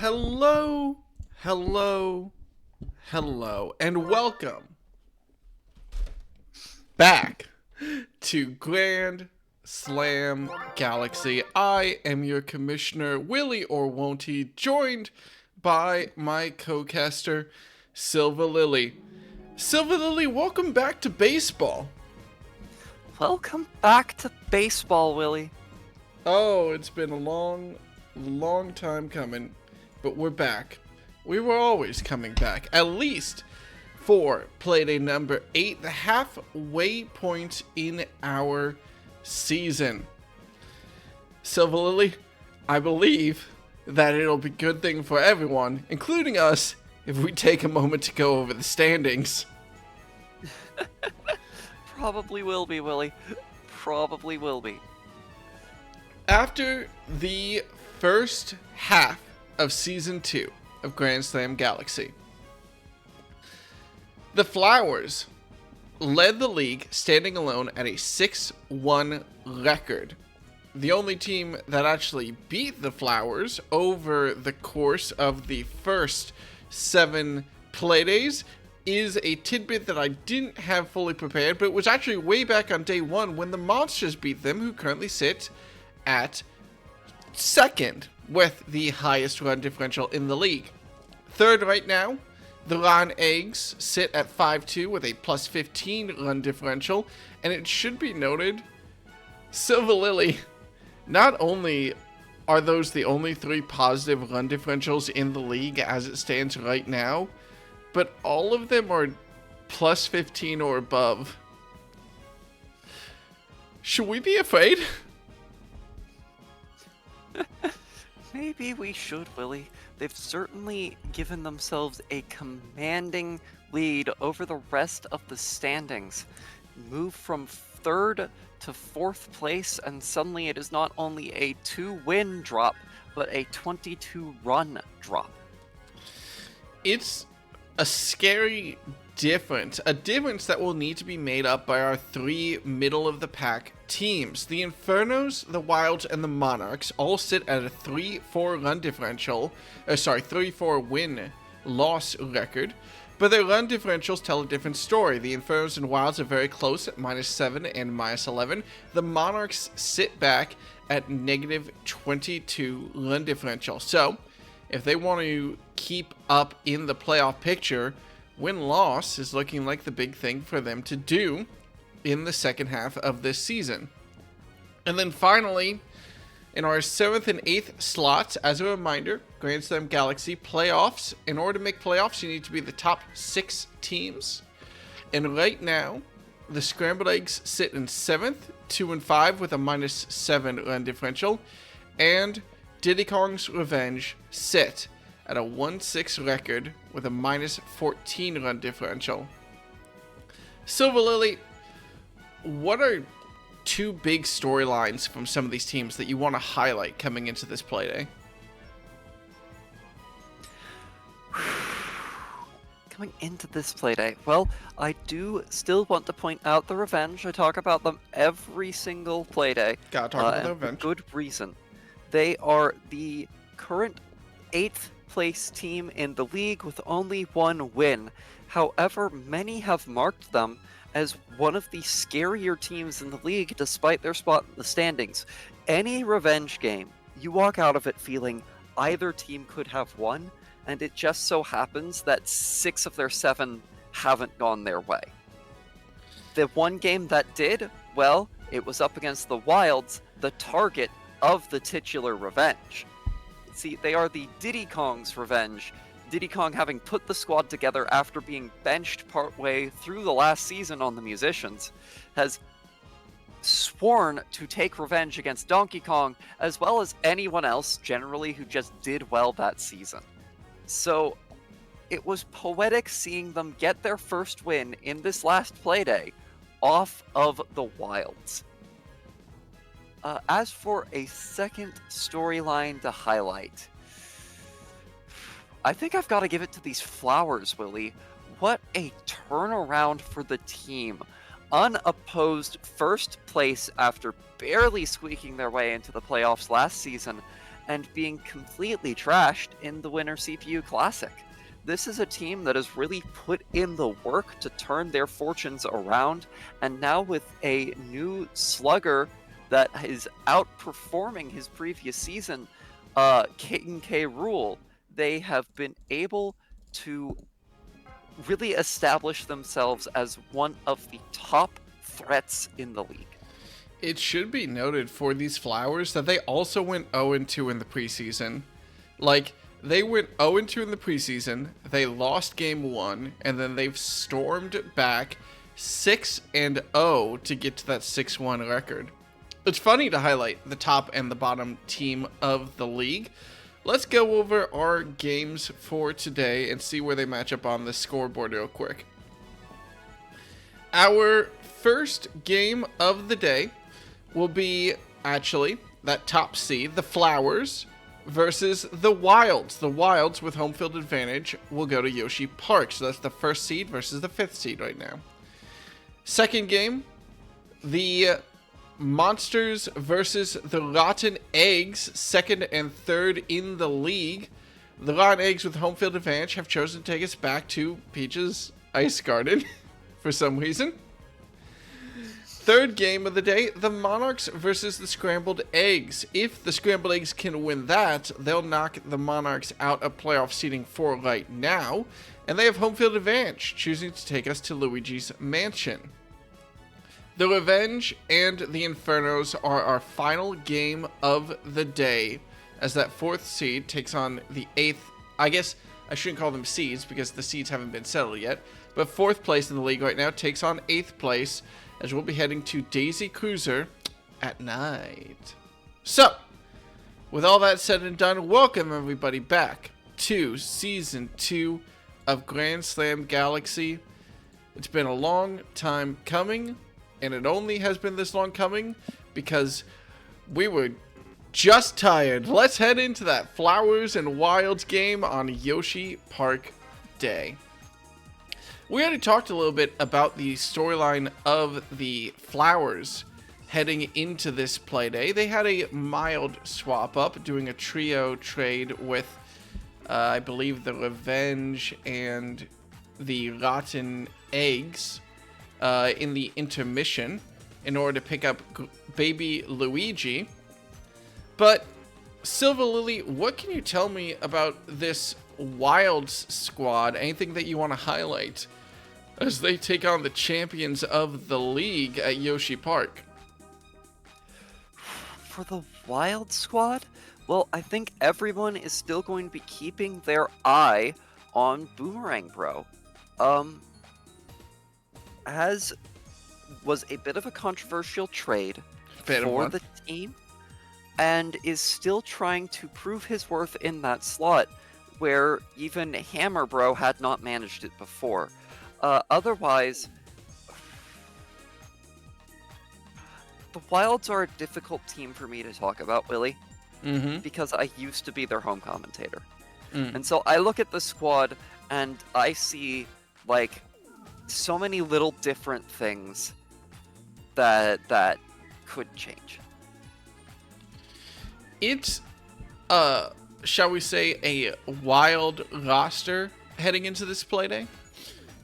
Hello, hello, hello, and welcome back to Grand Slam Galaxy. I am your commissioner, Willie or Won't He, joined by my co-caster, Silva Lily. Silva Lily, welcome back to baseball. Welcome back to baseball, Willie. Oh, it's been a long time coming, but we're back. We were always coming back, at least for Playday number 8, the halfway point in our season. Silva Lily, I believe that it'll be a good thing for everyone, including us, if we take a moment to go over the standings. Probably will be, Willie. Probably will be. After the first half of Season 2 of Grand Slam Galaxy, the Flowers led the league standing alone at a 6-1 record. The only team that actually beat the Flowers over the course of the first 7 Playdays is a tidbit that I didn't have fully prepared, but it was actually way back on day 1 when the Monsters beat them, who currently sit at second with the highest run differential in the league. Third right now, the Ron Eggs sit at 5-2 with a plus 15 run differential, and it should be noted, Silva Lily, not only are those the only 3 positive run differentials in the league as it stands right now, but all of them are plus 15 or above. Should we be afraid? Maybe we should, Willie. They've certainly given themselves a commanding lead over the rest of the standings. Move from 3rd to 4th place, and suddenly it is not only a 2-win drop, but a 22-run drop. It's a scary difference, a difference that will need to be made up by our 3 middle-of-the-pack teams. The Infernos, the Wilds, and the Monarchs all sit at a 3-4 run differential, 3-4 win-loss record, but their run differentials tell a different story. The Infernos and Wilds are very close at -7 and -11. The Monarchs sit back at -22 run differential. So, if they want to keep up in the playoff picture, win-loss is looking like the big thing for them to do in the second half of this season. And then finally, in our 7th and 8th slots, as a reminder, Grand Slam Galaxy playoffs. In order to make playoffs, you need to be the top 6 teams. And right now, the Scrambled Eggs sit in 7th, 2-5 with a -7 run differential. And Diddy Kong's Revenge sit at a 1-6 record with a -14 run differential. Silva Lily, what are 2 big storylines from some of these teams that you want to highlight coming into this Playday? Coming into this Playday, well, I do still want to point out the Revenge. I talk about them every single Playday. Gotta talk about the and Revenge. for good reason. They are the current 8th place team in the league with only 1 win. However, many have marked them as one of the scarier teams in the league despite their spot in the standings. Any Revenge game, you walk out of it feeling either team could have won, and it just so happens that 6 of their 7 haven't gone their way. The one game that did, well, it was up against the Wilds, the target of the titular Revenge. See, they are the Diddy Kong's Revenge. Diddy Kong, having put the squad together after being benched partway through the last season on the Musicians, has sworn to take revenge against Donkey Kong, as well as anyone else generally who just did well that season. So, it was poetic seeing them get their first win in this last Playday off of the Wilds. As for a second storyline to highlight, I think I've got to give it to these Flowers, Willie. What a turnaround for the team. Unopposed first place after barely squeaking their way into the playoffs last season, and being completely trashed in the Winter CPU Classic. This is a team that has really put in the work to turn their fortunes around, and now with a new slugger that is outperforming his previous season, King K. Rule, they have been able to really establish themselves as one of the top threats in the league. It should be noted for these Flowers that they also went 0-2 in the preseason. Like, they went 0-2 in the preseason, they lost game 1, and then they've stormed back 6-0 to get to that 6-1 record. It's funny to highlight the top and the bottom team of the league. Let's go over our games for today and see where they match up on the scoreboard real quick. Our first game of the day will be, actually, that top seed, the Flowers, versus the Wilds. The Wilds, with home field advantage, will go to Yoshi Park. So that's the first seed versus the 5th seed right now. Second game, the Monsters versus the Rotten Eggs, 2nd and 3rd in the league. The Rotten Eggs, with home field advantage, have chosen to take us back to Peach's Ice Garden for some reason. Third game of the day, the Monarchs versus the Scrambled Eggs. If the Scrambled Eggs can win that, they'll knock the Monarchs out of playoff seeding 4 right now, and they have home field advantage, choosing to take us to Luigi's Mansion. The Revenge and the Infernos are our final game of the day, as that 4th seed takes on the 8th, I guess I shouldn't call them seeds because the seeds haven't been settled yet, but 4th place in the league right now takes on 8th place, as we'll be heading to Daisy Cruiser at night. So, with all that said and done, welcome everybody back to Season 2 of Grand Slam Galaxy. It's been a long time coming, and it only has been this long coming because we were just tired. Let's head into that Flowers and Wilds game on Yoshi Park Day. We already talked a little bit about the storyline of the Flowers heading into this Playday. They had a mild swap up, doing a trio trade with, I believe, the Revenge and the Rotten Eggs in the intermission in order to pick up baby Luigi. But, Silver Lily, what can you tell me about this Wilds squad? Anything that you want to highlight as they take on the champions of the league at Yoshi Park? For the Wild squad, well, I think everyone is still going to be keeping their eye on Boomerang Bro. As was a bit of a controversial trade for the team, and is still trying to prove his worth in that slot, where even Hammer Bro had not managed it before. Otherwise, the Wilds are a difficult team for me to talk about, Willie, because I used to be their home commentator. And so I look at the squad and I see, like, so many little different things that could change. It's, shall we say, a wild roster heading into this Playday.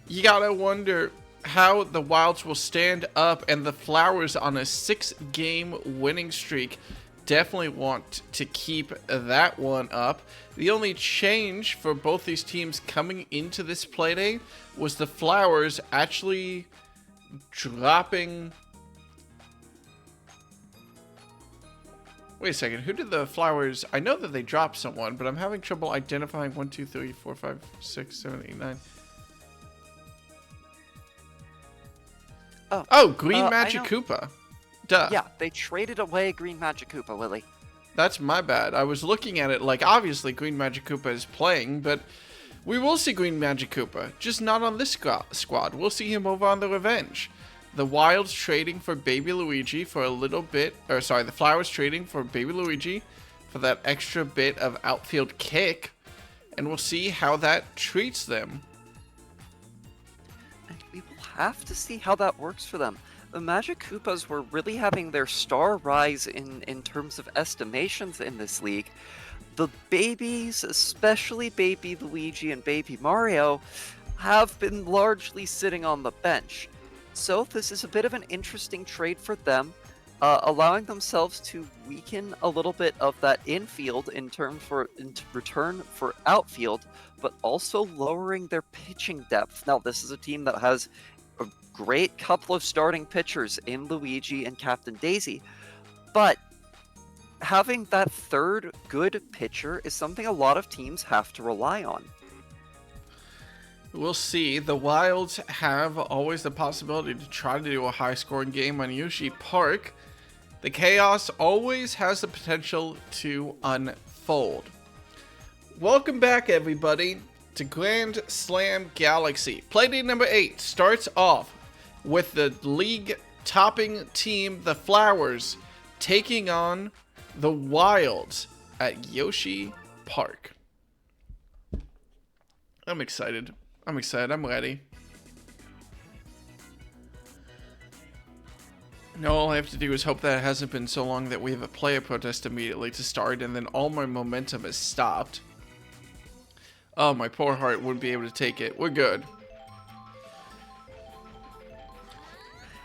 You gotta wonder how the Wilds will stand up, and the Flowers on a 6-game winning streak definitely want to keep that one up. The only change for both these teams coming into this Playday was the Flowers actually dropping... Wait a second, who did the Flowers... I know that they dropped someone, but I'm having trouble identifying 1, 2, 3, 4, 5, 6, 7, 8, 9... Oh, Green Magic Koopa. Duh. Yeah, they traded away Green Magic Koopa, Willie. That's my bad. I was looking at it like, obviously Green Magic Koopa is playing, but we will see Green Magic Koopa, just not on this squad. We'll see him over on the Revenge. The Wilds trading for Baby Luigi for a little bit, or sorry, the Flowers trading for Baby Luigi for that extra bit of outfield kick, and we'll see how that treats them. And we will have to see how that works for them. The Magic Koopas were really having their star rise in terms of estimations in this league. The babies, especially Baby Luigi and Baby Mario, have been largely sitting on the bench. So this is a bit of an interesting trade for them, allowing themselves to weaken a little bit of that infield in return for outfield, but also lowering their pitching depth. Now, this is a team that has a great couple of starting pitchers in Luigi and Captain Daisy, but having that third good pitcher is something a lot of teams have to rely on. We'll see. The Wilds have always the possibility to try to do a high-scoring game on Yoshi Park. The chaos always has the potential to unfold. Welcome back, everybody, to Grand Slam Galaxy. Playday number 8 starts off with the league-topping team, the Flowers, taking on the Wilds at Yoshi Park. I'm excited. I'm ready. Now all I have to do is hope that it hasn't been so long that we have a player protest immediately to start and then all my momentum is stopped. Oh, my poor heart wouldn't be able to take it. We're good.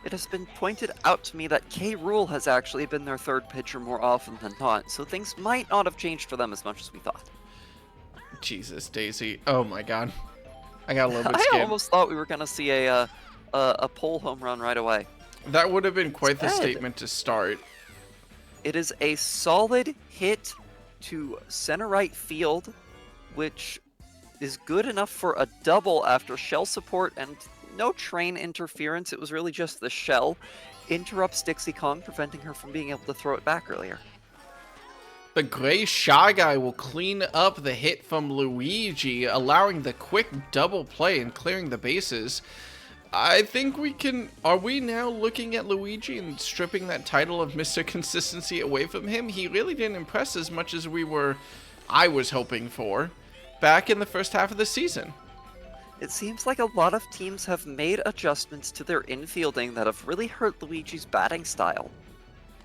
It has been pointed out to me that K. Rool has actually been their third pitcher more often than not, so things might not have changed for them as much as we thought. Jesus, Daisy. Oh my god. I got a little bit scared. I almost thought we were going to see a pole home run right away. That would have been quite the statement to start. It is a solid hit to center right field, which is good enough for a double after shell support and no train interference. It was really just the shell interrupts Dixie Kong, preventing her from being able to throw it back earlier. The Gray Shy Guy will clean up the hit from Luigi, allowing the quick double play and clearing the bases. I think we can... Are we now looking at Luigi and stripping that title of Mr. Consistency away from him? He really didn't impress as much as I was hoping for back in the first half of the season. It seems like a lot of teams have made adjustments to their infielding that have really hurt Luigi's batting style.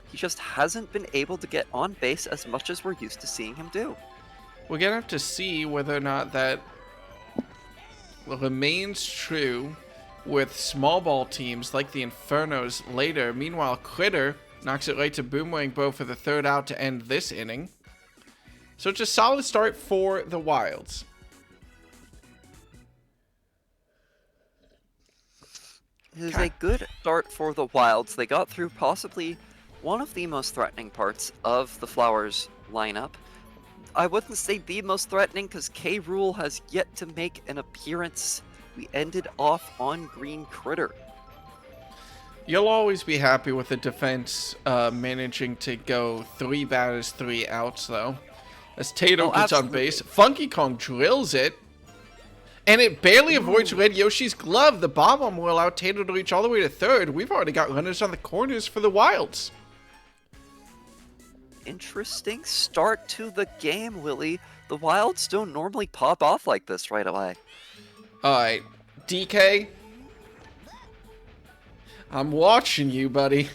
He just hasn't been able to get on base as much as we're used to seeing him do. We're going to have to see whether or not that remains true with small ball teams like the Infernos later. Meanwhile, Critter knocks it right to Boomerang Bo for the third out to end this inning. So it's a solid start for the Wilds. It is a good start for the Wilds. They got through possibly one of the most threatening parts of the Flowers lineup. I wouldn't say the most threatening because K. Rool has yet to make an appearance. We ended off on Green Critter. You'll always be happy with the defense managing to go 3 batters, 3 outs, though. As Tato gets on base, Funky Kong drills it. And it barely avoids Red Yoshi's glove. The bomb will allow Tato to reach all the way to third. We've already got runners on the corners for the Wilds. Interesting start to the game, Willie. The Wilds don't normally pop off like this right away. Alright, DK. I'm watching you, buddy.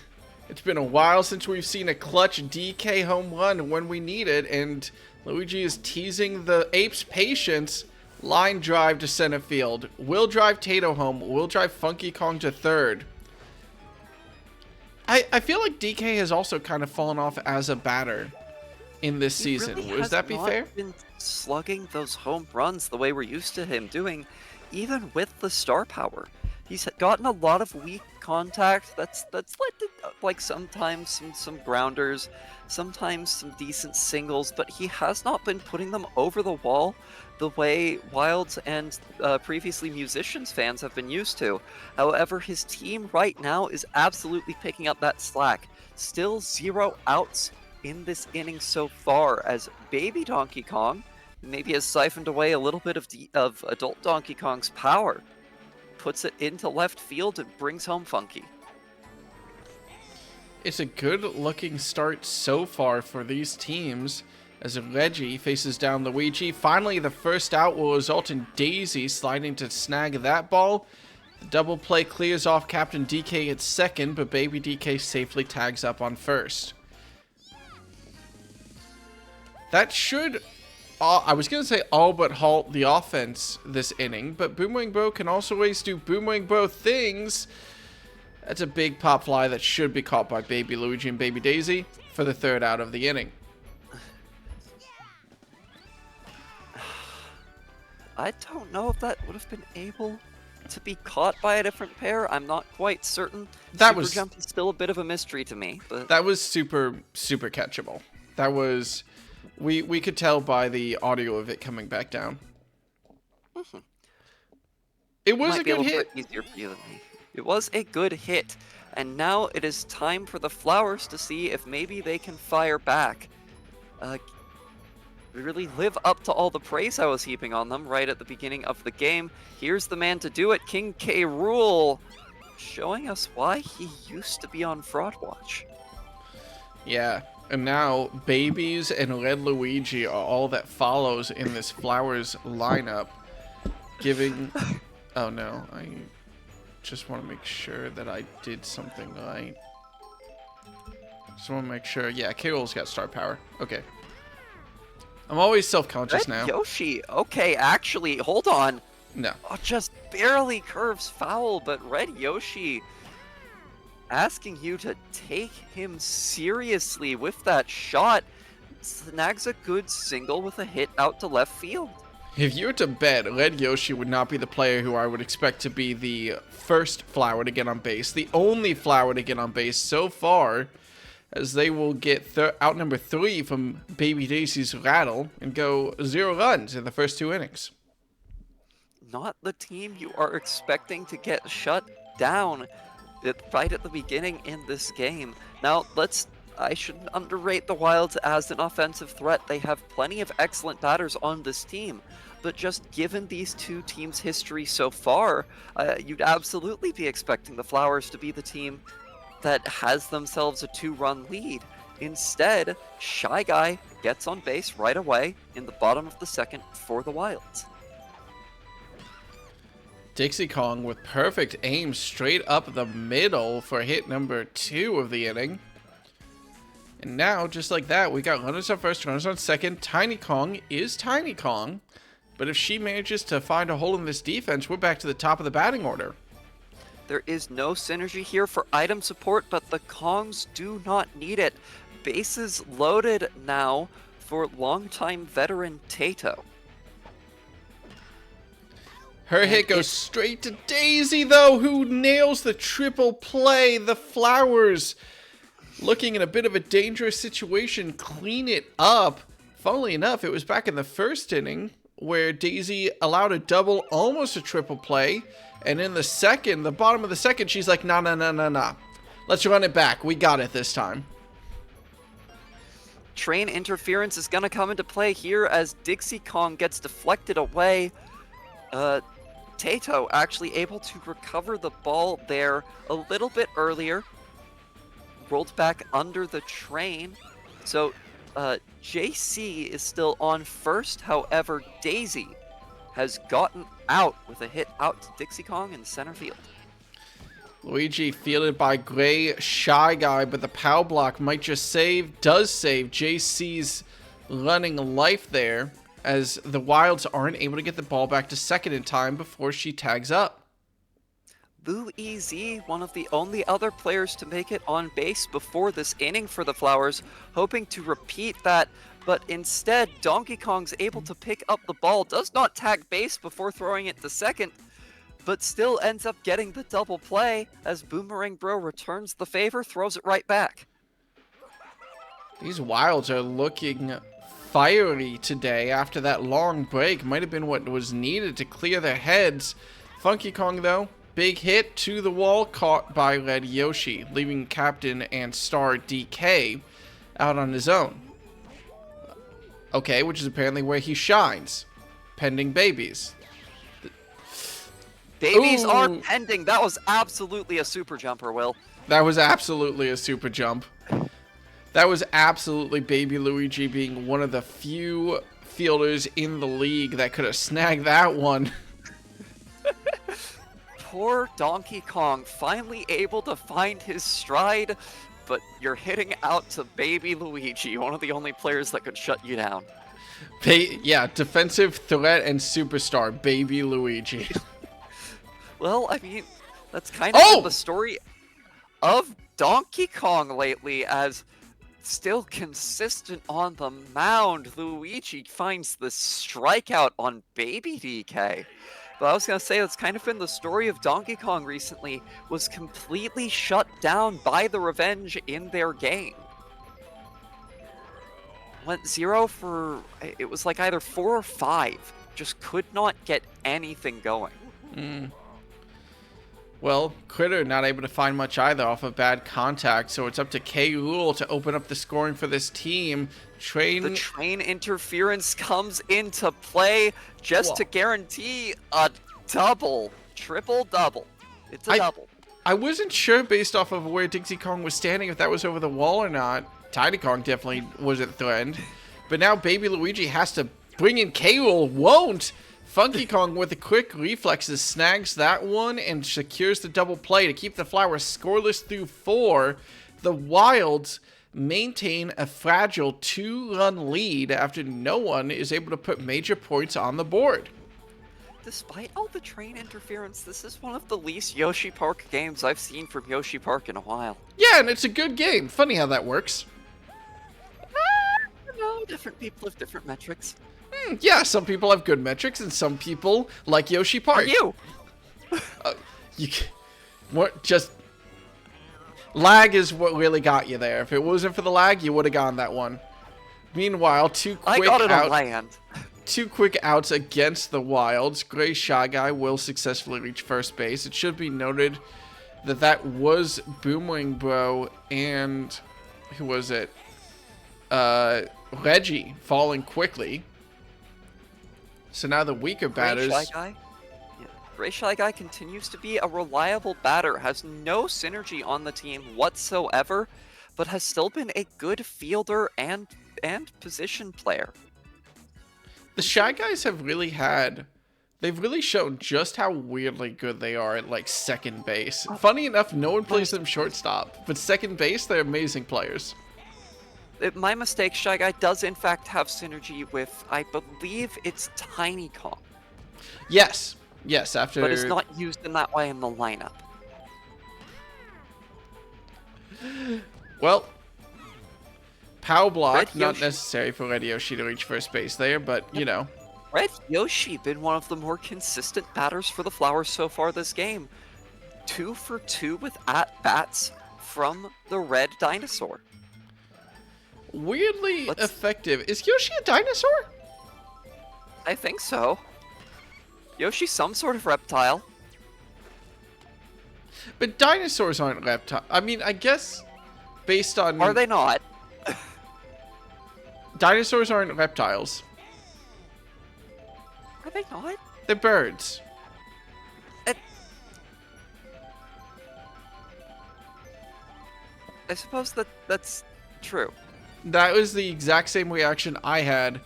It's been a while since we've seen a clutch DK home run when we need it, and Luigi is teasing the Ape's patience. Line drive to center field. Will drive Tato home. Will drive Funky Kong to third. I feel like DK has also kind of fallen off as a batter in this season. Really Would that be fair? Been slugging those home runs the way we're used to him doing, even with the star power. He's gotten a lot of weak contact. That's led to like sometimes some grounders, sometimes some decent singles, but he has not been putting them over the wall the way Wilds and previously Musicians fans have been used to. However, his team right now is absolutely picking up that slack. Still 0 outs in this inning so far, as Baby Donkey Kong maybe has siphoned away a little bit of adult Donkey Kong's power. Puts it into left field and brings home Funky. It's a good-looking start so far for these teams as Reggie faces down Luigi. Finally, the first out will result in Daisy sliding to snag that ball. The double play clears off Captain DK at second, but Baby DK safely tags up on first. That should, I was going to say all but halt the offense this inning, but Boomerang Bro can also always do Boomerang Bro things. That's a big pop fly that should be caught by Baby Luigi and Baby Daisy for the third out of the inning. I don't know if that would have been able to be caught by a different pair. I'm not quite certain. Super jump is still a bit of a mystery to me. But that was super catchable. That was, we could tell by the audio of it coming back down. Mm-hmm. It was a good hit. Easier for you than me. It was a good hit, and now it is time for the Flowers to see if maybe they can fire back. Really live up to all the praise I was heaping on them right at the beginning of the game. Here's the man to do it, King K. Rool, showing us why he used to be on Fraud Watch. Yeah, and now Babies and Red Luigi are all that follows in this Flowers lineup, giving... Oh no, I just want to make sure that I did something right. Just want to make sure. Yeah, K-Rool's got star power. Okay. I'm always self-conscious now. Yoshi, okay, actually, hold on. No. Oh, just barely curves foul, but Red Yoshi asking you to take him seriously with that shot. Snags a good single with a hit out to left field. If you were to bet, Red Yoshi would not be the player who I would expect to be the first Flower to get on base, the only Flower to get on base so far, as they will get out number 3 from Baby Daisy's Rattle and go 0 runs in the first 2 innings. Not the team you are expecting to get shut down right at the beginning in this game. Now, I shouldn't underrate the Wilds as an offensive threat. They have plenty of excellent batters on this team. But just given these two teams' history so far, you'd absolutely be expecting the Flowers to be the team that has themselves a 2-run lead. Instead, Shy Guy gets on base right away in the bottom of the second for the Wilds. Dixie Kong with perfect aim straight up the middle for hit number 2 of the inning. And now, just like that, we got runners on first, runners on second. Tiny Kong is Tiny Kong. But if she manages to find a hole in this defense, we're back to the top of the batting order. There is no synergy here for item support, but the Kongs do not need it. Bases loaded now for longtime veteran Tato. Her hit goes straight to Daisy, though, who nails the triple play. The Flowers, looking in a bit of a dangerous situation, clean it up. Funnily enough, it was back in the first inning where Daisy allowed a double, almost a triple play. And in the second, the bottom of the second, she's like, nah. Let's run it back. We got it this time. Train interference is going to come into play here as Dixie Kong gets deflected away. Tato actually able to recover the ball there a little bit earlier. Rolled back under the train. So JC is still on first. However, Daisy has gotten out with a hit out to Dixie Kong in center field. Luigi fielded by Gray, Shy Guy, but the power block might just does save JC's running life there, as the Wilds aren't able to get the ball back to second in time before she tags up. Lou EZ, one of the only other players to make it on base before this inning for the Flowers, hoping to repeat that, but instead Donkey Kong's able to pick up the ball, does not tag base before throwing it to second, but still ends up getting the double play as Boomerang Bro returns the favor, throws it right back. These Wilds are looking fiery today after that long break. Might have been what was needed to clear their heads. Funky Kong, though, big hit to the wall, caught by Red Yoshi, leaving Captain and Star DK out on his own. Okay, which is apparently where he shines, pending babies. Babies are pending. That was absolutely a super jumper, Will. That was absolutely a super jump. That was absolutely Baby Luigi being one of the few fielders in the league that could have snagged that one. poor Donkey Kong finally able to find his stride, but you're hitting out to baby Luigi, one of the only players that could shut you down. Yeah, defensive threat and superstar, baby Luigi. Well, I mean, that's kind of been the story of Donkey Kong lately, as still consistent on the mound, Luigi finds the strikeout on baby DK. But I was going to say, that's kind of been the story of Donkey Kong recently, was completely shut down by the revenge in their game. Went 0 for, it was like either 4 or 5. Just could not get anything going. Well, Critter not able to find much either off of bad contact, so it's up to K. Rool to open up the scoring for this team. The train interference comes into play just to guarantee a double. Triple-double. It's a double. I wasn't sure based off of where Dixie Kong was standing if that was over the wall or not. Tiny Kong definitely wasn't threatened. But now Baby Luigi has to bring in K. Rool. Won't! Funky Kong with the quick reflexes snags that one and secures the double play to keep the Flowers scoreless through 4. The Wilds maintain a fragile 2-run lead after no one is able to put major points on the board. Despite all the train interference, this is one of the least Yoshi Park games I've seen from Yoshi Park in a while. Yeah, and it's a good game. Funny how that works. No, different people have different metrics. Yeah, some people have good metrics, and some people like Yoshi Park. Are you? Lag is what really got you there. If it wasn't for the lag, you would have gotten that one. Meanwhile, two quick outs against the Wilds. Gray Shy Guy will successfully reach first base. It should be noted that that was Boomerang Bro and who was it? Reggie falling quickly. So now the weaker batters. Gray Shy Guy? Yeah. Gray Shy Guy continues to be a reliable batter, has no synergy on the team whatsoever, but has still been a good fielder and position player. The Shy Guys have really they've really shown just how weirdly good they are at, like, second base. Funny enough, no one plays them shortstop, but second base, they're amazing players. My mistake, Shy Guy does in fact have synergy with, I believe it's Tiny Kong. Yes, after... But it's not used in that way in the lineup. Well, Pow Block, not necessary for Red Yoshi to reach first base there, but, you know. Red Yoshi been one of the more consistent batters for the Flowers so far this game. 2 for 2 with at-bats from the Red Dinosaur. Weirdly effective. Is Yoshi a dinosaur? I think so. Yoshi's some sort of reptile. But dinosaurs aren't reptiles. I mean, I guess based on... Are they not? Dinosaurs aren't reptiles. Are they not? They're birds. I suppose that's true. That was the exact same reaction I had.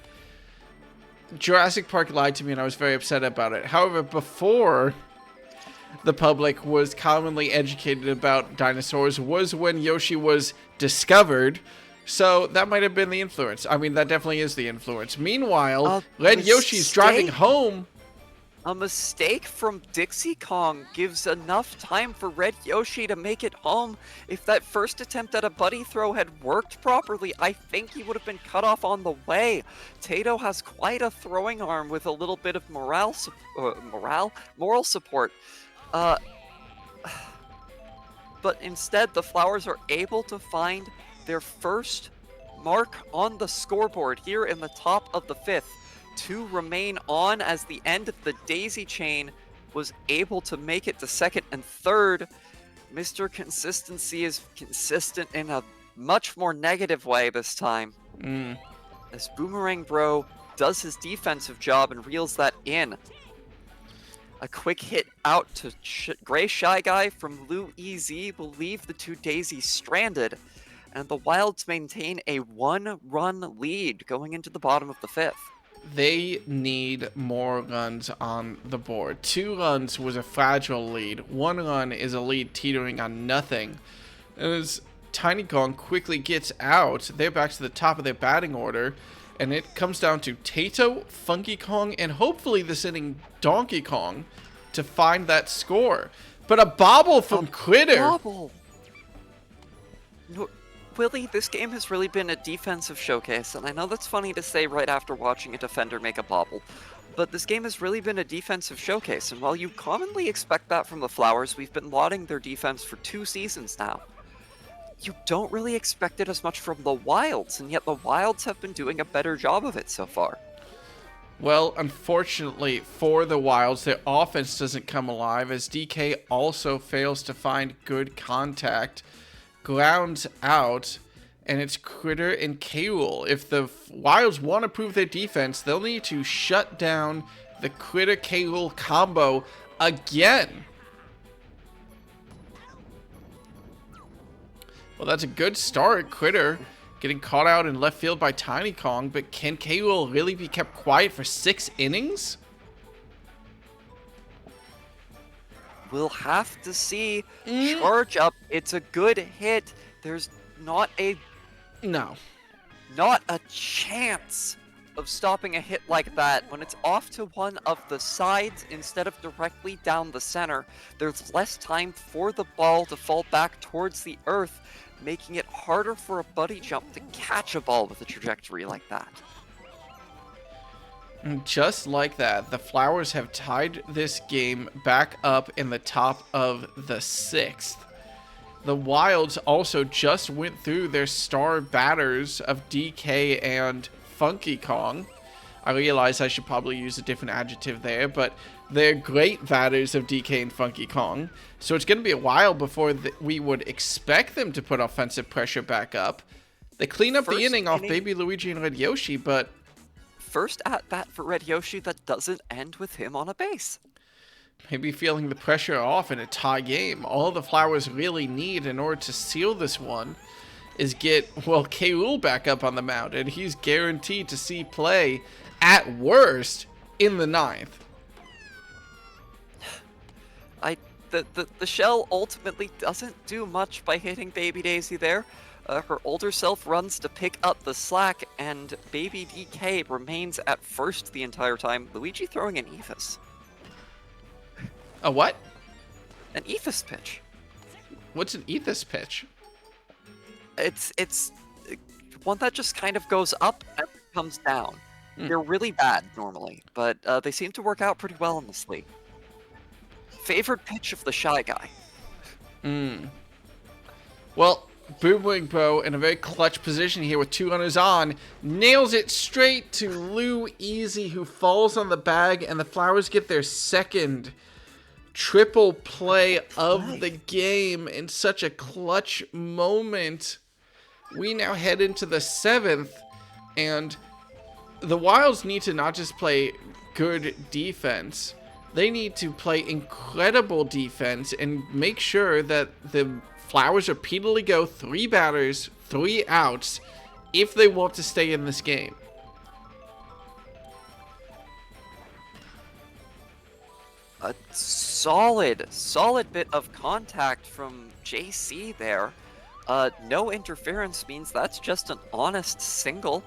Jurassic Park lied to me and I was very upset about it. However, before the public was commonly educated about dinosaurs was when Yoshi was discovered. So that might have been the influence. I mean, that definitely is the influence. Meanwhile, Red Yoshi's driving home. A mistake from Dixie Kong gives enough time for Red Yoshi to make it home. If that first attempt at a buddy throw had worked properly, I think he would have been cut off on the way. Tato has quite a throwing arm with a little bit of moral support. But instead, the Flowers are able to find their first mark on the scoreboard here in the top of the 5th. To remain on as the end of the daisy chain was able to make it to second and third. Mr. Consistency is consistent in a much more negative way this time. As Boomerang Bro does his defensive job and reels that in. A quick hit out to Gray Shy Guy from Lou EZ will leave the two daisies stranded, and the Wilds maintain a 1-run lead going into the bottom of the 5th. they need more runs on the board. 2 runs was a fragile lead. 1 run is a lead teetering on nothing. And as Tiny Kong quickly gets out, they're back to the top of their batting order. And it comes down to Tato, Funky Kong, and hopefully this inning Donkey Kong to find that score. But a bobble from Critter. Bobble. No, Willie, this game has really been a defensive showcase, and I know that's funny to say right after watching a defender make a bobble, but this game has really been a defensive showcase, and while you commonly expect that from the Flowers, we've been lauding their defense for 2 seasons now. You don't really expect it as much from the Wilds, and yet the Wilds have been doing a better job of it so far. Well, unfortunately for the Wilds, their offense doesn't come alive as DK also fails to find good contact, grounds out, and it's Critter and K-Rool. If the Wilds want to prove their defense, they'll need to shut down the Critter K-Rool combo again. Well, that's a good start. Critter getting caught out in left field by Tiny Kong, but can K-Rool really be kept quiet for 6 innings? We'll have to see. Charge up. It's a good hit. There's not a chance of stopping a hit like that. When it's off to one of the sides instead of directly down the center, there's less time for the ball to fall back towards the earth, making it harder for a buddy jump to catch a ball with a trajectory like that. And just like that, the Flowers have tied this game back up in the top of the 6th. The Wilds also just went through their star batters of DK and Funky Kong. I realize I should probably use a different adjective there, but they're great batters of DK and Funky Kong. So it's going to be a while before we would expect them to put offensive pressure back up. They clean up the inning off Baby Luigi and Red Yoshi, but first at bat for Red Yoshi that doesn't end with him on a base. Maybe feeling the pressure off in a tie game. All the Flowers really need in order to seal this one is get, well, K-Rool back up on the mound, and he's guaranteed to see play at worst in the 9th. The shell ultimately doesn't do much by hitting Baby Daisy there. Her older self runs to pick up the slack, and Baby DK remains at first the entire time. Luigi throwing an Ephus. A what? An Ephus pitch. What's an Ethos pitch? It's one that just kind of goes up and comes down. They're really bad normally, but they seem to work out pretty well in this league. Favorite pitch of the Shy Guy. Well, Boomerang Bro in a very clutch position here with 2 runners on. Nails it straight to Lou Easy, who falls on the bag, and the Flowers get their second triple play of the game in such a clutch moment. We now head into the 7th, and the Wilds need to not just play good defense, they need to play incredible defense and make sure that the Flowers repeatedly go 3 batters, 3 outs if they want to stay in this game. A solid bit of contact from JC there. No interference means that's just an honest single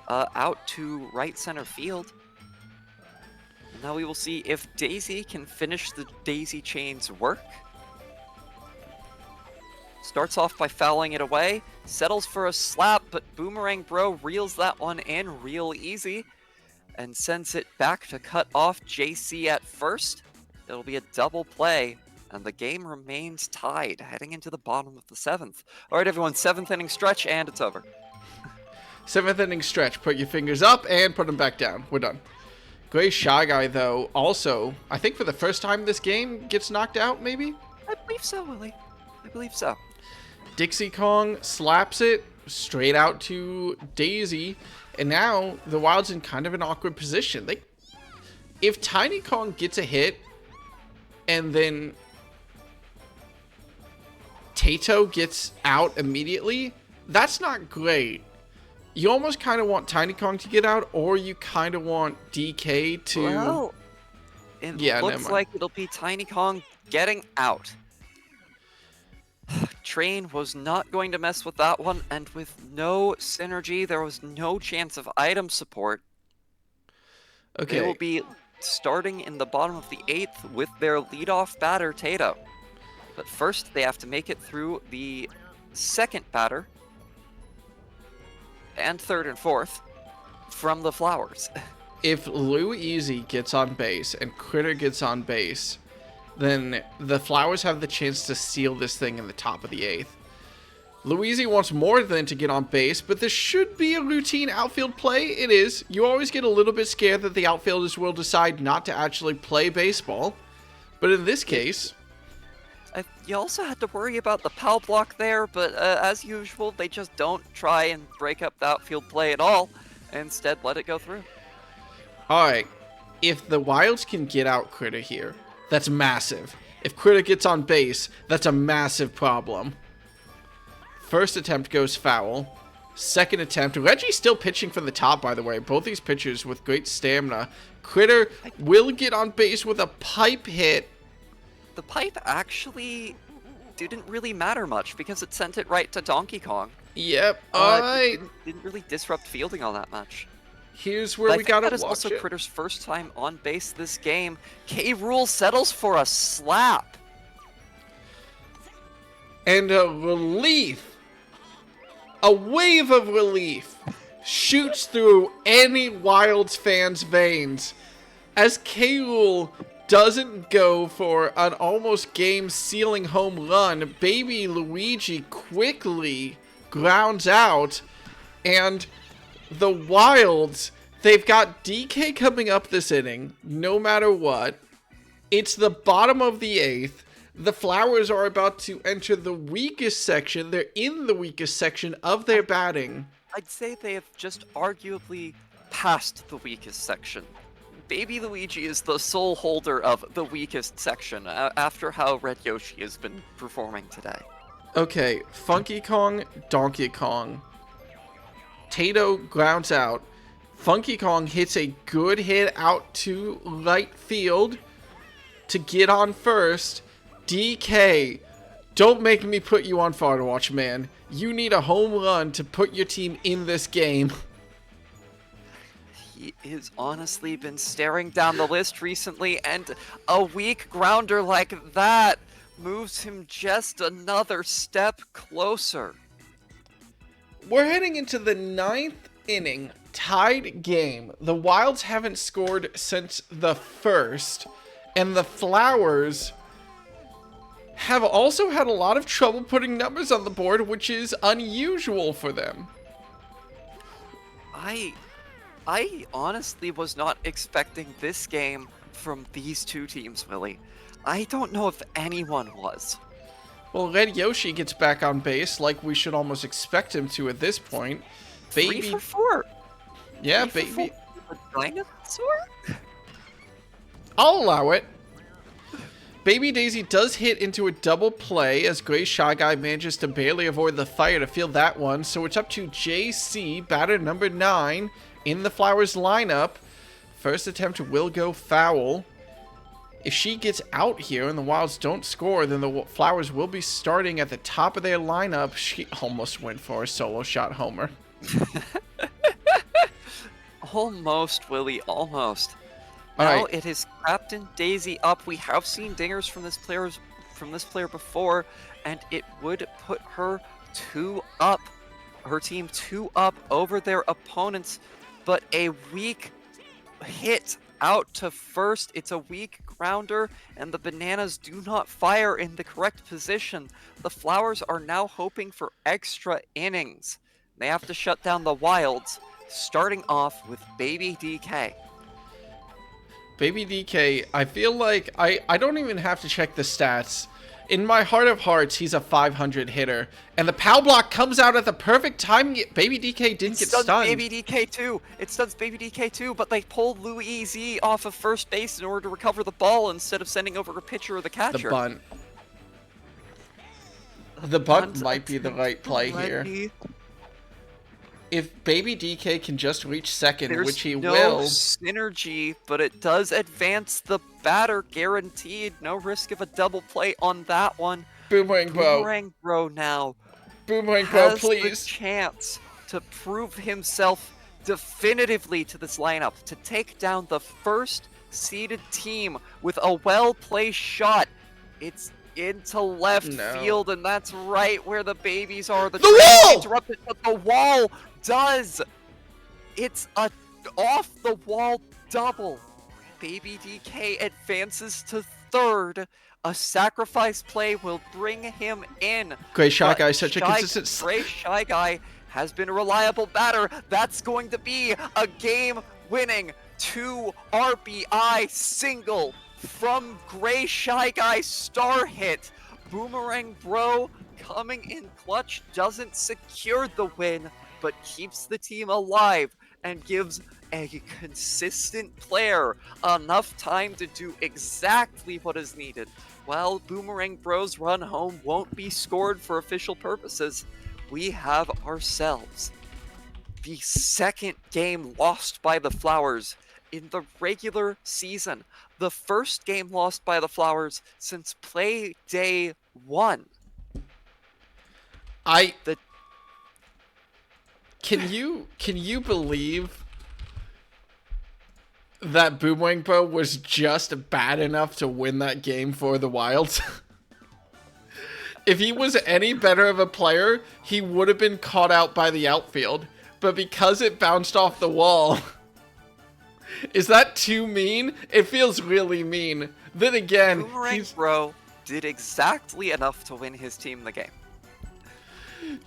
out to right center field. Now we will see if Daisy can finish the daisy chain's work. Starts off by fouling it away, settles for a slap, but Boomerang Bro reels that one in real easy and sends it back to cut off JC at first. It'll be a double play, and the game remains tied, heading into the bottom of the 7th. All right, everyone, 7th inning stretch, and it's over. 7th inning stretch. Put your fingers up and put them back down. We're done. Gray Shy Guy, though, also, I think for the first time this game, gets knocked out, maybe? I believe so, Willie. I believe so. Dixie Kong slaps it straight out to Daisy, and now the Wild's in kind of an awkward position. If Tiny Kong gets a hit, and then Tato gets out immediately, that's not great. you almost kind of want Tiny Kong to get out, or you kind of want DK to... Well, it looks like it'll be Tiny Kong getting out. Train was not going to mess with that one, and with no synergy, there was no chance of item support. Okay. They will be starting in the bottom of the 8th with their leadoff batter, Tato. But first, they have to make it through the second batter, and third and fourth, from the Flowers. If Luigi gets on base and Critter gets on base, then the Flowers have the chance to seal this thing in the top of the 8th. Luigi wants more than to get on base, but this should be a routine outfield play. It is. You always get a little bit scared that the outfielders will decide not to actually play baseball. But in this case... You also had to worry about the PAL block there, but as usual, they just don't try and break up the outfield play at all. Instead, let it go through. Alright, if the Wilds can get out Critter here, that's massive. If Critter gets on base, that's a massive problem. First attempt goes foul. Second attempt, Reggie's still pitching from the top, by the way. Both these pitchers with great stamina. Critter will get on base with a pipe hit. The pipe actually didn't really matter much because it sent it right to Donkey Kong. Yep, alright. Didn't really disrupt fielding all that much. Here's where we gotta watch it. That is also Critter's first time on base this game. K-Rool settles for a slap. And a relief, a wave of relief, shoots through any Wilds fan's veins as K-Rool doesn't go for an almost game-sealing home run. Baby Luigi quickly grounds out, and the Wilds, they've got DK coming up this inning, no matter what. It's the bottom of the 8th. The Flowers are about to enter the weakest section. They're in the weakest section of their batting. I'd say they have just arguably passed the weakest section. Baby Luigi is the sole holder of the weakest section after how Red Yoshi has been performing today. Okay, Funky Kong, Donkey Kong. Tato grounds out. Funky Kong hits a good hit out to right field to get on first. DK, don't make me put you on Fire Watch, man. You need a home run to put your team in this game. He has honestly been staring down the list recently, and a weak grounder like that moves him just another step closer. We're heading into the 9th inning, tied game. The Wilds haven't scored since the 1st, and the Flowers have also had a lot of trouble putting numbers on the board, which is unusual for them. I honestly was not expecting this game from these two teams, Willie. I don't know if anyone was. Well, Red Yoshi gets back on base like we should almost expect him to at this point. Baby... 3 for 4. Yeah, 3 for baby... 4. A dinosaur? I'll allow it. Baby Daisy does hit into a double play as Gray Shy Guy manages to barely avoid the fire to field that one. So it's up to JC, batter number 9, in the Flowers lineup. First attempt will go foul. If she gets out here and the Wilds don't score, then the Flowers will be starting at the top of their lineup. She almost went for a solo shot homer. Almost, Willie, almost. All Now right. it is Captain Daisy up. We have seen dingers from this player before, and it would put her 2 up, her team 2 up over their opponents. But a weak hit out to first. It's a weak grounder, and the bananas do not fire in the correct position. The Flowers are now hoping for extra innings. They have to shut down the Wilds, starting off with Baby DK. Baby DK, I feel like I don't even have to check the stats. In my heart of hearts, he's a 500 hitter. And the POW block comes out at the perfect time. Baby DK didn't get stunned. Baby DK too. It stuns Baby DK too, but they pull Louise off of first base in order to recover the ball instead of sending over a pitcher or the catcher. The bunt. The bunt might be the right play here. if Baby DK can just reach second, There's which he no will. synergy, but it does advance the batter, guaranteed. No risk of a double play on that one. Boomerang Bro. Boomerang Bro now Boomerang Bro, has the please. chance to prove himself definitively to this lineup, to take down the first seeded team with a well-placed shot. It's into left field, and that's right where the babies are. The wall! Interrupted, but the wall does. It's a off-the-wall double. Baby DK advances to third. A sacrifice play will bring him in. Gray Shy Guy, such a consistent... Gray Shy Guy has been a reliable batter. That's going to be a game-winning 2 RBI single from Gray Shy Guy star hit. Boomerang Bro coming in clutch doesn't secure the win, but keeps the team alive and gives a consistent player enough time to do exactly what is needed. While Boomerang Bro's run home won't be scored for official purposes, we have ourselves the second game lost by the Flowers in the regular season. The first game lost by the Flowers since Playday 1. Can you believe that Boomerang Bro was just bad enough to win that game for the Wilds? If he was any better of a player, he would have been caught out by the outfield. But because it bounced off the wall... Is that too mean? It feels really mean. Then again, Boomerang Bro did exactly enough to win his team the game.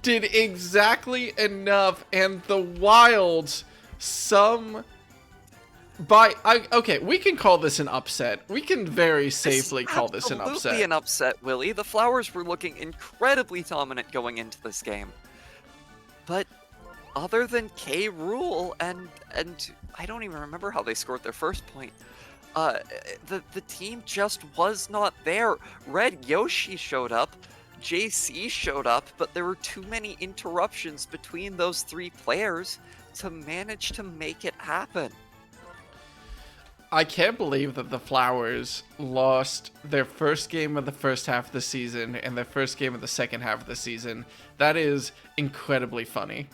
Did exactly enough, and the Wilds, okay, we can call this an upset. We can very safely call this an upset. Absolutely an upset, Willie. The Flowers were looking incredibly dominant going into this game. But other than K. Rule and I don't even remember how they scored their first point. The team just was not there. Red Yoshi showed up, JC showed up, but there were too many interruptions between those three players to manage to make it happen. I can't believe that the Flowers lost their first game of the first half of the season and their first game of the second half of the season. That is incredibly funny.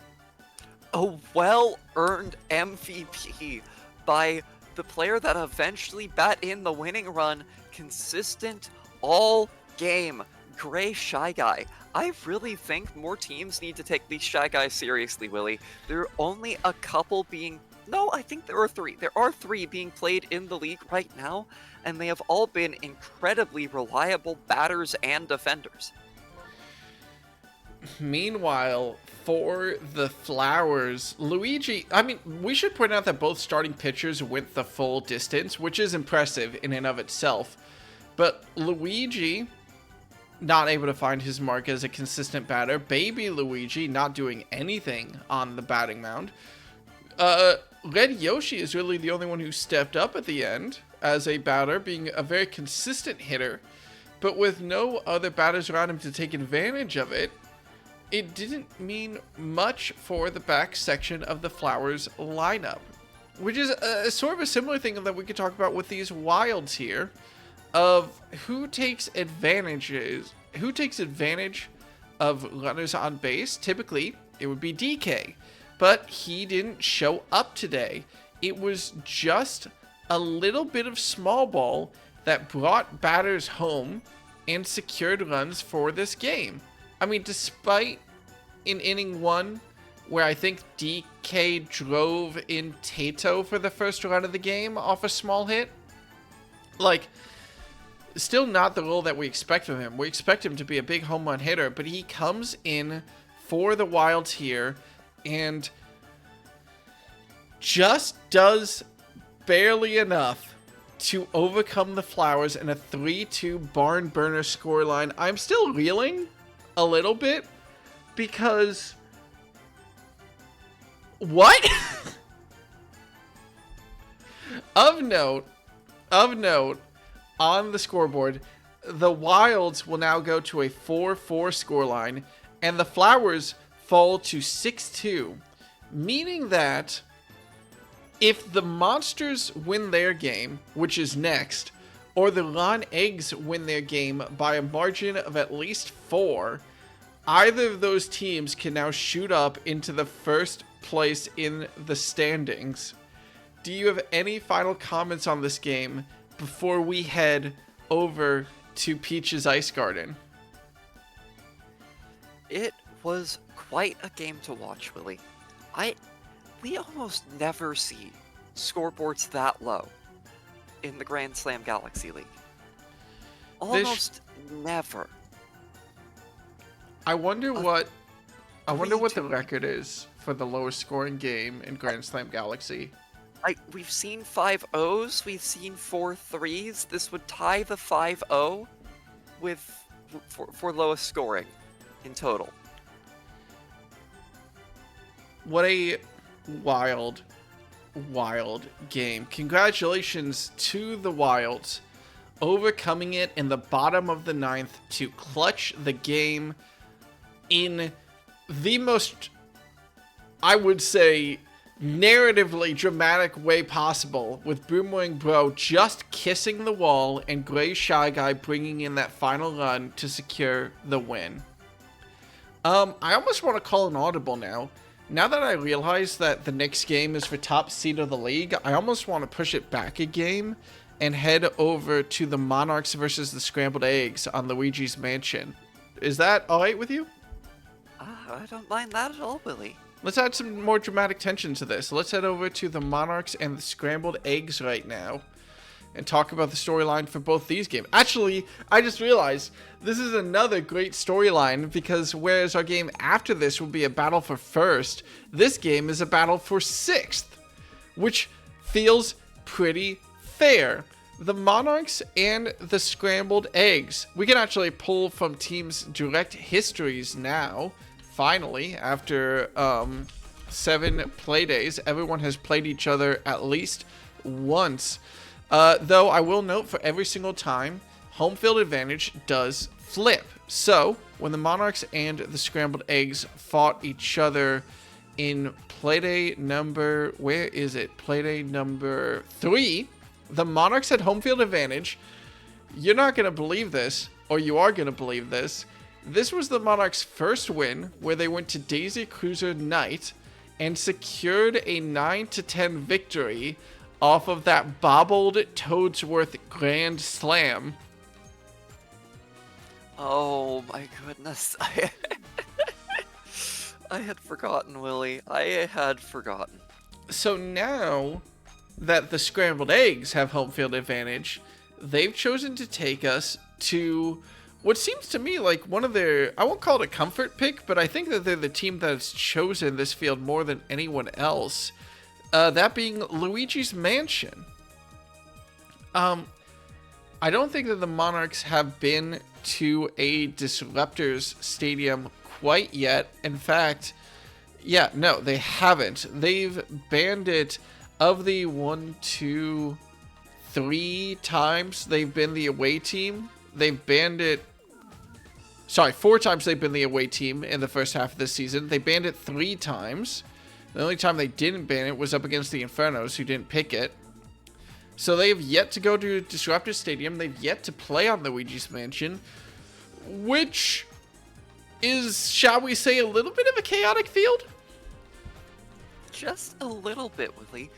A well-earned MVP by the player that eventually bat in the winning run, consistent all game, Gray Shy Guy. I really think more teams need to take these Shy Guys seriously, Willie. There are only a couple being... No, I think there are three. There are three being played in the league right now, and they have all been incredibly reliable batters and defenders. Meanwhile, for the Flowers, Luigi... I mean, we should point out that both starting pitchers went the full distance, which is impressive in and of itself. But Luigi, not able to find his mark as a consistent batter. Baby Luigi, not doing anything on the batting mound. Red Yoshi is really the only one who stepped up at the end as a batter, being a very consistent hitter. But with no other batters around him to take advantage of it, it didn't mean much for the back section of the Flowers lineup, which is sort of a similar thing that we could talk about with these Wilds here, of who takes advantage of runners on base. Typically, it would be DK, but he didn't show up today. It was just a little bit of small ball that brought batters home and secured runs for this game. I mean, despite in inning one, where I think DK drove in Tato for the first run of the game off a small hit, like, still not the role that we expect from him. We expect him to be a big home run hitter, but he comes in for the Wilds here and just does barely enough to overcome the Flowers in a 3-2 barn burner scoreline. I'm still reeling a little bit because what? Of note, on the scoreboard, the Wilds will now go to a 4-4 scoreline, and the Flowers fall to 6-2. meaning that if the Monsters win their game, which is next, or the Lon Eggs win their game by a margin of at least 4, either of those teams can now shoot up into the first place in the standings. Do you have any final comments on this game before we head over to Peach's Ice Garden? It was quite a game to watch, Willie. We almost never see scoreboards that low in the Grand Slam Galaxy League. Almost never. I wonder what the 3-2. record is for the lowest scoring game in Grand Slam Galaxy. We've seen 5-0s, we've seen 4-3s. This would tie the 5-0 for lowest scoring in total. What a wild game. Congratulations to the Wilds, overcoming it in the bottom of the 9th to clutch the game in the most, I would say, narratively dramatic way possible, with Boomerang Bro just kissing the wall and Gray Shy Guy bringing in that final run to secure the win. I almost want to call an audible now. Now that I realize that the next game is for top seed of the league, I almost want to push it back a game and head over to the Monarchs versus the Scrambled Eggs on Luigi's Mansion. Is that alright with you? I don't mind that at all, Willie. Let's add some more dramatic tension to this. Let's head over to the Monarchs and the Scrambled Eggs right now and talk about the storyline for both these games. Actually, I just realized this is another great storyline, because whereas our game after this will be a battle for first, this game is a battle for 6th, which feels pretty fair. The Monarchs and the Scrambled Eggs. We can actually pull from teams' direct histories now. Finally, after 7 Playdays, everyone has played each other at least once. Though I will note, for every single time, home field advantage does flip. So, when the Monarchs and the Scrambled Eggs fought each other in Playday number... where is it? Playday number 3. The Monarchs had home field advantage. You're not going to believe this, or you are going to believe this. This was the Monarchs' first win, where they went to Daisy Cruiser Night and secured a 9-10 victory off of that bobbled Toadsworth Grand Slam. Oh my goodness. I had forgotten, Willie. I had forgotten. So now that the Scrambled Eggs have home field advantage, they've chosen to take us to what seems to me like one of their, I won't call it a comfort pick, but I think that they're the team that's chosen this field more than anyone else. That being Luigi's Mansion. I don't think that the Monarchs have been to a Disruptors stadium quite yet. In fact, yeah, no, they haven't. They've banned it of the 1, 2, 3 times they've been the away team. They've banned it. Sorry, 4 times they've been the away team in the first half of this season. They banned it 3 times. The only time they didn't ban it was up against the Infernos, who didn't pick it. So they have yet to go to Disruptor Stadium. They've yet to play on Luigi's Mansion, which is, shall we say, a little bit of a chaotic field? Just a little bit, Willie.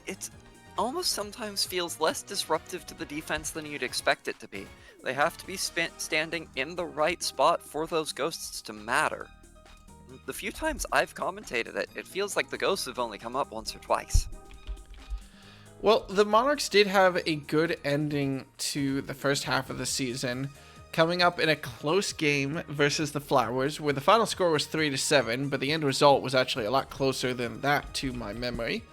It almost sometimes feels less disruptive to the defense than you'd expect it to be. They have to be standing in the right spot for those ghosts to matter. The few times I've commentated it, it feels like the ghosts have only come up once or twice. Well, the Monarchs did have a good ending to the first half of the season, coming up in a close game versus the Flowers, where the final score was 3-7, but the end result was actually a lot closer than that to my memory.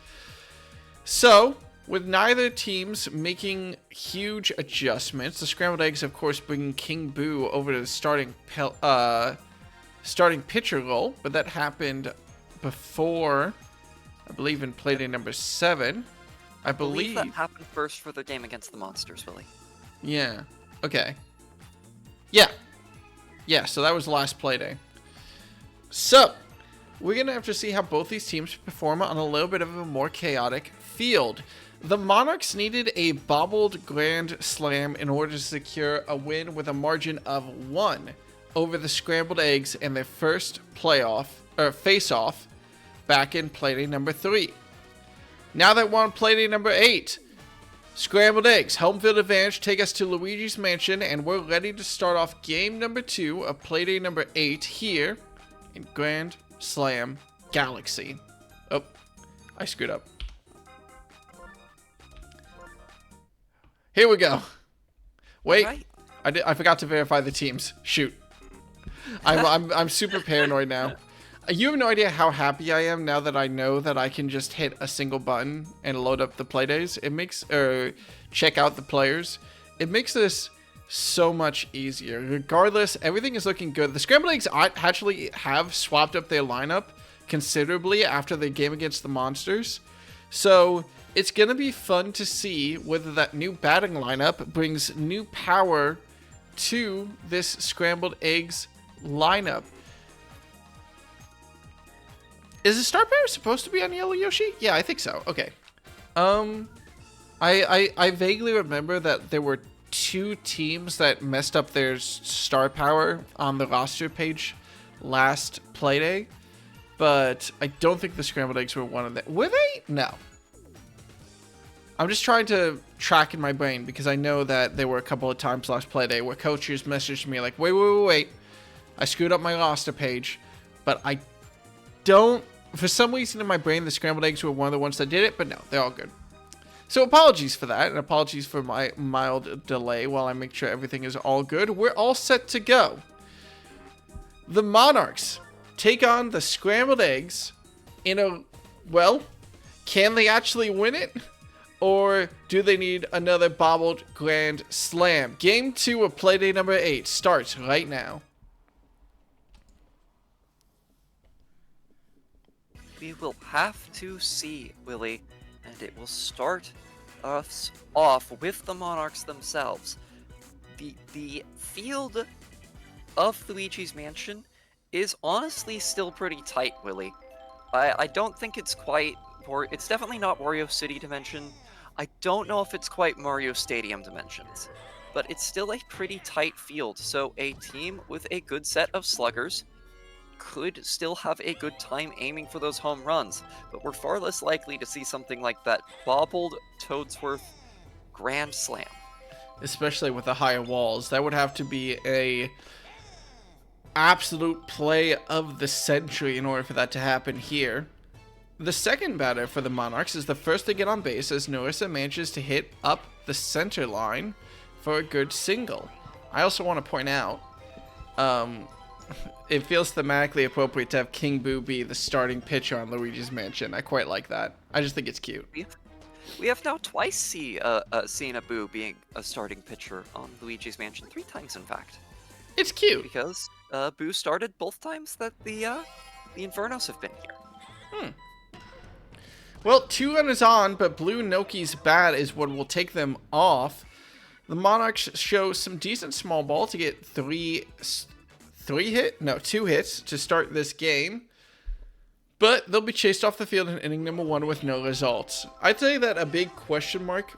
So, with neither teams making huge adjustments, the Scrambled Eggs, of course, bringing King Boo over to the starting pitcher role, but that happened before, I believe, in Playday number 7. I believe that happened first for the game against the Monsters, Willie. Yeah. Okay. Yeah. Yeah, so that was the last Playday. So, we're going to have to see how both these teams perform on a little bit of a more chaotic field. The Monarchs needed a bobbled Grand Slam in order to secure a win with a margin of 1 over the Scrambled Eggs in their first face-off back in Playday number 3. Now that we're on Playday number 8, Scrambled Eggs, home field advantage, take us to Luigi's Mansion, and we're ready to start off game number 2 of Playday number 8 here in Grand Slam Galaxy. Oh, I screwed up. Here we go. Wait, Right. I forgot to verify the teams. Shoot. I'm super paranoid now. You have no idea how happy I am now that I know that I can just hit a single button and load up the playdays. It makes, check out the players. It makes this so much easier. Regardless, everything is looking good. The Scrambled Eggs actually have swapped up their lineup considerably after the game against the Monsters. So it's going to be fun to see whether that new batting lineup brings new power to this Scrambled Eggs lineup. Is the star power supposed to be on Yellow Yoshi? Yeah, I think so. Okay. I vaguely remember that there were 2 teams that messed up their star power on the roster page last Playday, but I don't think the Scrambled Eggs were one of them. Were they? No. I'm just trying to track in my brain because I know that there were a couple of times last Playday where coaches messaged me like, wait. I screwed up my roster page, but I don't, for some reason in my brain, the Scrambled Eggs were one of the ones that did it, but no, they're all good. So apologies for that, and apologies for my mild delay while I make sure everything is all good. We're all set to go. The Monarchs take on the Scrambled Eggs in a, well, can they actually win it? Or do they need another bobbled Grand Slam? Game 2 of Playday number 8 starts right now. We will have to see, Willie, and it will start us off with the Monarchs themselves. The field of Luigi's Mansion is honestly still pretty tight, Willie. I don't think it's quite, it's definitely not Wario City dimension. I don't know if it's quite Mario Stadium dimensions, but it's still a pretty tight field, so a team with a good set of sluggers could still have a good time aiming for those home runs, but we're far less likely to see something like that bobbled Toadsworth Grand Slam. Especially with the higher walls. That would have to be a absolute play of the century in order for that to happen here. The second batter for the Monarchs is the first to get on base as Narissa manages to hit up the center line for a good single. I also want to point out, it feels thematically appropriate to have King Boo be the starting pitcher on Luigi's Mansion. I quite like that. I just think it's cute. We have now twice seen a Boo being a starting pitcher on Luigi's Mansion, 3 times in fact. It's cute. Because Boo started both times that the Infernos have been here. Well, 2 runners on, but Blue Noki's bat is what will take them off. The Monarchs show some decent small ball to get 2 hits to start this game. But they'll be chased off the field in inning number 1 with no results. I'd say that a big question mark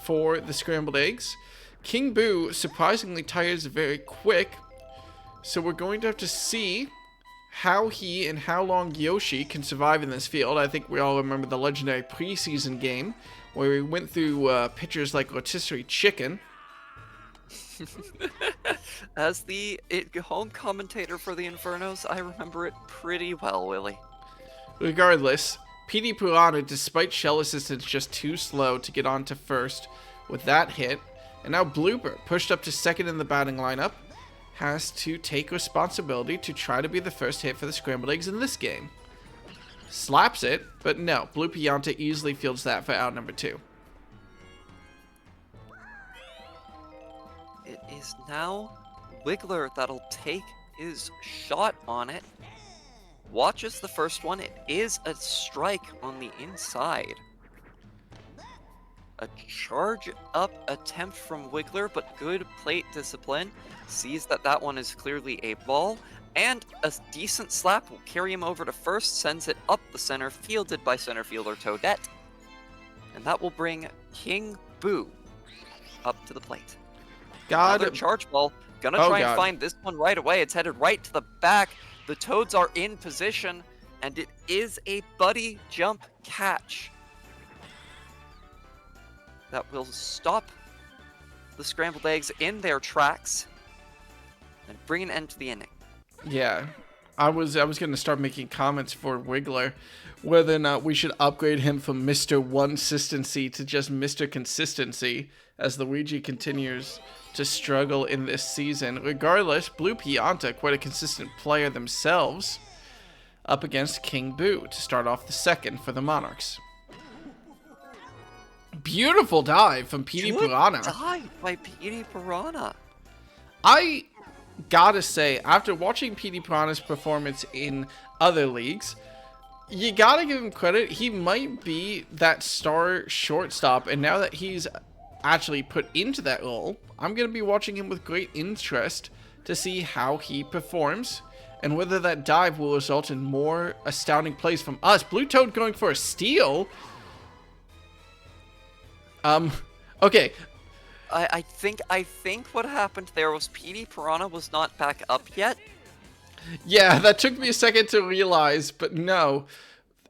for the Scrambled Eggs. King Boo surprisingly tires very quick. So we're going to have to see how he and how long Yoshi can survive in this field. I think we all remember the legendary preseason game where we went through pitchers like Rotisserie Chicken. As the home commentator for the Infernos, I remember it pretty well, Willie. Regardless, PD Purana, despite shell assistance, just too slow to get on to first with that hit. And now Blooper, pushed up to second in the batting lineup, has to take responsibility to try to be the first hit for the Scrambled Eggs in this game. Slaps it, but no, Blue Pianta easily fields that for out number 2. It is now Wiggler that'll take his shot on it. Watches the first one. It is a strike on the inside. A charge up attempt from Wiggler, but good plate discipline. Sees that that one is clearly a ball And a decent slap will carry him over to first, sends it up the center, fielded by center fielder Toadette. And that will bring King Boo up to the plate. Another charge ball. Gonna try and find this one right away. It's headed right to the back. The Toads are in position, and it is a buddy jump catch that will stop the Scrambled Eggs in their tracks and bring an end to the inning. Yeah, I was going to start making comments for Wiggler, whether or not we should upgrade him from Mr. One-Sistency to just Mr. Consistency, as Luigi continues to struggle in this season. Regardless, Blue Pianta, quite a consistent player themselves, up against King Boo to start off the second for the Monarchs. Beautiful dive from Petey Piranha. Dive by Petey Piranha. I gotta say, after watching Petey Piranha's performance in other leagues, you gotta give him credit. He might be that star shortstop, and now that he's actually put into that role, I'm gonna be watching him with great interest to see how he performs and whether that dive will result in more astounding plays from us. Blue Toad going for a steal. Okay. I think what happened there was Petey Piranha was not back up yet. Yeah, that took me a second to realize, but no.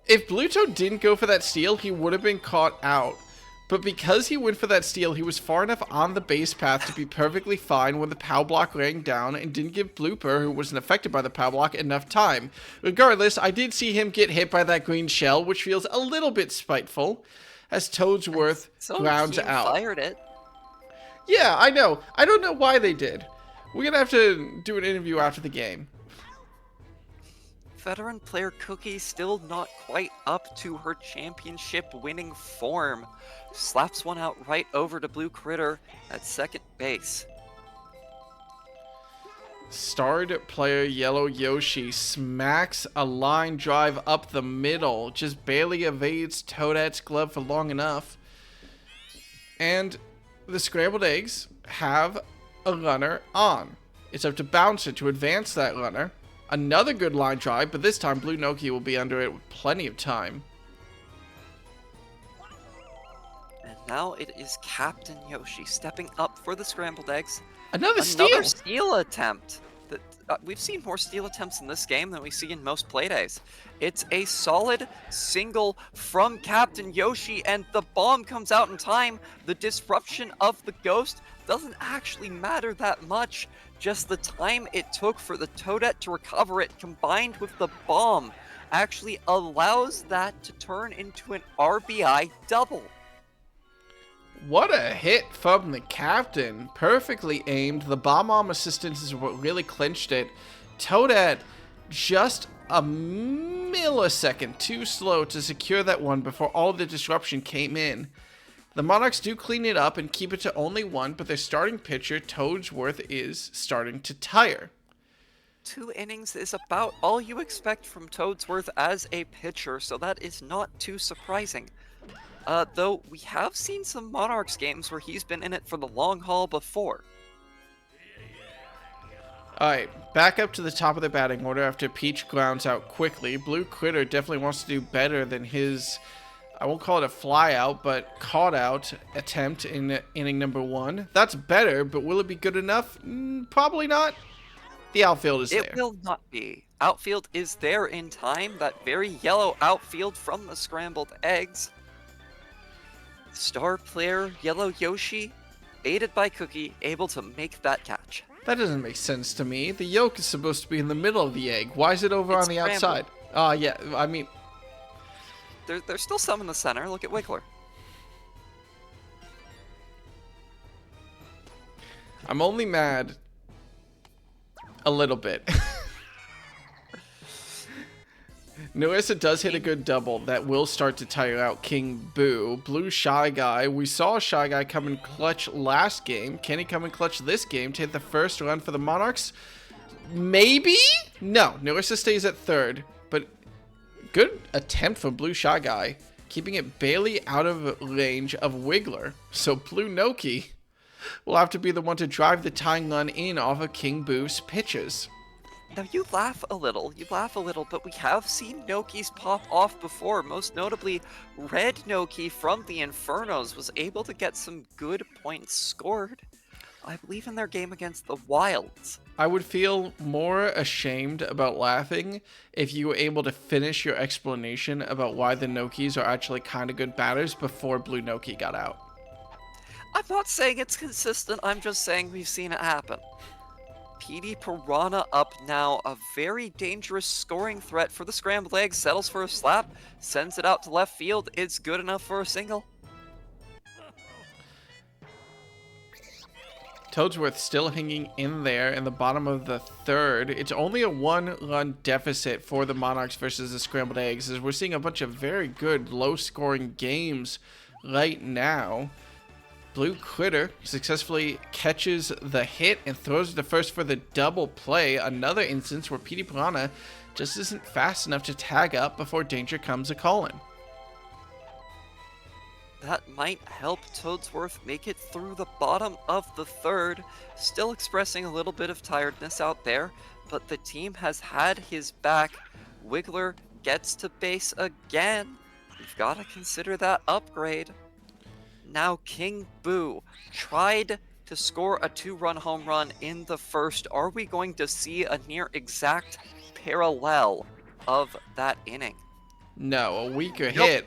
If Blue Toad didn't go for that steal, he would have been caught out. But because he went for that steal, he was far enough on the base path to be perfectly fine when the POW block rang down and didn't give Blooper, who wasn't affected by the POW block, enough time. Regardless, I did see him get hit by that green shell, which feels a little bit spiteful, as Toadsworth grounds out. Fired it. Yeah, I know. I don't know why they did. We're going to have to do an interview after the game. Veteran player Cookie still not quite up to her championship winning form. Slaps one out right over to Blue Critter at second base. Starred player Yellow Yoshi smacks a line drive up the middle. Just barely evades Toadette's glove for long enough. And the Scrambled Eggs have a runner on. It's up to Bouncer to advance that runner. Another good line drive, but this time Blue Noki will be under it with plenty of time. And now it is Captain Yoshi stepping up for the Scrambled Eggs. Another steal attempt. We've seen more steal attempts in this game than we see in most playdays. It's a solid single from Captain Yoshi, and the bomb comes out in time. The disruption of the ghost doesn't actually matter that much. Just the time it took for the Toadette to recover it, combined with the bomb, actually allows that to turn into an RBI double. What a hit from the captain. Perfectly aimed. The bomb arm assistance is what really clinched it. Toadette just a millisecond too slow to secure that one before all the disruption came in. The Monarchs do clean it up and keep it to only one, but their starting pitcher, Toadsworth, is starting to tire. 2 innings is about all you expect from Toadsworth as a pitcher, so that is not too surprising. Though we have seen some Monarchs games where he's been in it for the long haul before. Alright, back up to the top of the batting order after Peach grounds out quickly. Blue Critter definitely wants to do better than his, I won't call it a fly out, but caught out attempt in inning number 1. That's better, but will it be good enough? Probably not. The outfield is there. It will not be. Outfield is there in time. That very yellow outfield from the Scrambled Eggs. Star player Yellow Yoshi, aided by Cookie, able to make that catch. That doesn't make sense to me. The yolk is supposed to be in the middle of the egg. Why is it over on the outside? Yeah, I mean... There's still some in the center. Look at Wiggler. I'm only mad a little bit. Narissa does hit a good double that will start to tire out King Boo. Blue Shy Guy. We saw Shy Guy come in clutch last game. Can he come in clutch this game to hit the first run for the Monarchs? Maybe? No. Narissa stays at third. But good attempt from Blue Shy Guy, keeping it barely out of range of Wiggler. So Blue Noki will have to be the one to drive the tying run in off of King Boo's pitches. Now you laugh a little, but we have seen Nokis pop off before. Most notably, Red Noki from the Infernos was able to get some good points scored, I believe, in their game against the Wilds. I would feel more ashamed about laughing if you were able to finish your explanation about why the Nokis are actually kind of good batters before Blue Noki got out. I'm not saying it's consistent, I'm just saying we've seen it happen. PD Piranha up now, a very dangerous scoring threat for the Scrambled Eggs, settles for a slap, sends it out to left field, it's good enough for a single. Toadsworth still hanging in there in the bottom of the third. It's only a 1-run deficit for the Monarchs versus the Scrambled Eggs, as we're seeing a bunch of very good low-scoring games right now. Blue Critter successfully catches the hit and throws the first for the double play. Another instance where PD Piranha just isn't fast enough to tag up before danger comes a-calling. That might help Toadsworth make it through the bottom of the third. Still expressing a little bit of tiredness out there, but the team has had his back. Wiggler gets to base again. We've got to consider that upgrade. Now King Boo tried to score a 2-run home run in the first. Are we going to see a near exact parallel of that inning? No, a weaker hit.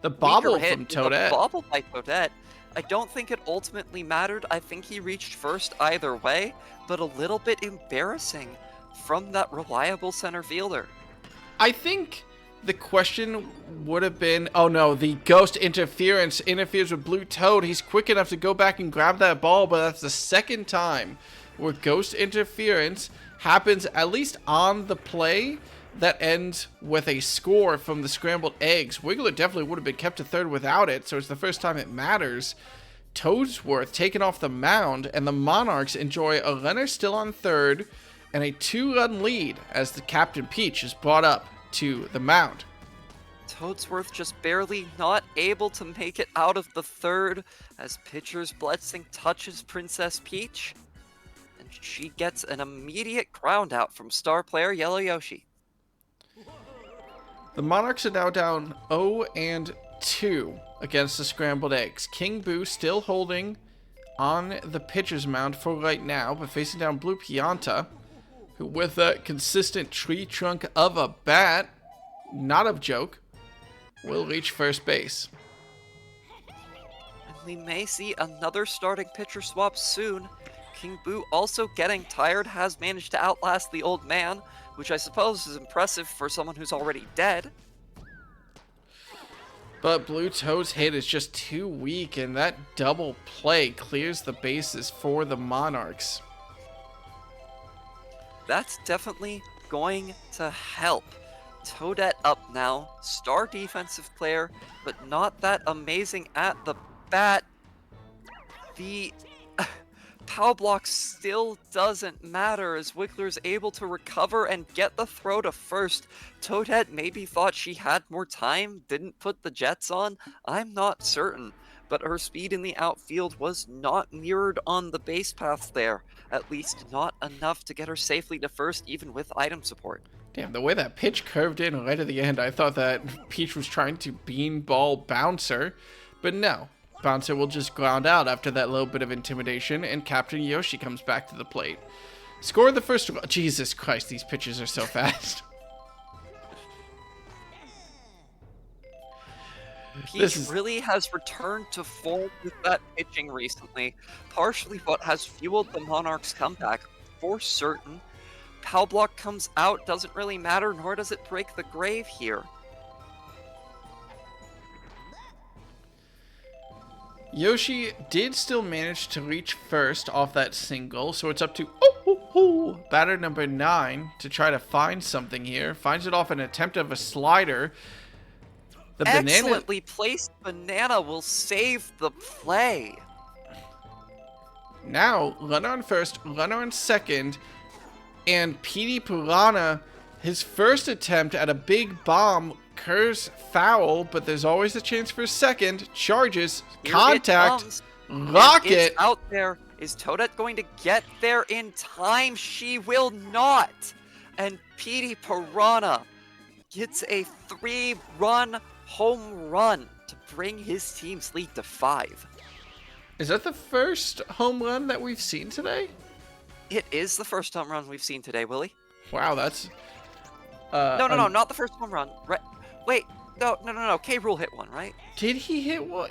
The bobble from Toadette. The bobble by Toadette. I don't think it ultimately mattered. I think he reached first either way, but a little bit embarrassing from that reliable center fielder. I think the question would have been, oh no, the ghost interference interferes with Blue Toad. He's quick enough to go back and grab that ball, but that's the second time where ghost interference happens, at least on the play, that ends with a score from the Scrambled Eggs. Wiggler definitely would have been kept to third without it, so it's the first time it matters. Toadsworth taken off the mound, and the Monarchs enjoy a runner still on third and a 2-run lead as the Captain Peach is brought up to the mound. Toadsworth just barely not able to make it out of the third as pitcher's blessing touches Princess Peach, and she gets an immediate ground out from star player Yellow Yoshi. The Monarchs are now down 0-2 against the Scrambled Eggs. King Boo still holding on the pitcher's mound for right now, but facing down Blue Pianta, who with a consistent tree trunk of a bat, not a joke, will reach first base. And we may see another starting pitcher swap soon. King Boo also getting tired, has managed to outlast the old man, which I suppose is impressive for someone who's already dead. But Blue Toad's hit is just too weak, and that double play clears the bases for the Monarchs. That's definitely going to help. Toadette up now, star defensive player, but not that amazing at the bat. The power block still doesn't matter as Wiggler's able to recover and get the throw to first. Toadette maybe thought she had more time, didn't put the jets on, I'm not certain. But her speed in the outfield was not mirrored on the base paths there. At least not enough to get her safely to first, even with item support. Damn, the way that pitch curved in right at the end, I thought that Peach was trying to beanball Bouncer, but no. Bouncer will just ground out after that little bit of intimidation, and Captain Yoshi comes back to the plate. Score the first... Jesus Christ, these pitches are so fast. Peach really has returned to form with that pitching recently, partially what has fueled the Monarchs' comeback, for certain. Power block comes out, doesn't really matter, nor does it break the grave here. Yoshi did still manage to reach first off that single, so it's up to batter number 9 to try to find something here. Finds it off an attempt of a slider. The Excellently placed banana will save the play. Now, runner on first, runner on second, and PD Piranha, his first attempt at a big bomb, curves foul, but there's always a chance for a second. Charges, Here contact, rocket. It's out there. Is Toadette going to get there in time? She will not. and Petey Piranha gets a 3-run home run to bring his team's lead to 5. Is that the first home run that we've seen today? It is the first home run we've seen today, Willie. Wow, that's... No, not the first home run. Right? Wait, no. K-Rule hit one, right? Did he hit one?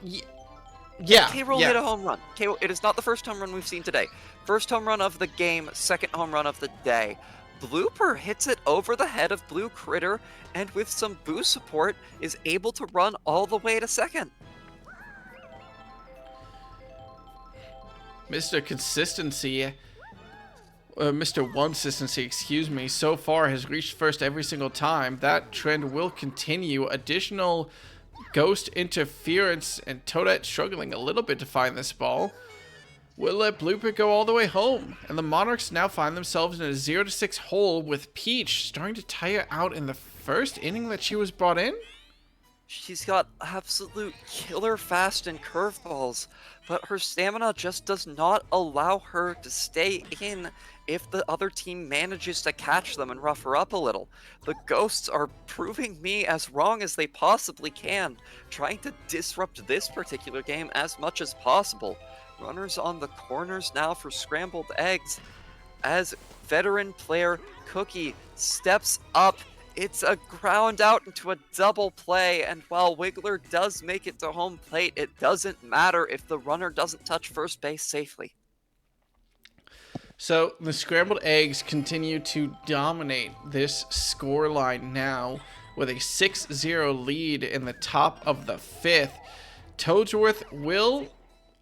Yeah. K-Rule hit a home run. It is not the first home run we've seen today. First home run of the game, second home run of the day. Blooper hits it over the head of Blue Critter, and with some boost support, is able to run all the way to second. Mr. Consistency, Mr. One-Sistency, excuse me, so far has reached first every single time. That trend will continue. Additional ghost interference, and Toadette struggling a little bit to find this ball. We'll let Blooper go all the way home, and the Monarchs now find themselves in a 0-6 hole with Peach starting to tire out in the first inning that she was brought in. She's got absolute killer fast and curveballs, but her stamina just does not allow her to stay in if the other team manages to catch them and rough her up a little. The Ghosts are proving me as wrong as they possibly can, trying to disrupt this particular game as much as possible. Runners on the corners now for Scrambled Eggs as veteran player Cookie steps up. It's a ground out into a double play, and while Wiggler does make it to home plate, it doesn't matter if the runner doesn't touch first base safely. So the Scrambled Eggs continue to dominate this scoreline now with a 6-0 lead in the top of the 5th. Toadsworth will,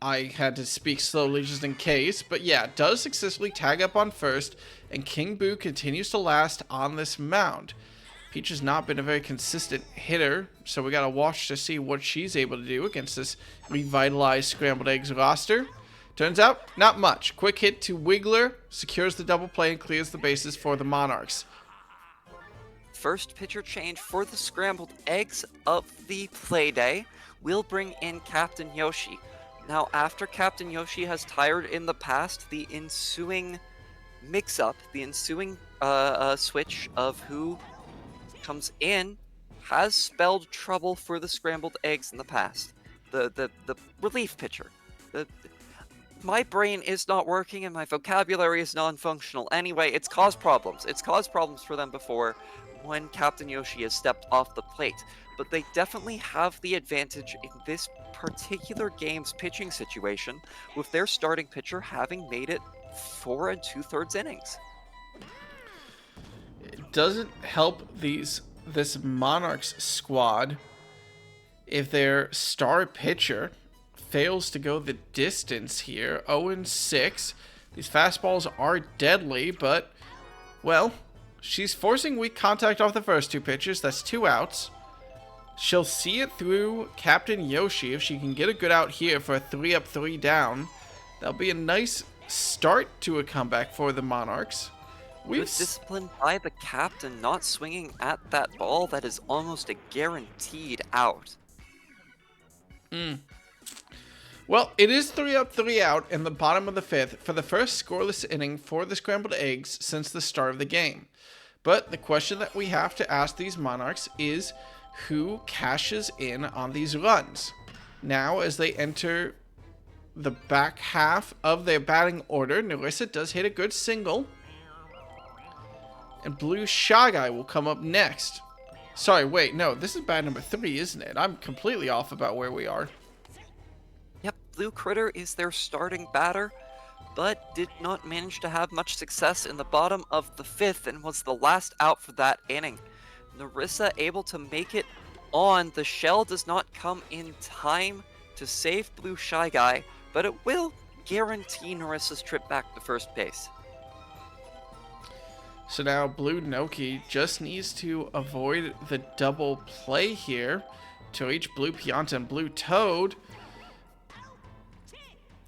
I had to speak slowly just in case, but yeah, does successfully tag up on first, and King Boo continues to last on this mound. Peach has not been a very consistent hitter, so we gotta watch to see what she's able to do against this revitalized Scrambled Eggs roster. Turns out, not much. Quick hit to Wiggler, secures the double play and clears the bases for the Monarchs. First pitcher change for the Scrambled Eggs of the Playday will bring in Captain Yoshi. Now, after Captain Yoshi has tired in the past, the ensuing mix-up, the ensuing switch of who comes in has spelled trouble for the Scrambled Eggs in the past. The relief pitcher. My brain is not working and my vocabulary is non-functional. Anyway, it's caused problems. It's caused problems for them before when Captain Yoshi has stepped off the plate. But they definitely have the advantage in this particular game's pitching situation with their starting pitcher having made it 4 2/3 innings. It doesn't help this Monarchs squad if their star pitcher fails to go the distance here. 0-6. These fastballs are deadly, but, well, she's forcing weak contact off the first 2 pitches. That's 2 outs. She'll see it through Captain Yoshi if she can get a good out here for a 3-up, 3-down. That'll be a nice start to a comeback for the Monarchs. Good discipline by the captain, not swinging at that ball that is almost a guaranteed out. Well, it is 3-up, 3-out in the bottom of the 5th for the first scoreless inning for the Scrambled Eggs since the start of the game. But the question that we have to ask these Monarchs is who cashes in on these runs. Now, as they enter the back half of their batting order, Narissa does hit a good single. And Blue Shy Guy will come up next. Sorry, wait, no, this is bat number 3, isn't it? I'm completely off about where we are. Yep, Blue Critter is their starting batter, but did not manage to have much success in the bottom of the 5th and was the last out for that inning. Narissa able to make it on. The shell does not come in time to save Blue Shy Guy, but it will guarantee Narissa's trip back to first base. So now Blue Noki just needs to avoid the double play here to reach Blue Pianta and Blue Toad.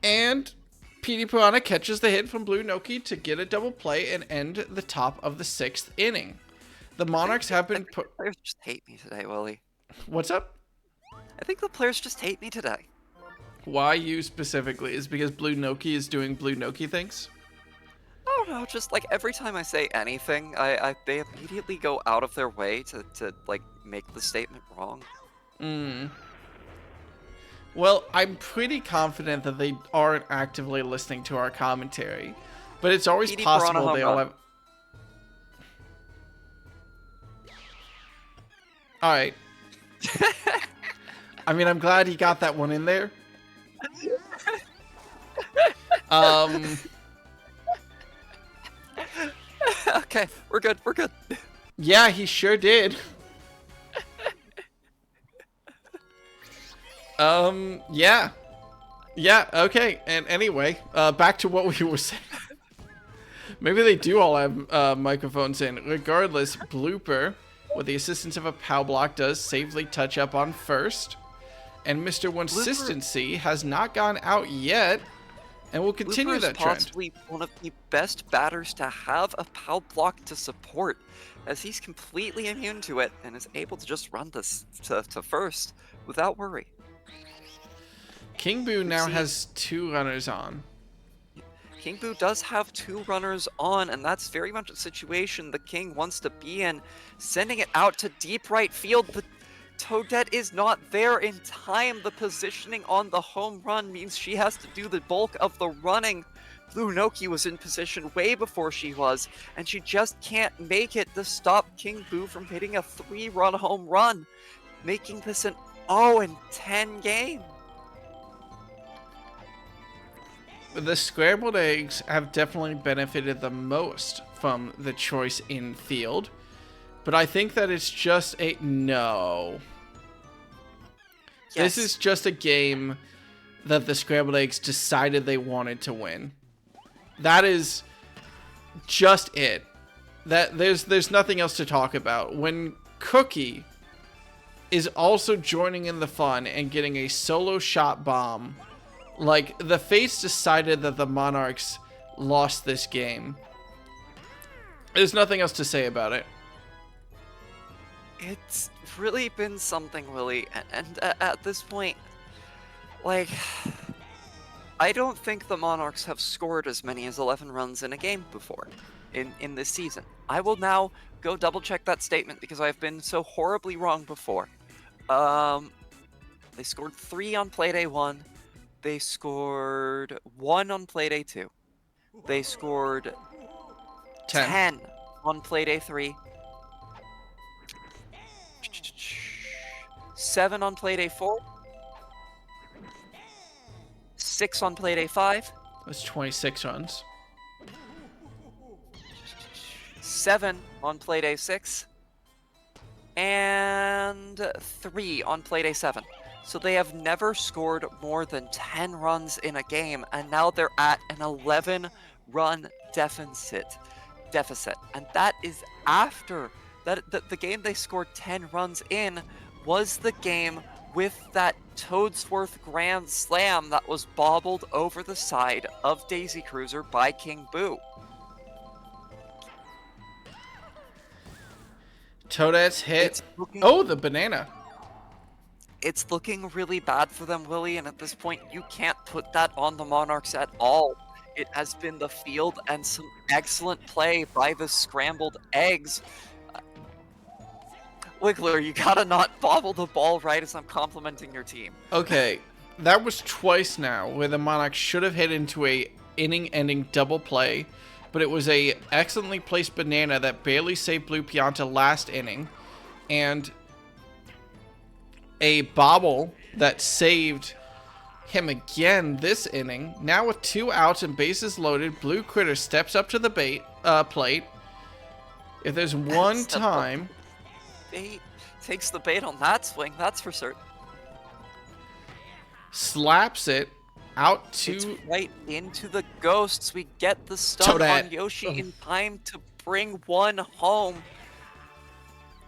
And Petey Piranha catches the hit from Blue Noki to get a double play and end the top of the 6th inning. The Monarchs have been The players just hate me today, Willie. What's up? I think the players just hate me today. Why you specifically? Is because Blue Noki is doing Blue Noki things? I don't know, just like every time I say anything, they immediately go out of their way to like make the statement wrong. Well, I'm pretty confident that they aren't actively listening to our commentary, but it's always PD Piranha possible home they all run. have. All right. I mean, I'm glad he got that one in there. Okay, we're good. We're good. Yeah, he sure did. Yeah. Yeah, okay. And anyway, back to what we were saying. Maybe they do all have microphones in. Regardless, Blooper, with the assistance of a POW block, does safely touch up on first. And Mr. Consistency has not gone out yet, and will continue Blooper that is trend. possibly one of the best batters to have a POW block to support, as he's completely immune to it and is able to just run this to first without worry. King Boo now has 2 runners on. King Boo does have 2 runners on, and that's very much a situation the King wants to be in. Sending it out to deep right field, but Toadette is not there in time. The positioning on the home run means she has to do the bulk of the running. Blue Noki was in position way before she was, and she just can't make it to stop King Boo from hitting a 3-run home run, making this an 0-10 game. The scrambled eggs have definitely benefited the most from the choice in field, but I think that it's just a no. Yes. This is just a game that the scrambled eggs decided they wanted to win. That is just it. That there's nothing else to talk about. When Cookie is also joining in the fun and getting a solo shot bomb, like, the Fates decided that the Monarchs lost this game. There's nothing else to say about it. It's really been something, Willie, and at this point, like, I don't think the Monarchs have scored as many as 11 runs in a game before in this season. I will now go double check that statement because I've been so horribly wrong before. They scored 3 on Playday 1. They scored 1 on Playday 2. They scored 10 on Playday 3. 7 on Playday 4. 6 on Playday 5. That's 26 runs. 7 on Playday 6. And 3 on Playday 7. So they have never scored more than 10 runs in a game, and now they're at an 11-run deficit. And that is after the game they scored 10 runs in was the game with that Toadsworth Grand Slam that was bobbled over the side of Daisy Cruiser by King Boo. Toadette's hit. Oh, the banana. It's looking really bad for them, Willie, and at this point, you can't put that on the Monarchs at all. It has been the field and some excellent play by the scrambled eggs. Wiggler, you gotta not bobble the ball right as I'm complimenting your team. Okay, that was twice now where the Monarchs should have hit into a inning-ending double play, but it was a excellently placed banana that barely saved Blue Pianta last inning, and a bobble that saved him again this inning. Now with 2 outs and bases loaded, Blue Critter steps up to the plate. If there's one time... Bait takes the bait on that swing, that's for certain. Slaps it out to... It's right into the ghosts. We get the stun on Yoshi in time to bring one home.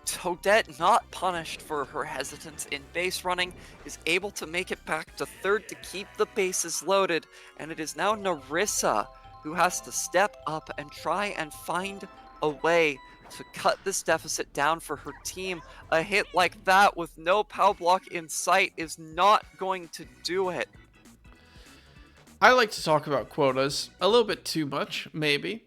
Toadette, not punished for her hesitance in base running, is able to make it back to third to keep the bases loaded, and it is now Narissa who has to step up and try and find a way to cut this deficit down for her team. A hit like that with no POW block in sight is not going to do it. I like to talk about quotas a little bit too much, maybe.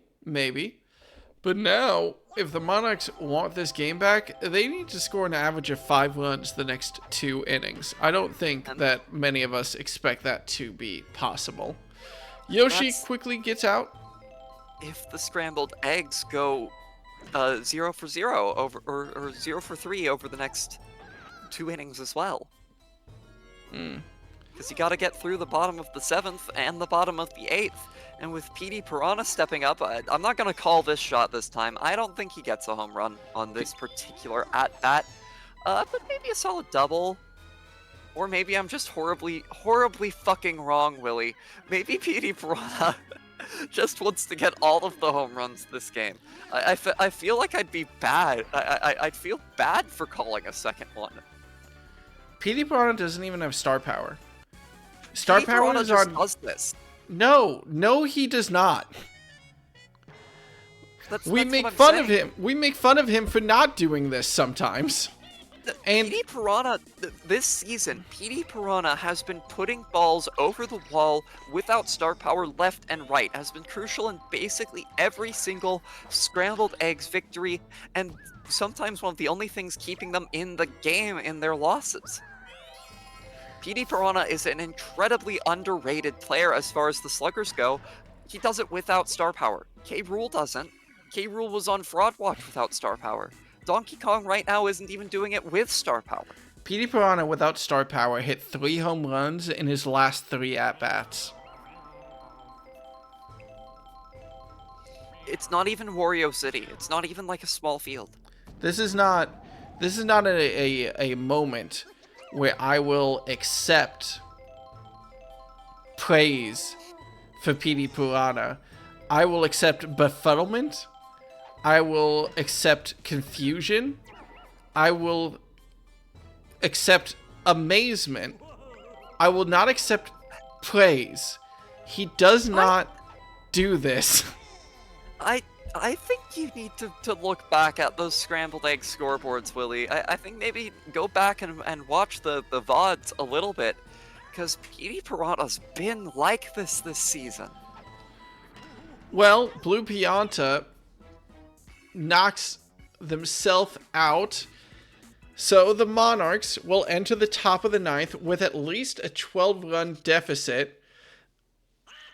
But now, if the Monarchs want this game back, they need to score an average of 5 runs the next 2 innings. I don't think that many of us expect that to be possible. Yoshi quickly gets out. If the scrambled eggs go 0 for 0 over or 0 for 3 over the next 2 innings as well. Because you got to get through the bottom of the 7th and the bottom of the 8th. And with PD Piranha stepping up, I'm not going to call this shot this time. I don't think he gets a home run on this particular at-bat. But maybe a solid double. Or maybe I'm just horribly fucking wrong, Willie. Maybe PD Piranha just wants to get all of the home runs this game. I feel like I'd be bad. I'd feel bad for calling a second one. PD Piranha doesn't even have star power. Star PD power Piranha is just on... does this. No, he does not. We that's make what I'm fun saying. of him. We make fun of him for not doing this sometimes. And PD Piranha, this season, PD Piranha has been putting balls over the wall without star power left and right, has been crucial in basically every single scrambled eggs victory, and sometimes one of the only things keeping them in the game in their losses. PD Piranha is an incredibly underrated player as far as the sluggers go. He does it without star power. K-Rool doesn't. K-Rool was on Fraud Watch without star power. Donkey Kong right now isn't even doing it with star power. PD Piranha without star power hit 3 home runs in his last 3 at-bats. It's not even Wario City. It's not even like a small field. This is not a moment where I will accept praise for PD Piranha. I will accept befuddlement. I will accept confusion. I will accept amazement. I will not accept praise. He does not do this. I think you need to look back at those scrambled egg scoreboards, Willie. I think maybe go back and watch the VODs a little bit, because PD Piranha's been like this season. Well, Blue Pianta knocks themselves out, so the Monarchs will enter the top of the 9th with at least a 12-run deficit.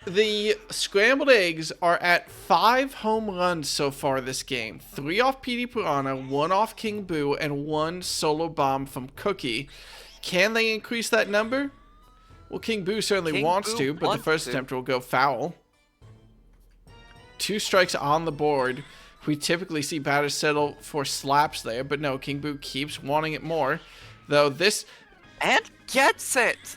The Scrambled Eggs are at 5 home runs so far this game. 3 off PD Piranha, 1 off King Boo, and 1 solo bomb from Cookie. Can they increase that number? Well, King Boo certainly wants to, but the first attempt will go foul. 2 strikes on the board. We typically see batters settle for slaps there, but no, King Boo keeps wanting it more. Though this... And gets it!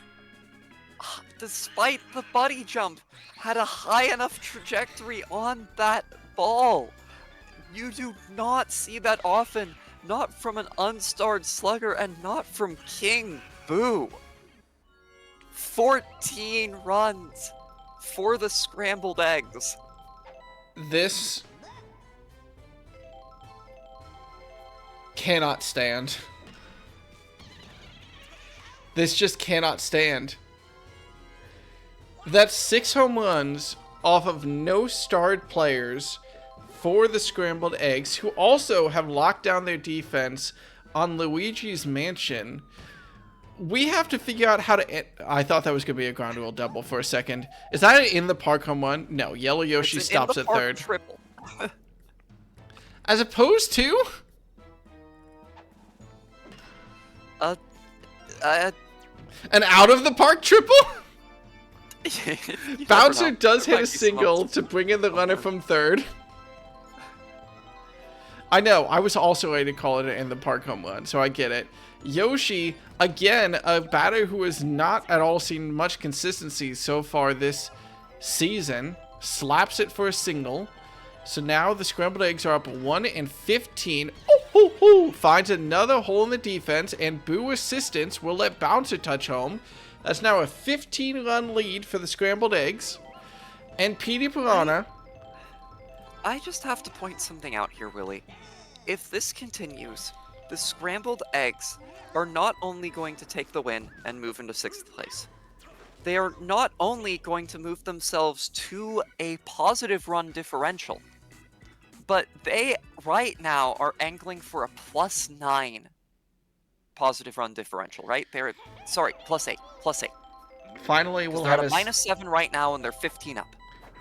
Despite the buddy jump, had a high enough trajectory on that ball. You do not see that often, not from an unstarred slugger and not from King Boo. 14 runs for the Scrambled Eggs. This cannot stand. This just cannot stand. That's 6 home runs off of no starred players for the Scrambled Eggs, who also have locked down their defense on Luigi's Mansion. We have to figure out how to... I thought that was going to be a ground rule double for a second. Is that an in the park home run? No, Yellow Yoshi stops at third. Triple. As opposed to... an out of the park triple? Bouncer does hit a single to bring in the runner from third. I know, I was also ready to call it an in the park home run, so I get it. Yoshi, again, a batter who has not at all seen much consistency so far this season, slaps it for a single. So now the Scrambled Eggs are up 1-15. Finds another hole in the defense, and Boo assistance will let Bouncer touch home. That's now a 15-run lead for the Scrambled Eggs. And PD Piranha... I just have to point something out here, Willie. If this continues, the Scrambled Eggs are not only going to take the win and move into 6th place. they are not only going to move themselves to a positive run differential, but they right now are angling for a +9 positive run differential, right? They're, sorry, +8, +8. Finally, Because we'll they're have at a -7 right now and they're 15 up.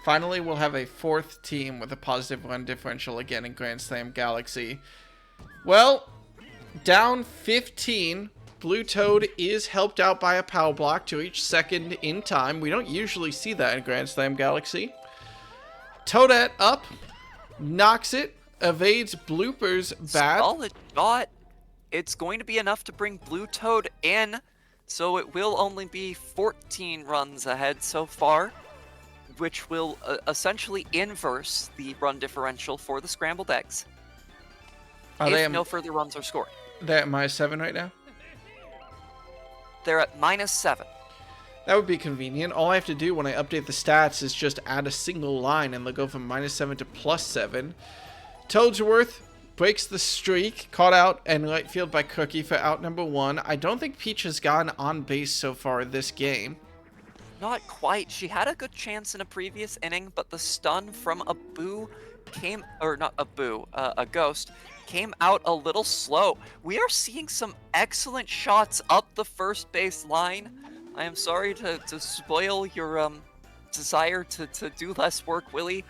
Finally, we'll have a fourth team with a positive run differential again in Grand Slam Galaxy. Well, down 15. Blue Toad is helped out by a power block to reach second in time. We don't usually see that in Grand Slam Galaxy. Toadette up, knocks it, evades Blooper's bat. Solid shot. It's going to be enough to bring Blue Toad in, so it will only be 14 runs ahead so far, which will essentially inverse the run differential for the Scrambled Eggs. If no further runs are scored. They're at -7 right now? They're at -7. That would be convenient. All I have to do when I update the stats is just add a single line and they'll go from -7 to +7. Toadsworth breaks the streak, caught out and right field by Cookie for out number 1. I don't think Peach has gone on base so far this game. Not quite. She had a good chance in a previous inning, but the stun from a boo came, or not a boo, a ghost, came out a little slow. We are seeing some excellent shots up the first base line. I am sorry to spoil your desire to do less work, Willie.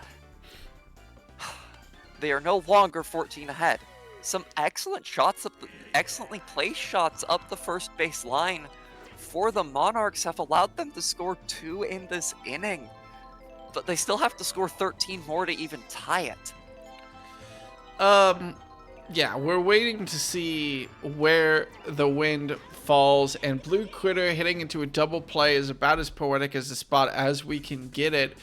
They are no longer 14 ahead. Some excellent shots, excellently placed shots up the first base line for the Monarchs have allowed them to score 2 in this inning. But they still have to score 13 more to even tie it. Yeah, we're waiting to see where the wind falls, and Blue Critter hitting into a double play is about as poetic as the spot as we can get it.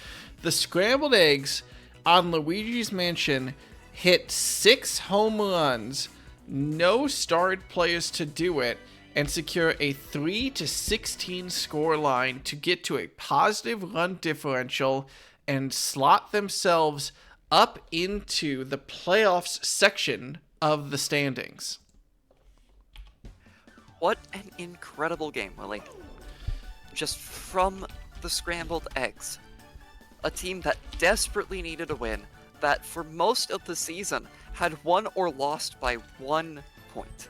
The Scrambled Eggs on Luigi's Mansion hit 6 home runs, no starred players to do it, and secure a 3-16 score line to get to a positive run differential and slot themselves up into the playoffs section of the standings. What an incredible game, Willie. Just from the Scrambled Eggs. A team that desperately needed a win, that for most of the season had won or lost by 1 point.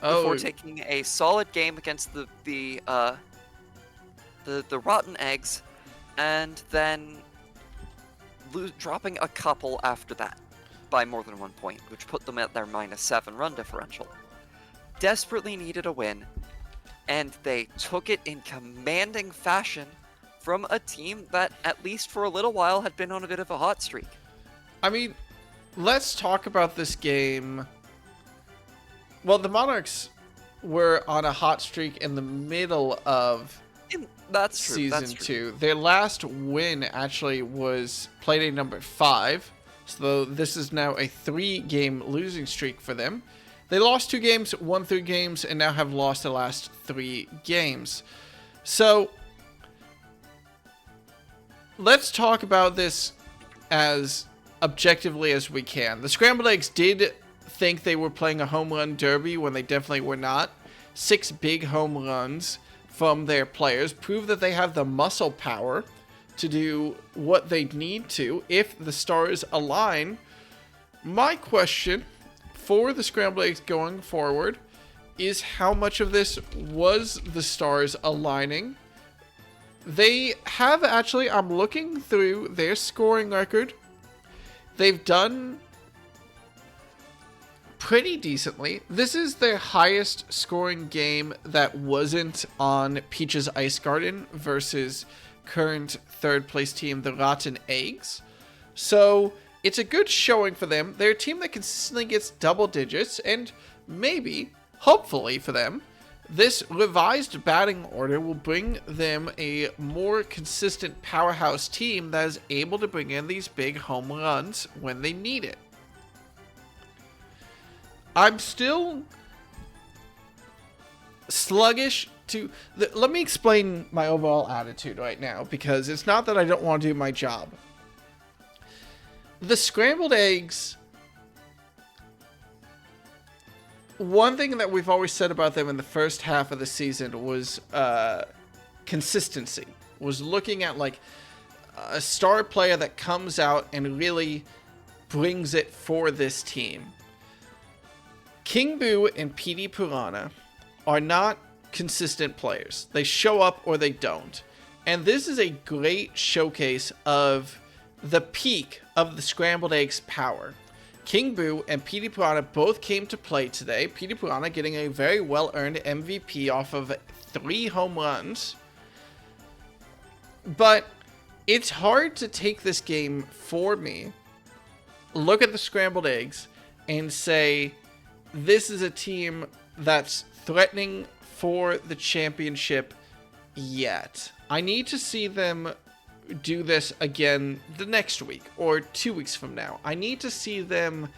Before taking a solid game against the Rotten Eggs, and then dropping a couple after that by more than 1 point, which put them at their -7 run differential. Desperately needed a win, and they took it in commanding fashion from a team that, at least for a little while, had been on a bit of a hot streak. I mean, let's talk about this game. Well, the Monarchs were on a hot streak in the middle of season 2. Their last win actually was Playday number 5. So this is now a 3-game losing streak for them. They lost 2 games, won 3 games, and now have lost the last 3 games. So let's talk about this as objectively as we can. The Scrambled Eggs did think they were playing a home run derby when they definitely were not. 6 big home runs from their players prove that they have the muscle power to do what they need to if the stars align. My question for the Scrambled Eggs going forward is how much of this was the stars aligning. They have actually, I'm looking through their scoring record, they've done pretty decently. This is their highest scoring game that wasn't on Peach's Ice Garden versus current third place team, the Rotten Eggs. So it's a good showing for them. They're a team that consistently gets double digits, and maybe, hopefully for them, this revised batting order will bring them a more consistent powerhouse team that is able to bring in these big home runs when they need it. I'm still sluggish to... Let me explain my overall attitude right now, because it's not that I don't want to do my job. The Scrambled Eggs... One thing that we've always said about them in the first half of the season was consistency, was looking at like a star player that comes out and really brings it for this team. King Boo and PD Purana are not consistent players. They show up or they don't. And this is a great showcase of the peak of the Scrambled Eggs power. King Boo and PD Purana both came to play today. PD Purana getting a very well-earned MVP off of 3 home runs. But it's hard to take this game for me, look at the Scrambled Eggs, and say, this is a team that's threatening for the championship yet. I need to see them do this again the next week or 2 weeks from now. I need to see them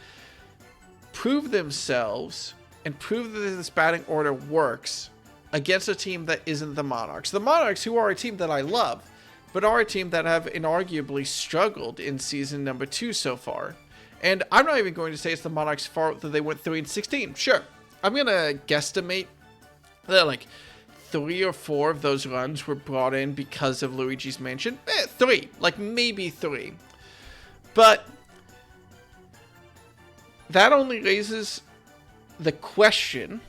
prove themselves and prove that this batting order works against a team that isn't the Monarchs. The Monarchs, who are a team that I love, but are a team that have inarguably struggled in season number 2 so far. And I'm not even going to say it's the Monarchs' fault that they went 3-16. Sure, I'm going to guesstimate that like 3 or 4 of those runs were brought in because of Luigi's Mansion. 3, like maybe 3. But that only raises the question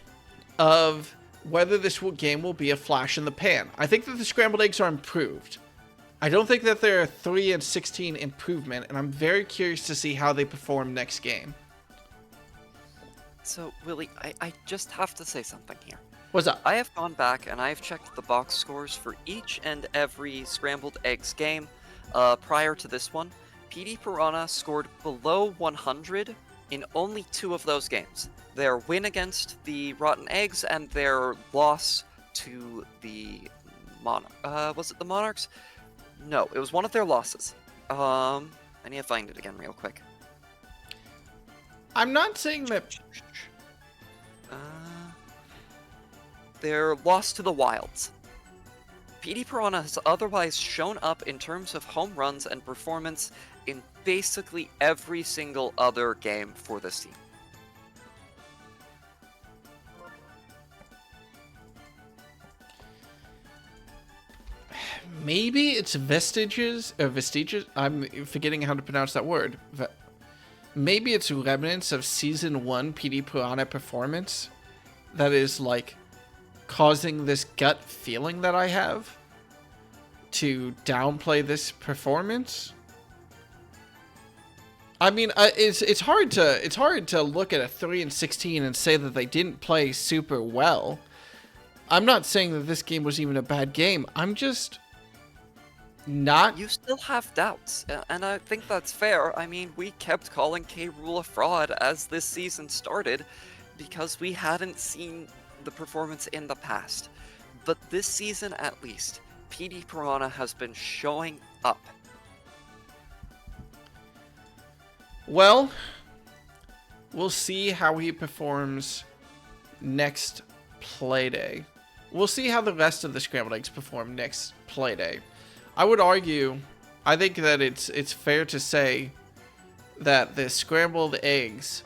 of whether this game will be a flash in the pan. I think that the Scrambled Eggs are improved. I don't think that they're a 3-16 improvement, and I'm very curious to see how they perform next game. So, Willie, I just have to say something here. What's up? I have gone back and I have checked the box scores for each and every Scrambled Eggs game prior to this one. PD Piranha scored below 100 in only 2 of those games. Their win against the Rotten Eggs and their loss to the was it the Monarchs? No, it was one of their losses. I need to find it again real quick. I'm not saying that... Their loss to the Wilds. PD Piranha has otherwise shown up in terms of home runs and performance in basically every single other game for this team. Maybe it's vestiges. I'm forgetting how to pronounce that word. Maybe it's remnants of season 1 PD Piranha performance that is like causing this gut feeling that I have to downplay this performance. I mean, it's hard to look at a 3-16 and say that they didn't play super well. I'm not saying that this game was even a bad game. I'm just not... You still have doubts, and I think that's fair. I mean, we kept calling K. Rool a fraud as this season started because we hadn't seen the performance in the past. But this season, at least, PD Piranha has been showing up. Well, we'll see how he performs next Playday. We'll see how the rest of the Scrambled Eggs perform next Playday. I would argue, I think that it's fair to say that the Scrambled Eggs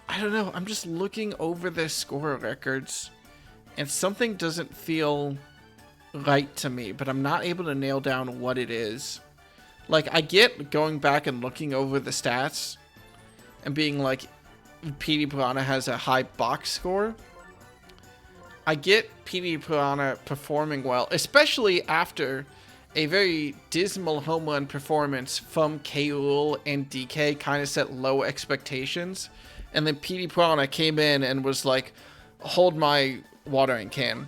I don't know. I'm just looking over their score records and something doesn't feel right to me, but I'm not able to nail down what it is. Like, I get going back and looking over the stats and being like, PD Piranha has a high box score. I get PD Piranha performing well, especially after a very dismal home run performance from K. Rool and DK kind of set low expectations. And then PD Piranha came in and was like, hold my watering can.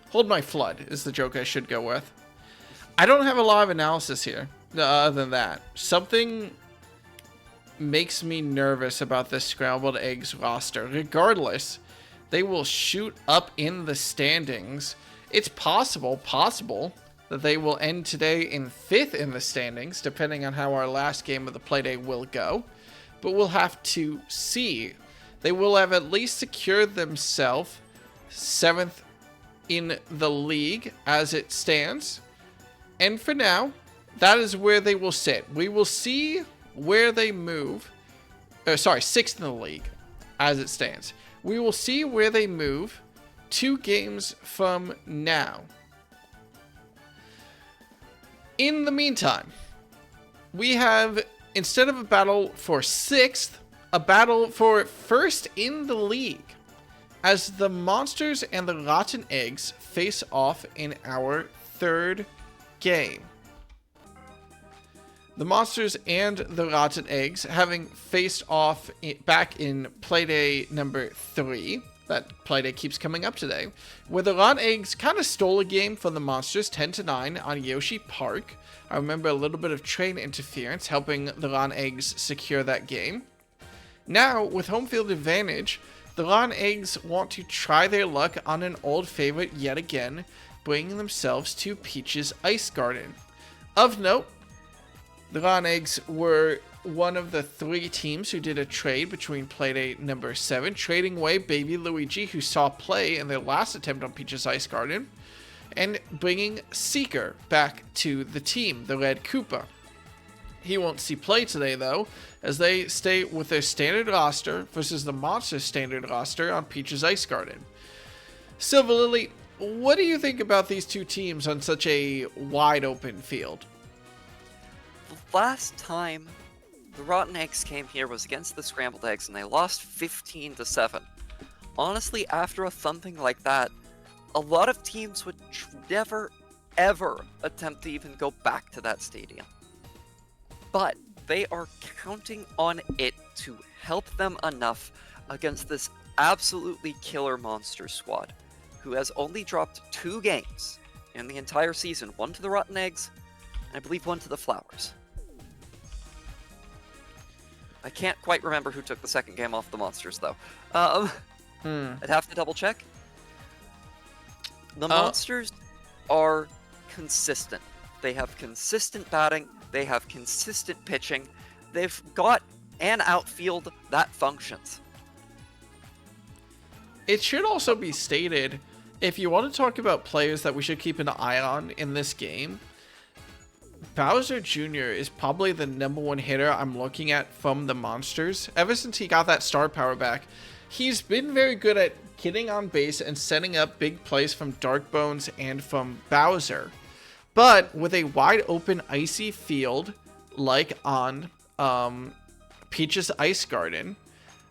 Hold my flood is the joke I should go with. I don't have a lot of analysis here other than that. Something makes me nervous about this Scrambled Eggs roster. Regardless, they will shoot up in the standings. It's possible that they will end today in 5th in the standings, depending on how our last game of the Playday will go. But we'll have to see. They will have at least secured themselves 7th in the league as it stands. And for now, that is where they will sit. We will see where they move. Sorry, 6th in the league as it stands. We will see where they move 2 games from now. In the meantime, we have, instead of a battle for 6th, a battle for 1st in the league, as the Monsters and the Rotten Eggs face off in our 3rd game. The Monsters and the Rotten Eggs, having faced off back in Playday number 3, that Playday keeps coming up today, where the Rotten Eggs kind of stole a game from the Monsters 10-9 on Yoshi Park. I remember a little bit of train interference helping the Rotten Eggs secure that game. Now, with home field advantage, the Rotten Eggs want to try their luck on an old favorite yet again, bringing themselves to Peach's Ice Garden. Of note, the Rotten Eggs were one of the 3 teams who did a trade between Playday number 7, trading away Baby Luigi, who saw play in their last attempt on Peach's Ice Garden, and bringing Seeker back to the team, the Red Koopa. He won't see play today, though, as they stay with their standard roster versus the Monsters' standard roster on Peach's Ice Garden. Silver Lily, what do you think about these 2 teams on such a wide open field? The last time the Rotten Eggs came here was against the Scrambled Eggs, and they lost 15-7. Honestly, after a thumping like that, a lot of teams would never, ever attempt to even go back to that stadium. But they are counting on it to help them enough against this absolutely killer Monster squad, who has only dropped 2 games in the entire season. 1 to the Rotten Eggs, and I believe 1 to the Flowers. I can't quite remember who took the second game off the Monsters, though. I'd have to double check. The Monsters are consistent. They have consistent batting. They have consistent pitching. They've got an outfield that functions. It should also be stated, if you want to talk about players that we should keep an eye on in this game, Bowser Jr. is probably the #1 hitter I'm looking at from the Monsters. Ever since he got that star power back, he's been very good at getting on base and setting up big plays from Dark Bones and from Bowser. But with a wide open icy field, like on Peach's Ice Garden,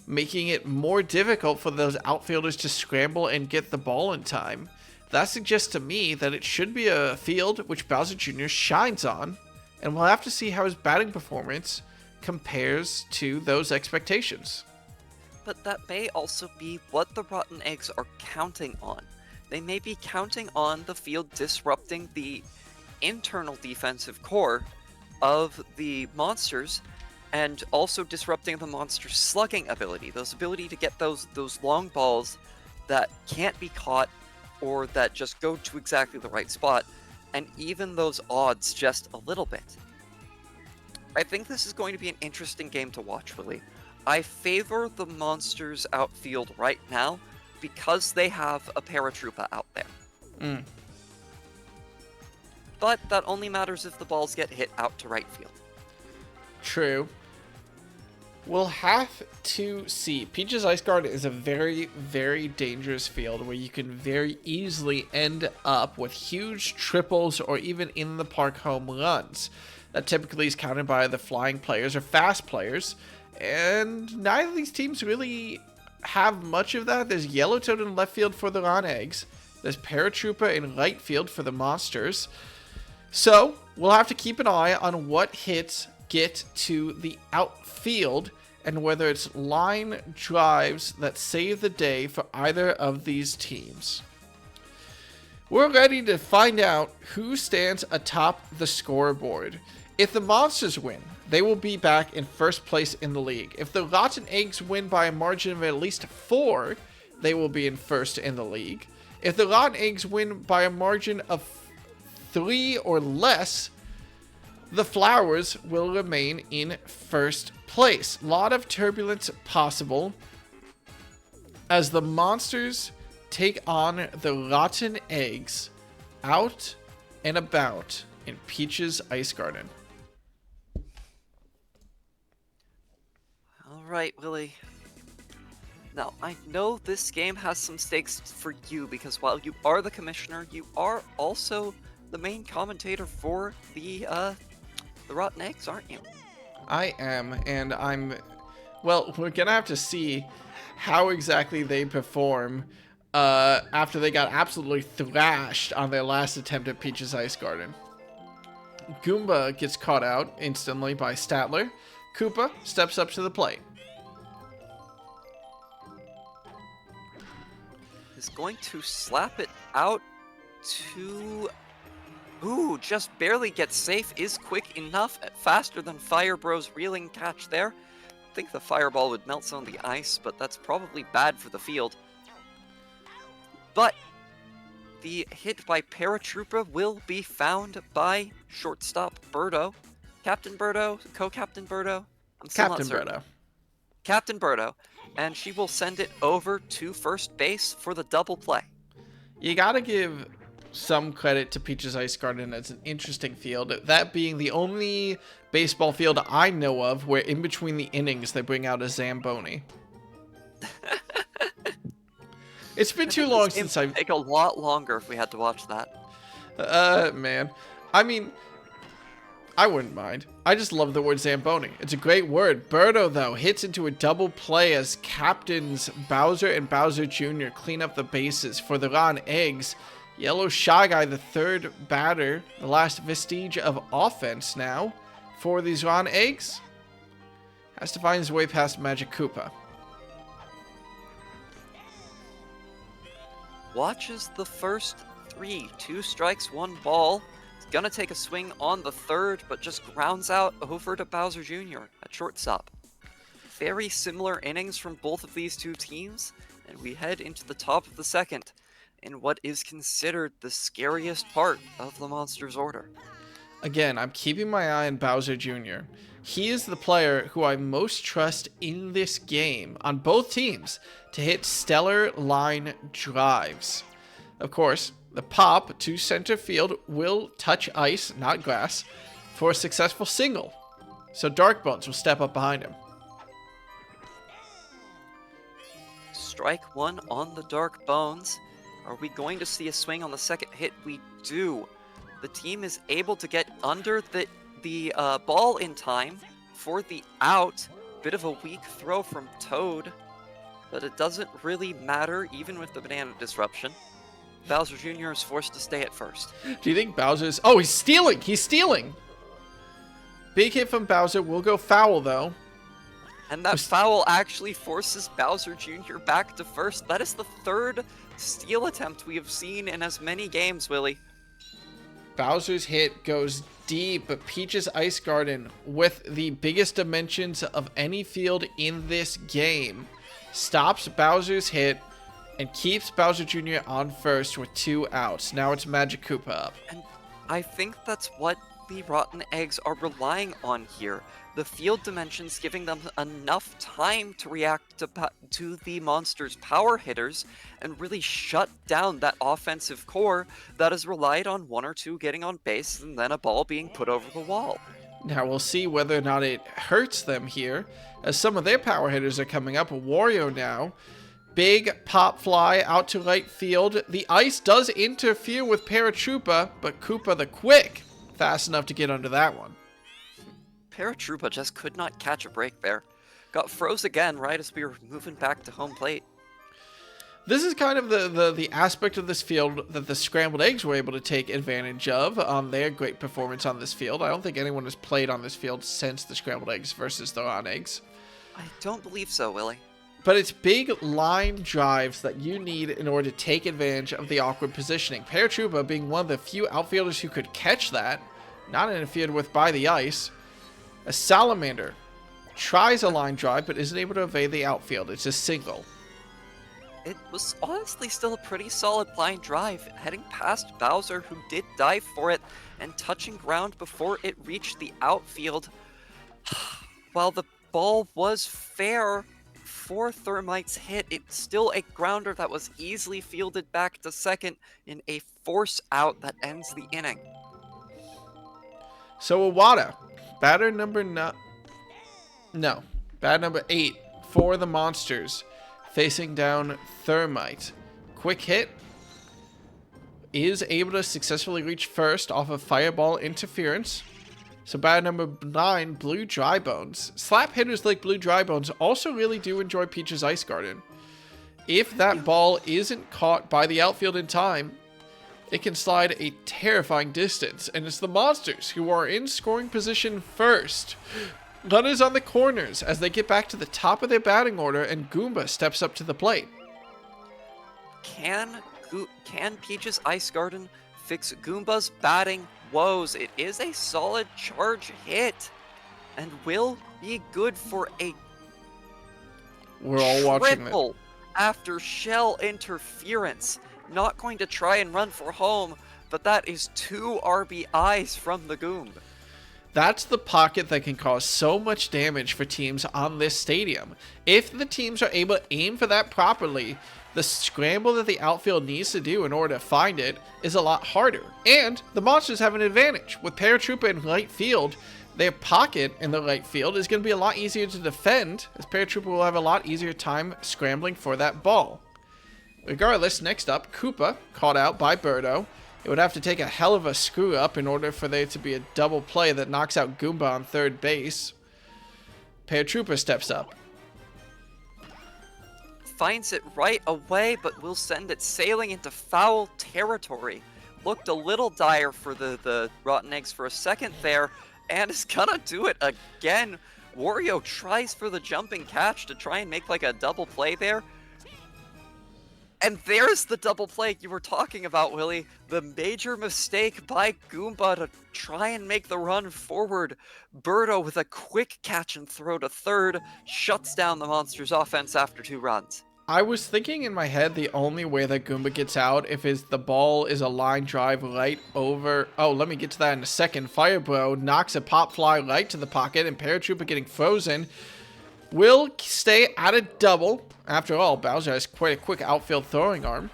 making it more difficult for those outfielders to scramble and get the ball in time, that suggests to me that it should be a field which Bowser Jr. shines on, and we'll have to see how his batting performance compares to those expectations. But that may also be what the Rotten Eggs are counting on. They may be counting on the field disrupting the internal defensive core of the Monsters, and also disrupting the Monsters' slugging ability, those ability to get those long balls that can't be caught or that just go to exactly the right spot, and even those odds just a little bit. I think this is going to be an interesting game to watch, really. I favor the Monsters outfield right now because they have a Paratroopa out there. But that only matters if the balls get hit out to right field. True. We'll have to see. Peach's Ice Garden is a very, very dangerous field where you can very easily end up with huge triples or even in the park home runs. That typically is counted by the flying players or fast players, and neither of these teams really have much of that. There's Yellowtoad in left field for the Rotten Eggs. There's Paratroopa in right field for the Monsters. So we'll have to keep an eye on what hits get to the outfield and whether it's line drives that save the day for either of these teams. We're ready to find out who stands atop the scoreboard. If the Monsters win, they will be back in first place in the league. If the Rotten Eggs win by a margin of at least 4, they will be in first in the league. If the Rotten Eggs win by a margin of 3 or less, the Flowers will remain in first place. A lot of turbulence possible as the Monsters take on the Rotten Eggs out and about in Peach's Ice Garden. All right, Willie. Now, I know this game has some stakes for you because while you are the commissioner, you are also the main commentator for the Rotten Eggs, aren't you? I am, and well, we're gonna have to see how exactly they perform after they got absolutely thrashed on their last attempt at Peach's Ice Garden. Goomba gets caught out instantly by Statler. Koopa steps up to the plate. Is going to slap it out to... Ooh, just barely gets safe, is quick enough, faster than Fire Bro's reeling catch there. I think the fireball would melt some of the ice, but that's probably bad for the field. But the hit by Paratroopa will be found by shortstop Birdo. Captain Birdo, co-captain Birdo? I'm still Captain not certain. Birdo. Captain Birdo. And she will send it over to first base for the double play. You gotta give some credit to Peach's Ice Garden as an interesting field, that being the only baseball field I know of where in between the innings they bring out a Zamboni. It's been too long since I've... Take a lot longer if we had to watch that. Man. I mean, I wouldn't mind. I just love the word Zamboni. It's a great word. Birdo, though, hits into a double play as Captains Bowser and Bowser Jr. clean up the bases for the Rotten Eggs. Yellow Shy Guy, the third batter, the last vestige of offense now for these Rotten Eggs, has to find his way past Magic Koopa. Watches the first 3. 2 strikes, 1 ball. He's gonna take a swing on the third, but just grounds out over to Bowser Jr. at shortstop. Very similar innings from both of these two teams, and we head into the top of the second in what is considered the scariest part of the Monsters order. Again, I'm keeping my eye on Bowser Jr. He is the player who I most trust in this game on both teams to hit stellar line drives. Of course, the pop to center field will touch ice, not grass, for a successful single. So Dark Bones will step up behind him. Strike 1 on the Dark Bones. Are we going to see a swing on the second hit? We do. The team is able to get under the ball in time for the out. Bit of a weak throw from Toad, but it doesn't really matter even with the banana disruption. Bowser Jr. is forced to stay at first. Do you think Bowser's... Oh, he's stealing! He's stealing! Big hit from Bowser will go foul, though. And that foul actually forces Bowser Jr. back to first. That is the third steal attempt we have seen in as many games, Willie. Bowser's hit goes deep, but Peach's Ice Garden, with the biggest dimensions of any field in this game, stops Bowser's hit and keeps Bowser Jr. on first with 2 outs. Now it's Magic Koopa up. And I think that's what the Rotten Eggs are relying on here. The field dimensions giving them enough time to react to the Monsters' power hitters and really shut down that offensive core that has relied on 1 or 2 getting on base and then a ball being put over the wall. Now we'll see whether or not it hurts them here, as some of their power hitters are coming up. Wario now. Big pop fly out to right field. The ice does interfere with Paratroopa, but Koopa the Quick fast enough to get under that one. Paratroopa just could not catch a break there. Got froze again right as we were moving back to home plate. This is kind of the aspect of this field that the Scrambled Eggs were able to take advantage of on their great performance on this field. I don't think anyone has played on this field since the Scrambled Eggs versus the Rotten Eggs. I don't believe so, Willie. But it's big line drives that you need in order to take advantage of the awkward positioning. Paratroopa being one of the few outfielders who could catch that, not interfered with by the ice. A Salamander tries a line drive, but isn't able to evade the outfield. It's a single. It was honestly still a pretty solid line drive, heading past Bowser, who did dive for it, and touching ground before it reached the outfield. While the ball was fair for Thermite's hit, it's still a grounder that was easily fielded back to second in a force out that ends the inning. So Iwata, batter number bad number 8 for the Monsters, facing down Thermite. Quick hit is able to successfully reach first off of Fireball interference. So bad number 9, Blue Drybones. Slap hitters like Blue Drybones also really do enjoy Peach's Ice Garden. If that ball isn't caught by the outfield in time, it can slide a terrifying distance, and it's the Monsters who are in scoring position first. Runners on the corners as they get back to the top of their batting order, and Goomba steps up to the plate. Can Peach's Ice Garden fix Goomba's batting woes? It is a solid charge hit and will be good for a We're all watching it. triple after shell interference. Not going to try and run for home, but that is 2 RBIs from the Goomb. That's the pocket that can cause so much damage for teams on this stadium. If the teams are able to aim for that properly, the scramble that the outfield needs to do in order to find it is a lot harder. And the Monsters have an advantage. With Paratroopa in right field, their pocket in the right field is going to be a lot easier to defend, as Paratroopa will have a lot easier time scrambling for that ball. Regardless, next up, Koopa, caught out by Birdo. It would have to take a hell of a screw up in order for there to be a double play that knocks out Goomba on third base. Paratroopa steps up. Finds it right away, but will send it sailing into foul territory. Looked a little dire for the Rotten Eggs for a second there, and is gonna do it again. Wario tries for the jumping catch to try and make like a double play there. And there's the double play you were talking about, Willie. The major mistake by Goomba to try and make the run forward. Birdo with a quick catch and throw to third shuts down the Monsters' offense after 2 runs. I was thinking in my head the only way that Goomba gets out if the ball is a line drive right over... Oh, let me get to that in a second. Firebro knocks a pop fly right to the pocket, and Paratroopa getting frozen will stay at a double. After all, Bowser has quite a quick outfield throwing arm.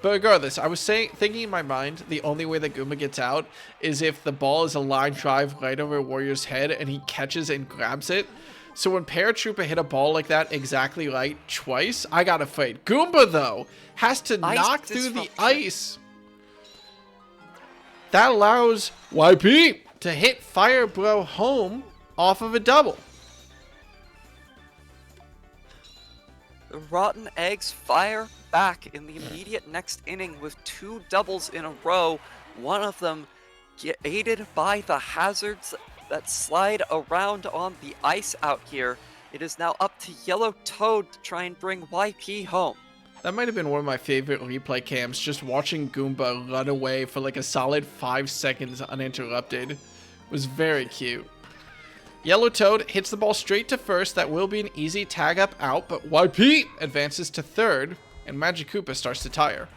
But regardless, I was thinking in my mind, the only way that Goomba gets out is if the ball is a line drive right over Warrior's head and he catches and grabs it. So when Paratroopa hit a ball like that exactly right twice, I got afraid. Goomba, though, has to knock through the ice. That allows YP to hit Firebro home off of a double. The Rotten Eggs fire back in the immediate next inning with 2 doubles in a row. One of them aided by the hazards that slide around on the ice out here. It is now up to Yellow Toad to try and bring YP home. That might have been one of my favorite replay cams, just watching Goomba run away for like a solid 5 seconds uninterrupted. It was very cute. Yellow Toad hits the ball straight to first. That will be an easy tag up out, but YP advances to third, and Magic Koopa starts to tire.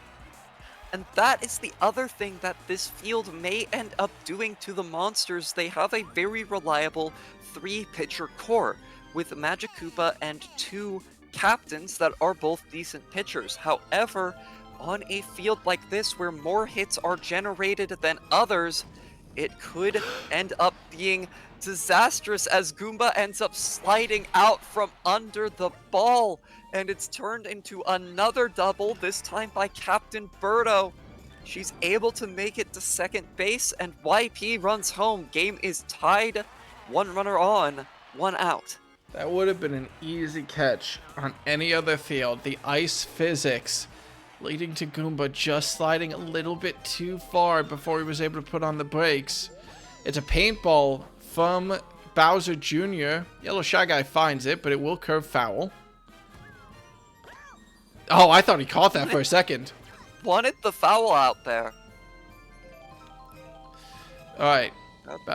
And that is the other thing that this field may end up doing to the Monsters. They have a very reliable 3-pitcher core with Magic Koopa and 2 captains that are both decent pitchers. However, on a field like this where more hits are generated than others, it could end up being disastrous as Goomba ends up sliding out from under the ball, and it's turned into another double, this time by Captain Birdo. She's able to make it to second base, and YP runs home. Game is tied, 1 runner on, 1 out. That would have been an easy catch on any other field. The ice physics leading to Goomba just sliding a little bit too far before he was able to put on the brakes. It's a paintball from Bowser Jr. Yellow Shy Guy finds it, but it will curve foul. Oh, I thought he caught that for a second. Wanted the foul out there. Alright.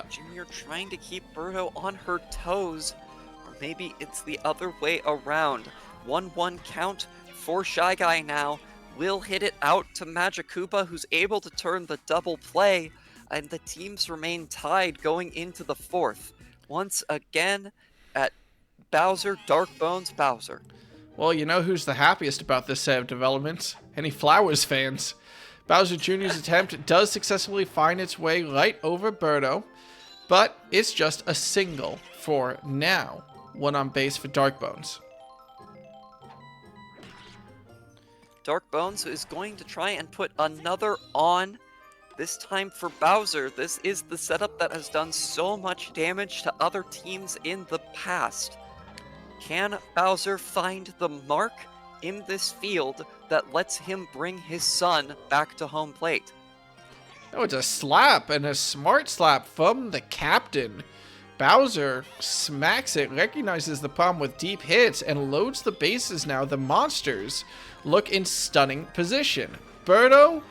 Junior trying to keep Birdo on her toes. Or maybe it's the other way around. 1-1 count for Shy Guy now. Will hit it out to Magic Koopa, who's able to turn the double play. And the teams remain tied going into the 4th. Once again, at Bowser, Dark Bones Bowser. Well, you know who's the happiest about this set of developments? Any Flowers fans. Bowser Jr.'s attempt does successfully find its way right over Birdo. but it's just a single for now. One on base for Darkbones. Darkbones is going to try and put another on, this time for Bowser. This is the setup that has done so much damage to other teams in the past. Can Bowser find the mark in this field that lets him bring his son back to home plate? Oh, it's a slap, and a smart slap from the captain. Bowser smacks it, recognizes the problem with deep hits, and loads the bases now. The monsters look in stunning position. Birdo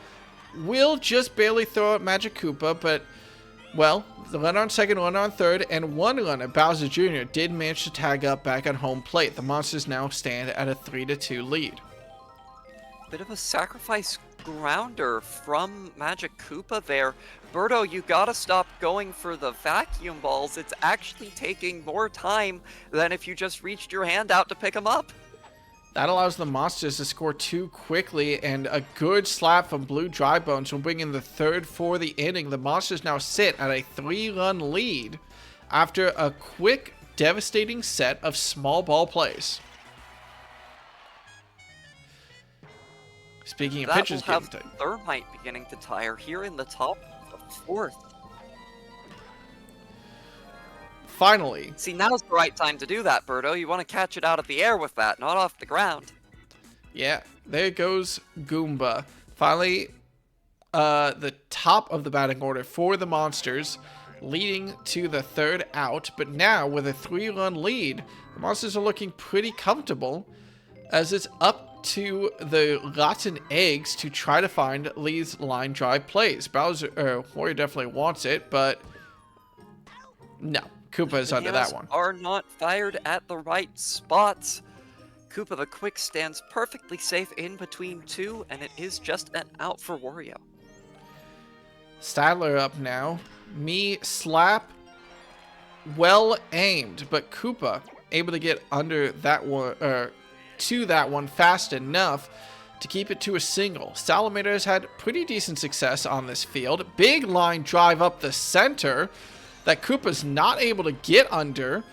will just barely throw out Magic Koopa, but, well, the runner on second, runner on third, and one runner, Bowser Jr., did manage to tag up back on home plate. The monsters now stand at a 3-2 lead. Bit of a sacrifice grounder from Magic Koopa there. Birdo, you gotta stop going for the vacuum balls. It's actually taking more time than if you just reached your hand out to pick them up. That allows the monsters to score 2 quickly, and a good slap from Blue Drybones will bring in the third for the inning. The monsters now sit at a 3-run lead after a quick, devastating set of small ball plays. Speaking of pitchers getting tight. Thermite beginning to tire here in the top of the fourth. Finally. See, now's the right time to do that, Birdo. You want to catch it out of the air with that, not off the ground. Yeah, there goes Goomba. Finally, the top of the batting order for the monsters, leading to the third out. But now, with a 3-run lead, the monsters are looking pretty comfortable, as it's up to the rotten eggs to try to find these line drive plays. Warrior definitely wants it, but no. Koopa is under that one. Are not fired at the right spots. Koopa the Quick stands perfectly safe in between two, and it is just an out for Wario. Stadler up now. Me slap. Well aimed, but Koopa able to get under that one, to that one fast enough to keep it to a single. Salamander has had pretty decent success on this field. Big line drive up the center that Koopa's not able to get under.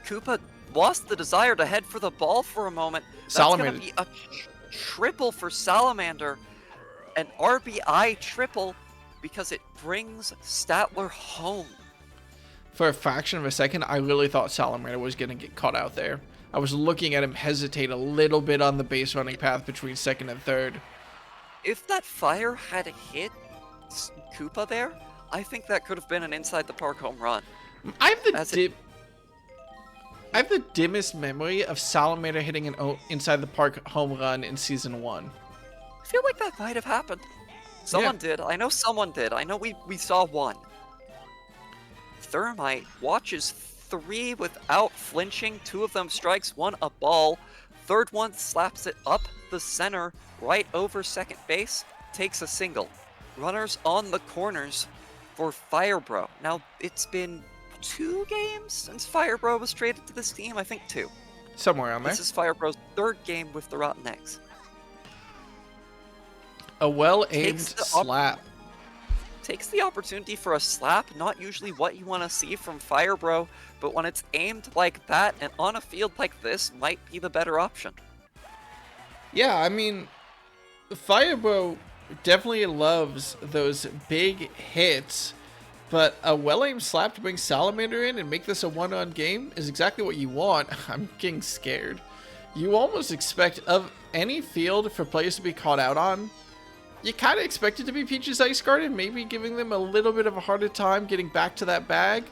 Koopa lost the desire to head for the ball for a moment. That's going to be a triple for Salamander. An RBI triple because it brings Statler home. For a fraction of a second, I really thought Salamander was going to get caught out there. I was looking at him hesitate a little bit on the base running path between second and third. If that fire had hit Koopa there, I think that could have been an inside the park home run. I have the dimmest memory of Salamander hitting an inside the park home run in season 1. I feel like that might have happened. Someone did. I know someone did. I know we saw one. Thermite watches 3 without flinching. 2 of them strikes, 1 a ball. Third one slaps it up the center, right over second base, takes a single. Runners on the corners for Firebro. Now, it's been 2 games since Firebro was traded to this team. I think 2. Somewhere on there. This is Firebro's 3rd game with the Rotten Eggs. A well-aimed slap. Takes the opportunity for a slap. Not usually what you want to see from Firebro, but when it's aimed like that and on a field like this, might be the better option. Yeah, I mean, Firebro definitely loves those big hits, but a well-aimed slap to bring Salamander in and make this a one-run game is exactly what you want. I'm getting scared. You almost expect of any field for players to be caught out on. You kind of expect it to be Peach's Ice Garden, maybe giving them a little bit of a harder time getting back to that bag.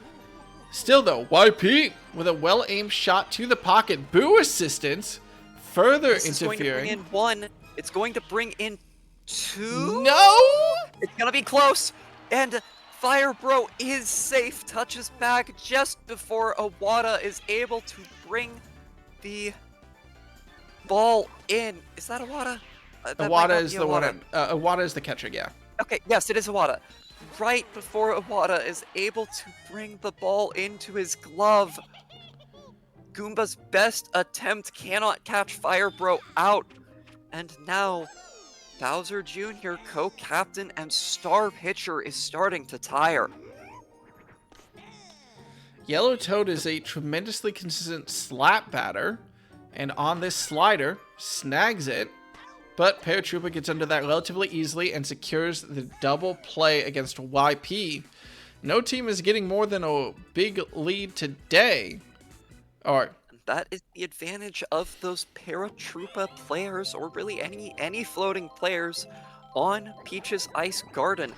Still though, YP with a well-aimed shot to the pocket. Boo assistance, further interfering. It's going to bring in 1. It's going to bring in 2. No! It's going to be close. And Firebro is safe. Touches back just before Awada is able to bring the ball in. Is that Awada? Awada is the one. Awada is the catcher, yeah. Okay, yes, it is Awada. Right before Awada is able to bring the ball into his glove. Goomba's best attempt cannot catch Firebro out. And now, Bowser Jr., co-captain and star pitcher, is starting to tire. Yellow Toad is a tremendously consistent slap batter, and on this slider, snags it, but Paratroopa gets under that relatively easily and secures the double play against YP. No team is getting more than a big lead today. Alright. That is the advantage of those Paratroopa players, or really any floating players on Peach's Ice Garden.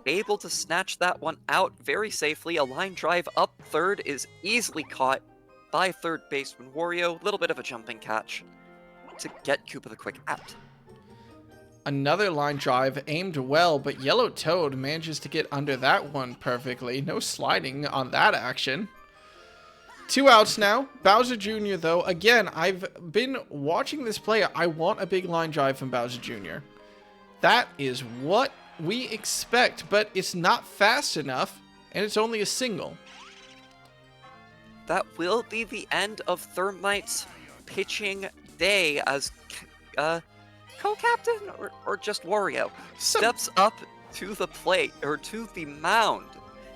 Able to snatch that one out very safely. A line drive up third is easily caught by third baseman Wario. Little bit of a jumping catch to get Koopa the Quick out. Another line drive aimed well, but Yellow Toad manages to get under that one perfectly. No sliding on that action. 2 outs now. Bowser Jr. though, again, I've been watching this play. I want a big line drive from Bowser Jr. That is what we expect, but it's not fast enough, and it's only a single. That will be the end of Thermite's pitching day as co-captain or just Wario steps up to the plate, or to the mound,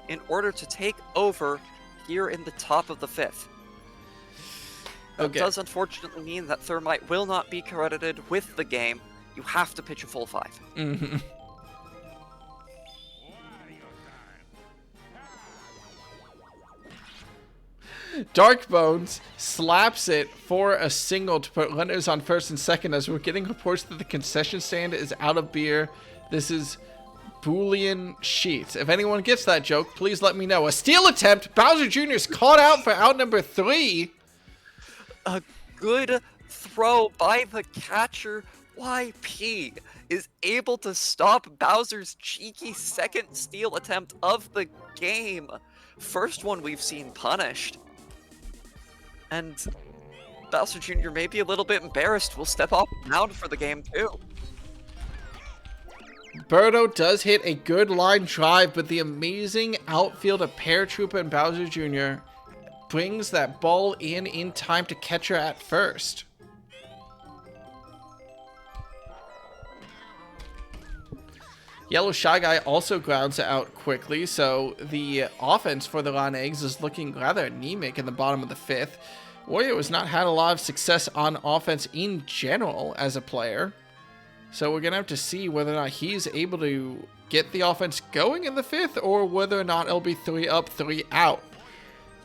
in order to take over here in the top of the 5th. That does unfortunately mean that Thermite will not be credited with the game. You have to pitch a full 5. Mm-hmm. Dark Bones slaps it for a single to put runners on first and second, as we're getting reports that the concession stand is out of beer. This is Boolean Sheets. If anyone gets that joke, please let me know. A steal attempt. Bowser Jr. is caught out for out number 3. A good throw by the catcher. YP is able to stop Bowser's cheeky second steal attempt of the game. First one we've seen punished. And Bowser Jr. may be a little bit embarrassed. Will step off the mound for the game too. Birdo does hit a good line drive, but the amazing outfield of Paratroopa and Bowser Jr. brings that ball in time to catch her at first. Yellow Shy Guy also grounds out quickly, so the offense for the Ron Eggs is looking rather anemic in the bottom of the 5th. Wario has not had a lot of success on offense in general as a player, so we're going to have to see whether or not he's able to get the offense going in the 5th, or whether or not it'll be 3 up, 3 out.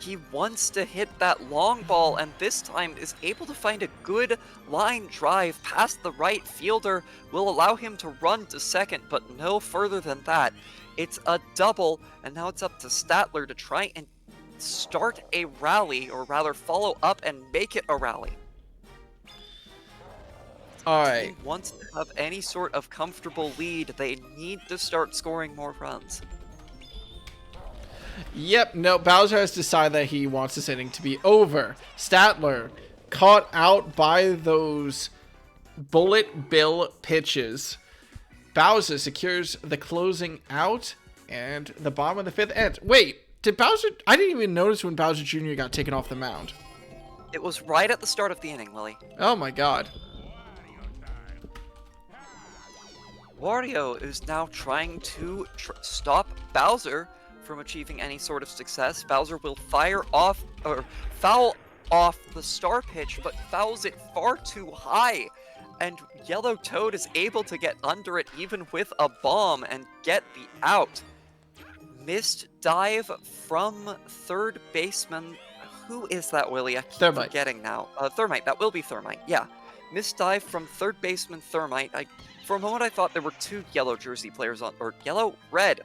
He wants to hit that long ball, and this time is able to find a good line drive past the right fielder. Will allow him to run to second, but no further than that. It's a double, and now it's up to Statler to try and start a rally, or rather follow up and make it a rally. Alright. If he wants to have any sort of comfortable lead, they need to start scoring more runs. Yep, no, Bowser has decided that he wants this inning to be over. Statler, caught out by those bullet bill pitches. Bowser secures the closing out, and the bottom of the 5th ends. Wait, did Bowser... I didn't even notice when Bowser Jr. got taken off the mound. It was right at the start of the inning, Willie. Oh my god. Wario is now trying to stop Bowser from achieving any sort of success. Bowser will fire off, or foul off the star pitch, but fouls it far too high. And Yellow Toad is able to get under it even with a bomb and get the out. Missed dive from third baseman. Who is that, Willie? I keep Thermite. forgetting now. Thermite. That will be Thermite. Yeah. Missed dive from third baseman Thermite. For a moment, I thought there were 2 yellow jersey players on, or red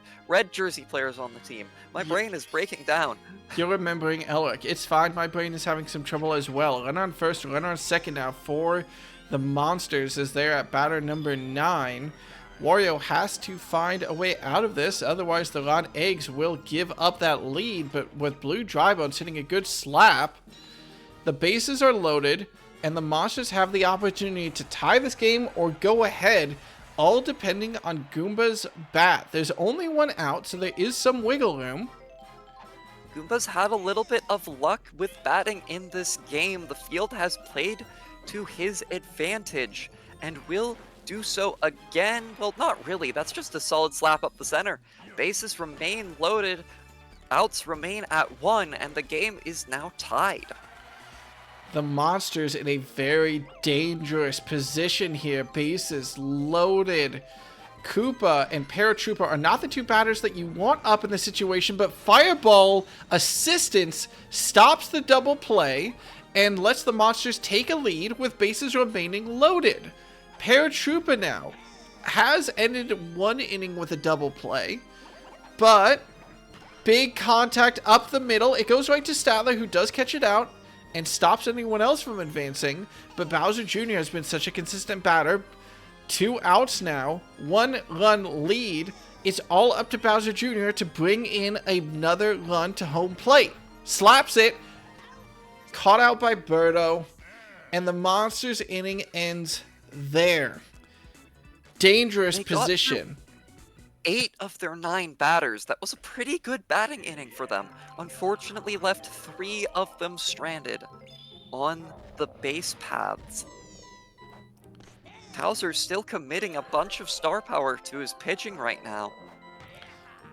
jersey players on the team. My brain is breaking down. You're remembering Elric. It's fine. My brain is having some trouble as well. Run on first, run on second now for the Monsters as they're at batter number 9. Wario has to find a way out of this, otherwise the Ron Eggs will give up that lead, but with Blue Drybones hitting a good slap, the bases are loaded, and the Monsters have the opportunity to tie this game or go ahead, all depending on Goomba's bat. There's only 1 out, so there is some wiggle room. Goomba's had a little bit of luck with batting in this game. The field has played to his advantage, and will do so again. Well, not really. That's just a solid slap up the center. Bases remain loaded. outs remain at 1, and the game is now tied. The Monsters in a very dangerous position here. Bases loaded. Koopa and Paratrooper are not the two batters that you want up in this situation, but Fireball assistance stops the double play and lets the Monsters take a lead with bases remaining loaded. Paratrooper now has ended one inning with a double play, but big contact up the middle. It goes right to Statler, who does catch it out and stops anyone else from advancing, but Bowser Jr. has been such a consistent batter. 2 outs now, 1-run lead. It's all up to Bowser Jr. to bring in another run to home plate. Slaps it, caught out by Birdo, and the Monsters inning ends there. Dangerous position. 8 of their 9 batters. That was a pretty good batting inning for them. Unfortunately, left 3 of them stranded on the base paths. Bowser's still committing a bunch of star power to his pitching right now.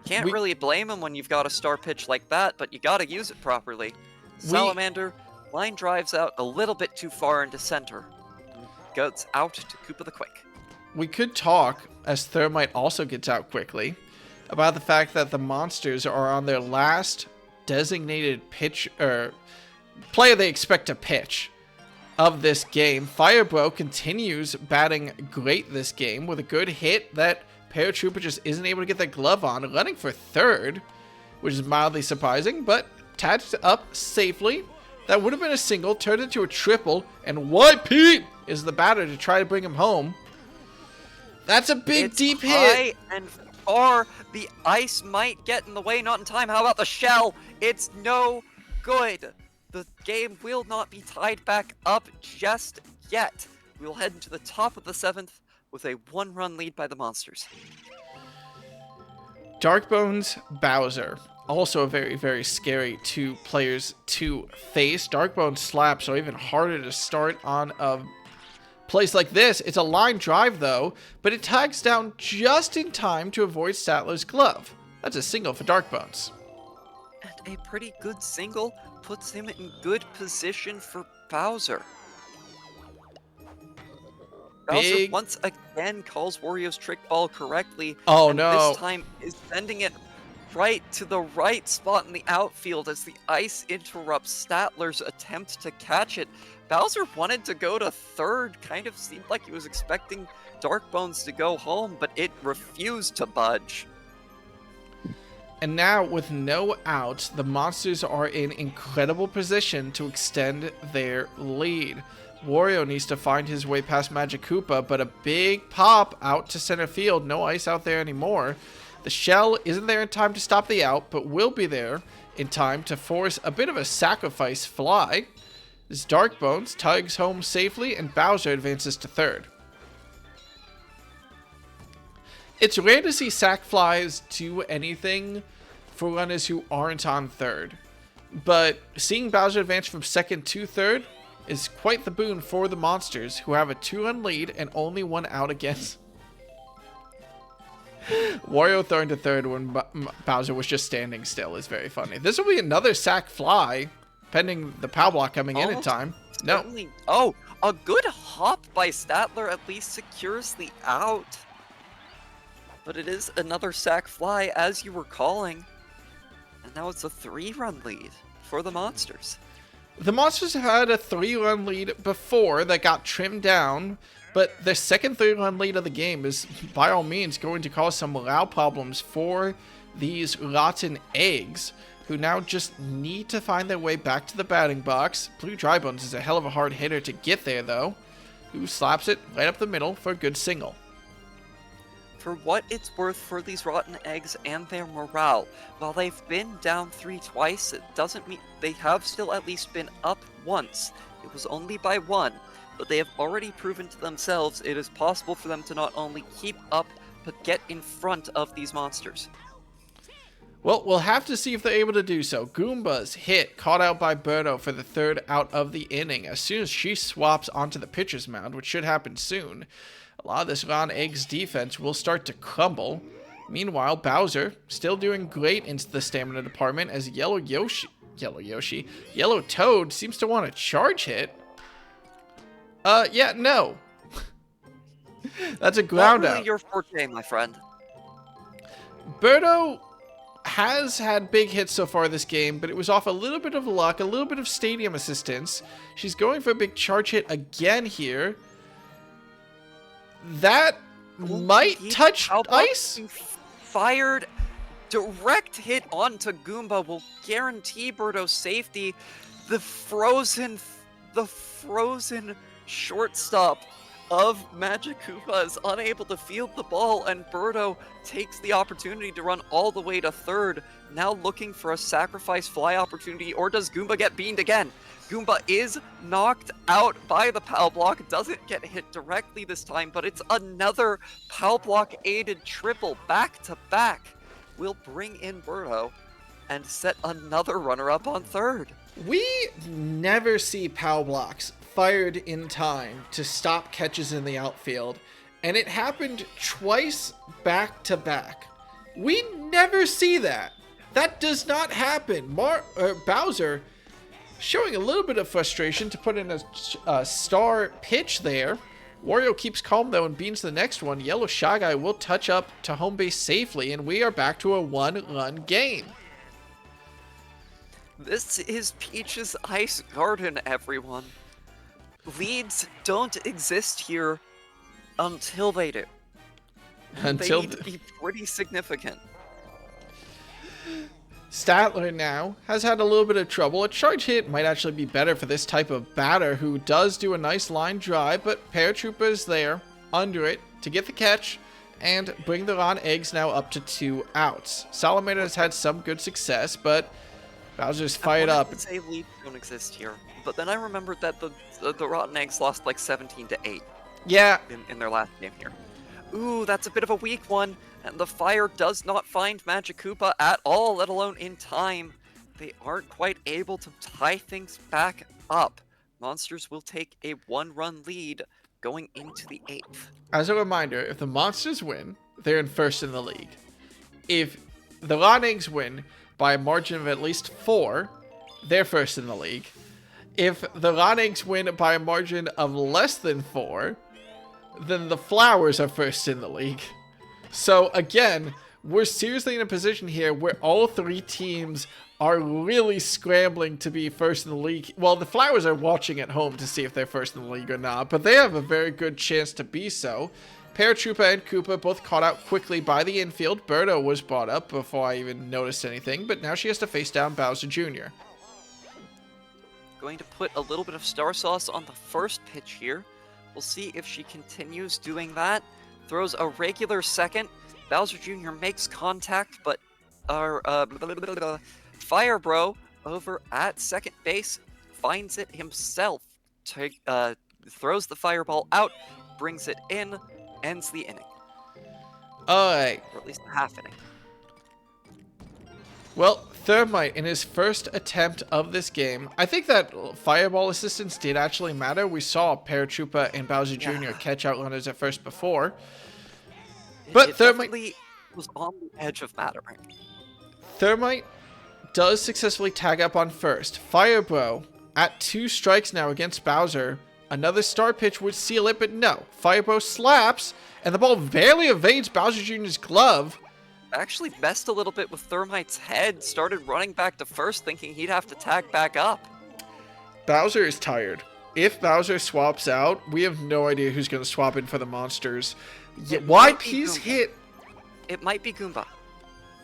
Can't really blame him when you've got a star pitch like that, but you gotta use it properly. Salamander line drives out a little bit too far into center. Goes out to Koopa the Quick. We could talk, as Thermite also gets out quickly, about the fact that the Monsters are on their last designated pitch or player they expect to pitch of this game. Firebro continues batting great this game with a good hit that Paratrooper just isn't able to get the glove on, running for third, which is mildly surprising, but tagged up safely. That would have been a single, turned into a triple, and YP is the batter to try to bring him home. That's a big, deep hit. And far, the ice might get in the way, not in time. How about the shell? It's no good. The game will not be tied back up just yet. We'll head into the top of the 7th with a 1-run lead by the Monsters. Darkbones, Bowser. Also a very, very scary 2 players to face. Darkbones slaps are even harder to start on a place like this. It's a line drive, though, but it tags down just in time to avoid Statler's glove. That's a single for Darkbones. And a pretty good single puts him in good position for Bowser. Bowser once again calls Wario's trick ball correctly. Oh, and no. This time is sending it right to the right spot in the outfield as the ice interrupts Statler's attempt to catch it. Bowser wanted to go to third, kind of seemed like he was expecting Darkbones to go home, but it refused to budge. And now, with no outs, the Monsters are in incredible position to extend their lead. Wario needs to find his way past Magic Koopa, but a big pop out to center field. No ice out there anymore. The shell isn't there in time to stop the out, but will be there in time to force a bit of a sacrifice fly. This Darkbones tugs home safely, and Bowser advances to third. It's rare to see sac flies do anything for runners who aren't on third, but seeing Bowser advance from second to third is quite the boon for the Monsters, who have a 2-run lead and only 1 out against Wario throwing to third when Bowser was just standing still is very funny. This will be another sac fly, pending the power block coming in time. No. Oh, a good hop by Statler at least secures the out. But it is another sac fly, as you were calling. And now it's a 3-run lead for the Monsters. The Monsters had a 3-run lead before that got trimmed down, but their second 3-run lead of the game is by all means going to cause some morale problems for these rotten eggs, who now just need to find their way back to the batting box. Blue Drybones is a hell of a hard hitter to get there, though, who slaps it right up the middle for a good single. For what it's worth for these rotten eggs and their morale, while they've been down 3 twice, it doesn't mean they have still at least been up once. It was only by 1, but they have already proven to themselves it is possible for them to not only keep up, but get in front of these Monsters. Well, we'll have to see if they're able to do so. Goomba's hit, caught out by Birdo for the 3rd out of the inning. As soon as she swaps onto the pitcher's mound, which should happen soon, a lot of this Ron Eggs defense will start to crumble. Meanwhile, Bowser still doing great into the stamina department as Yellow Toad seems to want a charge hit. Yeah, no. That's a ground Not really out. your forte, my friend. Birdo has had big hits so far this game, but it was off a little bit of luck, a little bit of stadium assistance. She's going for a big charge hit again here. That might touch ice. Fired. Direct hit onto Goomba will guarantee Birdo's safety. The frozen shortstop of Magic Koopa is unable to field the ball, and Birdo takes the opportunity to run all the way to third, now looking for a sacrifice fly opportunity, or does Goomba get beamed again? Goomba is knocked out by the POW block, doesn't get hit directly this time, but it's another POW block aided triple back to back. Will bring in Birdo and set another runner up on third. We never see POW blocks fired in time to stop catches in the outfield, and it happened twice back to back. We never see that. That does not happen. Bowser showing a little bit of frustration to put in a star pitch there. Wario keeps calm though and beans the next one. Yellow Shy Guy will touch up to home base safely, and we are back to a one-run game. This is Peach's Ice Garden, everyone. Leads don't exist here until they do. They need to be pretty significant. Statler now has had a little bit of trouble. A charge hit might actually be better for this type of batter who does do a nice line drive, but Paratroopa is there under it to get the catch and bring the raw eggs now up to 2 outs. Salamander has had some good success, but Bowser's fired up. I would say leads don't exist here, but then I remembered that the Rotten Eggs lost like 17-8. Yeah. In their last game here. Ooh, that's a bit of a weak one. And the fire does not find Magic Koopa at all, let alone in time. They aren't quite able to tie things back up. Monsters will take a 1-run lead going into the 8th. As a reminder, if the Monsters win, they're in first in the league. If the Ronings win by a margin of at least 4, they're first in the league. If the Ronings win by a margin of less than 4, then the Flowers are first in the league. So again, we're seriously in a position here where all 3 teams are really scrambling to be first in the league. Well, the Flowers are watching at home to see if they're first in the league or not, but they have a very good chance to be so. Paratroopa and Koopa both caught out quickly by the infield. Birdo was brought up before I even noticed anything, but now she has to face down Bowser Jr. Going to put a little bit of Star Sauce on the first pitch here. We'll see if she continues doing that. Throws a regular second. Bowser Jr. makes contact, but our Fire Bro over at second base finds it himself. Throws the fireball out, brings it in, ends the inning. Alright. Or at least a half inning. Well, Thermite in his first attempt of this game. I think that fireball assistance did actually matter. We saw Paratroopa and Bowser Jr. catch out runners at first before. But it Thermite definitely was on the edge of mattering. Thermite does successfully tag up on first. Firebro at 2 strikes now against Bowser. Another star pitch would seal it, but no. Firebro slaps, and the ball barely evades Bowser Jr.'s glove. Actually messed a little bit with Thermite's head, started running back to first thinking he'd have to tag back up. Bowser is tired. If Bowser swaps out, we have no idea who's going to swap in for the Monsters. YP's hit. It might be Goomba.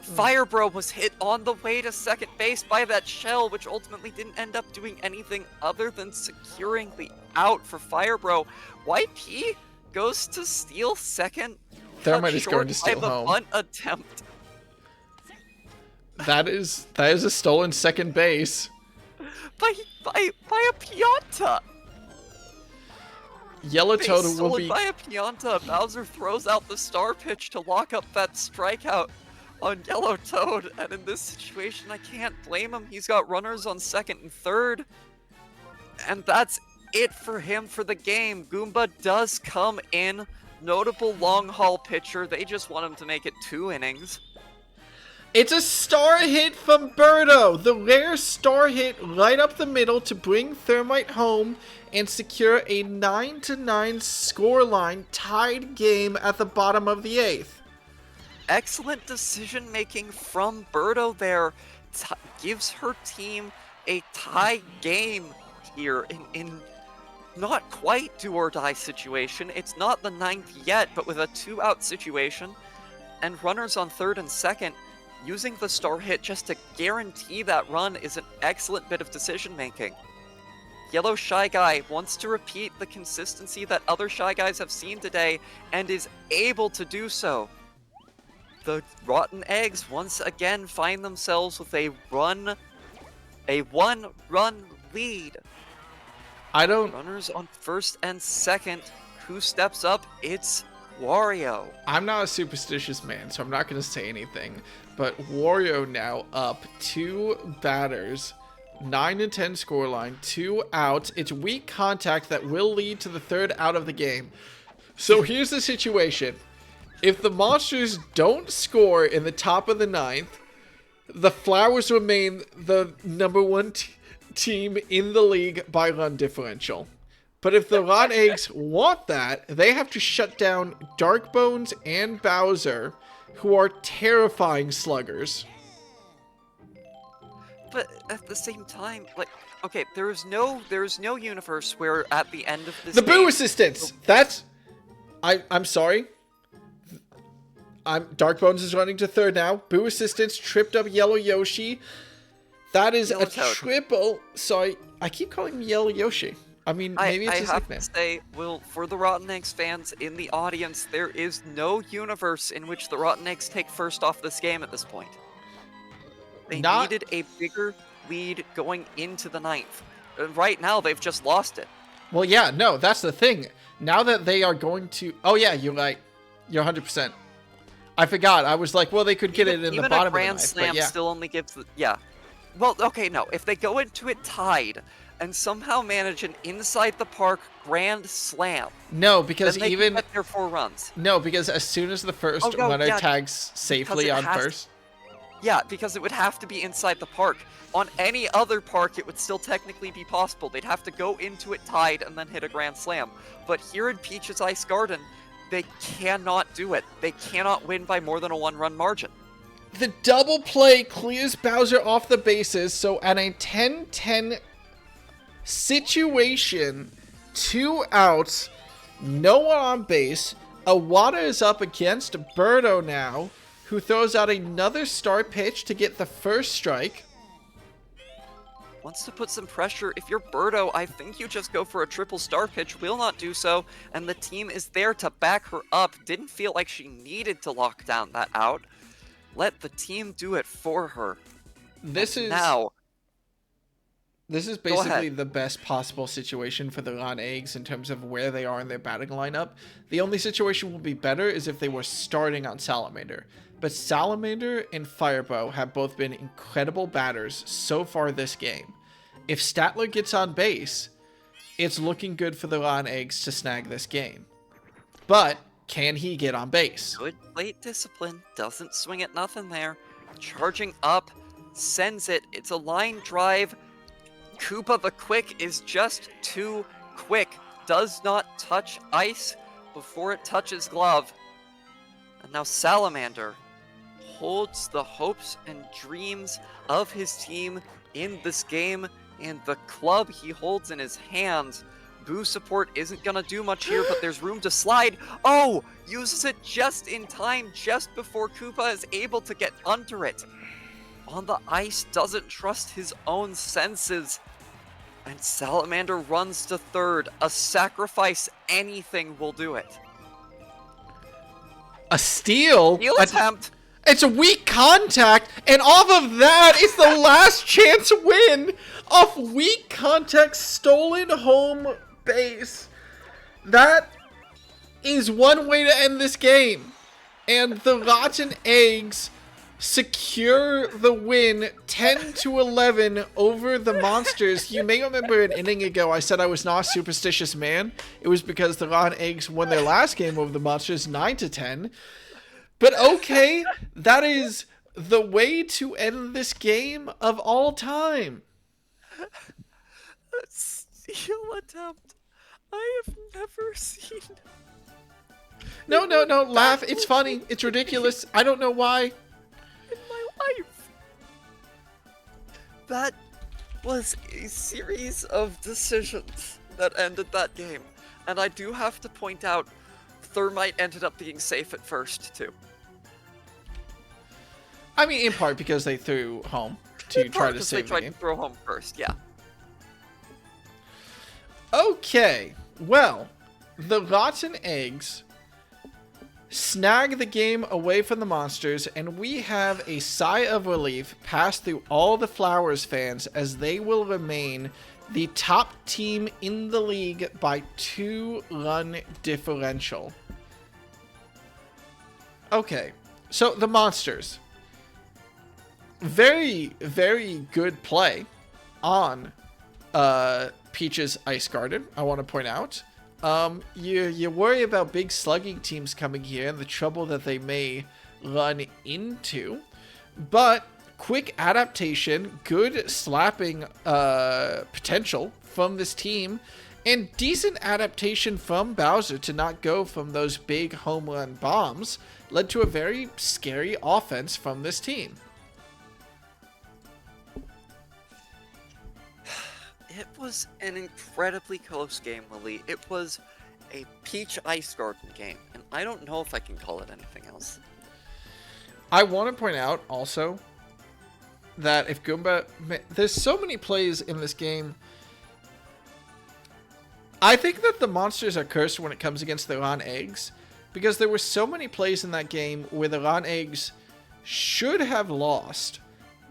Firebro was hit on the way to second base by that shell, which ultimately didn't end up doing anything other than securing the out for Firebro. YP goes to steal second. Thermite is going to steal home. Bunt attempt. That is a stolen second base. By a Pianta. Yellow Toad will be... by a Pianta. Bowser throws out the star pitch to lock up that strikeout on Yellow Toad. And in this situation, I can't blame him. He's got runners on second and third. And that's it for him for the game. Goomba does come in notable long haul pitcher. They just want him to make it 2 innings. It's a star hit from Birdo, the rare star hit right up the middle to bring Thermite home and secure a 9-9 scoreline, tied game at the bottom of the 8th. Excellent decision making from Birdo there. Gives her team a tie game here in not quite do or die situation. It's not the 9th yet, but with a 2-out situation and runners on 3rd and 2nd. Using the star hit just to guarantee that run is an excellent bit of decision making. Yellow Shy Guy wants to repeat the consistency that other Shy Guys have seen today and is able to do so. The Rotten Eggs once again find themselves with a 1-run lead. Runners on 1st and 2nd. Who steps up? It's Wario. I'm not a superstitious man, so I'm not going to say anything. But Wario now up 2 batters, 9-10 scoreline, 2 outs. It's weak contact that will lead to the 3rd out of the game. So here's the situation. If the Monsters don't score in the top of the 9th, the Flowers remain the number 1 team in the league by run differential. But if the Rotten Eggs want that, they have to shut down Darkbones and Bowser, who are terrifying sluggers. But at the same time, like, okay, there is no universe where at the end of this The game, Boo Assistants! I'm sorry. Darkbones is running to 3rd now. Boo Assistants tripped up Yellow Yoshi. That is a triple. Sorry, I keep calling him Yellow Yoshi. I mean, maybe it's his nickname. I have to say, Will, for the Rotten Eggs fans in the audience, there is no universe in which the Rotten Eggs take first off this game at this point. They needed a bigger lead going into the 9th. Right now, they've just lost it. Well, yeah, no, that's the thing. Now that they are going to... Oh, yeah, you're right. You're 100%. I forgot. I was like, well, they could get it in the bottom of the 9th. Even a Grand Slam still only gives the... Yeah. Well, okay, no. If they go into it tied and somehow manage an inside the park Grand Slam... No, because then they even... can get their 4 runs. No, because as soon as the first runner tags safely on first... Yeah, because it would have to be inside the park. On any other park, it would still technically be possible. They'd have to go into it tied and then hit a Grand Slam. But here in Peach's Ice Garden, they cannot do it. They cannot win by more than a 1-run margin. The double play clears Bowser off the bases, so at a 10-10 situation, 2 outs, no one on base, Iwata is up against Birdo now, who throws out another star pitch to get the first strike. Wants to put some pressure. If you're Birdo, I think you just go for a triple star pitch. Will not do so, and the team is there to back her up. Didn't feel like she needed to lock down that out. Let the team do it for her. This is basically the best possible situation for the Rotten Eggs in terms of where they are in their batting lineup. The only situation will be better is if they were starting on Salamander. But Salamander and Firebow have both been incredible batters so far this game. If Statler gets on base, it's looking good for the Rotten Eggs to snag this game. But can he get on base? Good plate discipline. Doesn't swing at nothing there. Charging up. Sends it. It's a line drive. Koopa the Quick is just too quick. Does not touch ice before it touches glove. And now Salamander holds the hopes and dreams of his team in this game, and the club he holds in his hands. Boo support isn't gonna do much here, but there's room to slide. Oh! Uses it just in time, just before Koopa is able to get under it. On the ice, doesn't trust his own senses. And Salamander runs to 3rd. A sacrifice, anything will do it. A steal? Steal attempt. It's a weak contact, and off of that, it's the last chance win off weak contact stolen home base. That is one way to end this game. And the Rotten Eggs secure the win 10-11 over the Monsters. You may remember an inning ago I said I was not a superstitious man. It was because the Rotten Eggs won their last game over the Monsters 9-10. But okay, that is the way to end this game of all time. A steal attempt I have never seen. No, laugh. It's funny. It's ridiculous. I don't know why. In my life. That was a series of decisions that ended that game. And I do have to point out, Thermite ended up being safe at first, too. I mean, in part because they threw home to try to save the game. They tried to throw home first, yeah. Okay, well, the Rotten Eggs snag the game away from the Monsters, and we have a sigh of relief pass through all the Flowers fans as they will remain the top team in the league by 2-run differential. Okay, so the Monsters. Very, very good play on Peach's Ice Garden, I want to point out. You worry about big slugging teams coming here and the trouble that they may run into. But quick adaptation, good slapping potential from this team, and decent adaptation from Bowser to not go from those big home run bombs led to a very scary offense from this team. It was an incredibly close game, Willie. It was a Peach Ice Garden game, and I don't know if I can call it anything else. I want to point out also that if Goomba... There's so many plays in this game. I think that the Monsters are cursed when it comes against the Ron Eggs, because there were so many plays in that game where the Ron Eggs should have lost,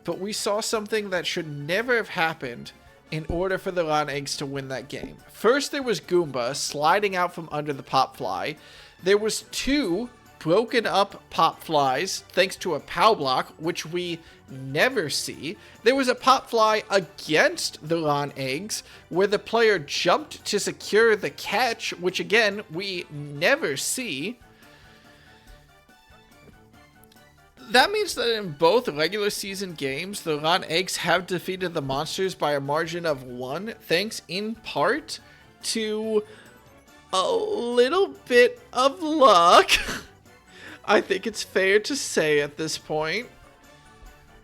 but we saw something that should never have happened in order for the Ron Eggs to win that game. First, there was Goomba sliding out from under the Pop Fly. There was 2 broken up Pop Flies thanks to a POW block, which we never see. There was a Pop Fly against the Ron Eggs where the player jumped to secure the catch, which again, we never see. That means that in both regular season games, the Ron Eggs have defeated the Monsters by a margin of 1, thanks in part to a little bit of luck. I think it's fair to say at this point.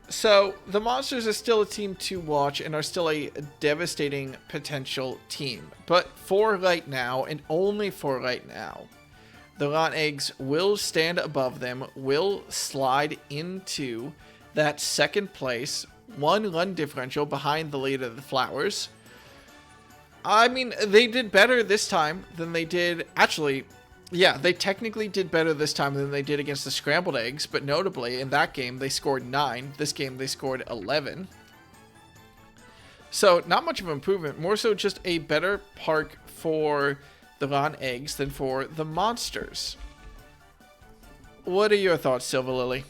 So, the Monsters are still a team to watch and are still a devastating potential team. But for right now, and only for right now, the Ron Eggs will stand above them, will slide into that second place, 1-run differential behind the lead of the Flowers. I mean, they did better this time than they did... Actually, yeah, they technically did better this time than they did against the Scrambled Eggs, but notably, in that game, they scored 9. This game, they scored 11. So, not much of an improvement. More so just a better park for the Ron Eggs than for the Monsters. What are your thoughts, Silver Lily?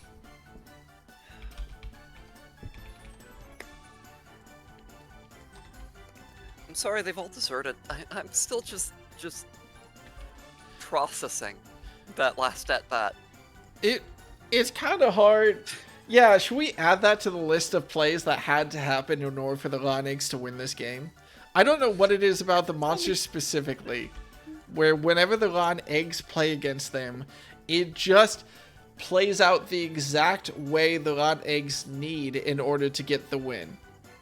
I'm sorry they've all deserted. I'm still just processing that last at bat. It's kind of hard. Yeah, should we add that to the list of plays that had to happen in order for the Ron Eggs to win this game? I don't know what it is about the Monsters specifically, where whenever the Ron Eggs play against them, it just plays out the exact way the Ron Eggs need in order to get the win.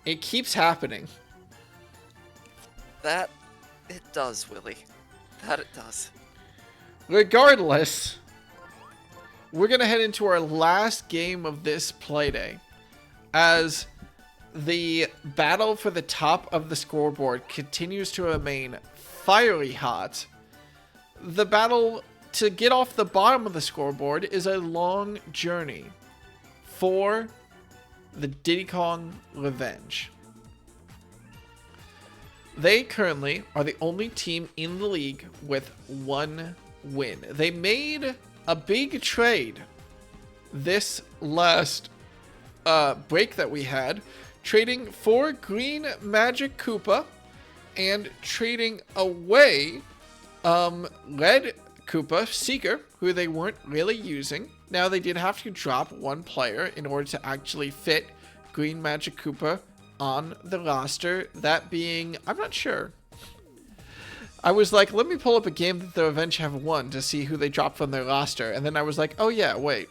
It keeps happening. That it does, Willie. That it does. Regardless, we're going to head into our last game of this Playday, as the battle for the top of the scoreboard continues to remain fiery hot. The battle to get off the bottom of the scoreboard is a long journey for the Diddy Kong Revenge. They currently are the only team in the league with 1 win. They made a big trade this last break that we had, trading for green Magic Koopa and trading away red Koopa Seeker, who they weren't really using. Now they did have to drop one player in order to actually fit green Magic Koopa on the roster. That being, I'm not sure. I was like, let me pull up a game that the Revenge have won to see who they dropped from their roster. And then I was like, oh yeah, wait.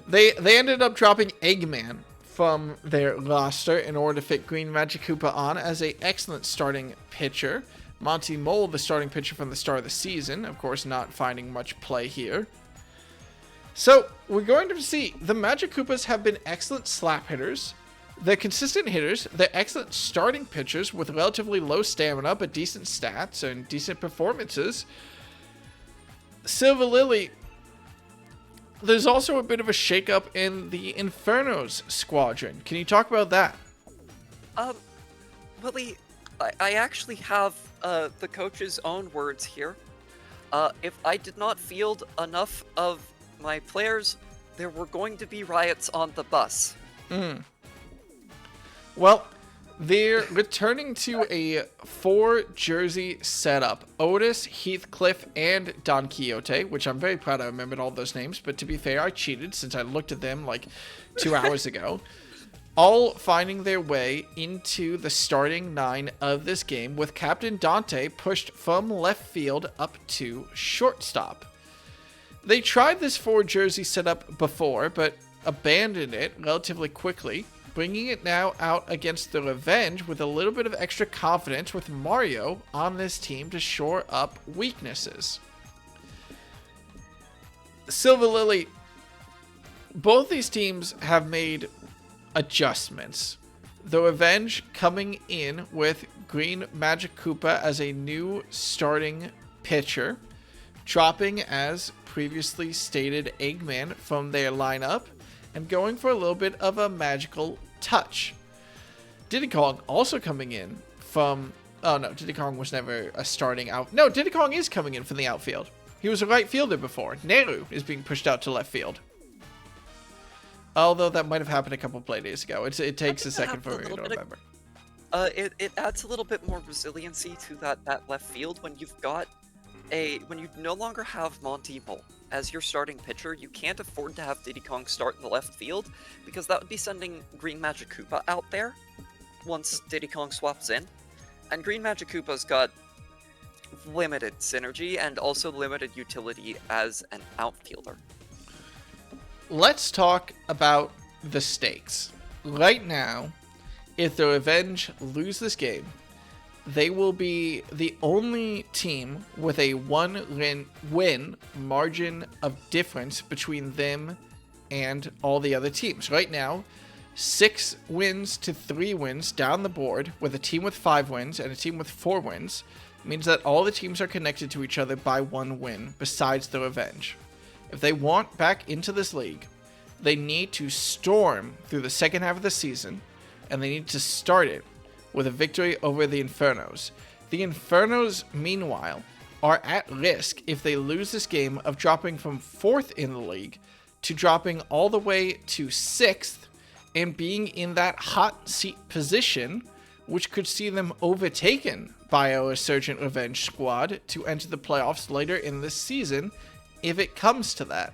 They ended up dropping Eggman from their roster in order to fit green Magic Koopa on as a excellent starting pitcher. Monty Mole, the starting pitcher from the start of the season, of course not finding much play here. So, we're going to see the Magic Koopas have been excellent slap hitters. They're consistent hitters. They're excellent starting pitchers with relatively low stamina but decent stats and decent performances. Silver Lily, there's also a bit of a shakeup in the Infernos squadron. Can you talk about that? Willie, I actually have the coach's own words here. If I did not field enough of my players, there were going to be riots on the bus. Well, they're returning to a 4-jersey setup. Otis, Heathcliff, and Don Quixote, which I'm very proud I remembered all those names, but to be fair, I cheated since I looked at them like 2 hours ago. All finding their way into the starting 9 of this game, with Captain Dante pushed from left field up to shortstop. They tried this 4-jersey setup before, but abandoned it relatively quickly, bringing it now out against the Revenge with a little bit of extra confidence with Mario on this team to shore up weaknesses. Silver Lily, both these teams have made adjustments. The Revenge coming in with green Magic Koopa as a new starting pitcher, dropping, as previously stated, Eggman from their lineup, and going for a little bit of a magical touch. Diddy Kong also coming in from... Oh no, Diddy Kong was never a starting out... No, Diddy Kong is coming in from the outfield. He was a right fielder before. Neru is being pushed out to left field. Although that might have happened a couple play days ago. It takes a second for me to remember. It adds a little bit more resiliency to that left field when you've got when you no longer have Monty Mole as your starting pitcher. You can't afford to have Diddy Kong start in the left field because that would be sending Green Magic Koopa out there once Diddy Kong swaps in. And Green Magic Koopa's got limited synergy and also limited utility as an outfielder. Let's talk about the stakes. Right now, if the Revenge lose this game, they will be the only team with a 1-win margin of difference between them and all the other teams. Right now, 6 wins to 3 wins down the board, with a team with 5 wins and a team with 4 wins, means that all the teams are connected to each other by 1 win, besides the Revenge. If they want back into this league, they need to storm through the second half of the season, and they need to start it with a victory over the Infernos. The Infernos, meanwhile, are at risk if they lose this game of dropping from 4th in the league to dropping all the way to 6th and being in that hot seat position, which could see them overtaken by our Resurgent Revenge squad to enter the playoffs later in this season, if it comes to that.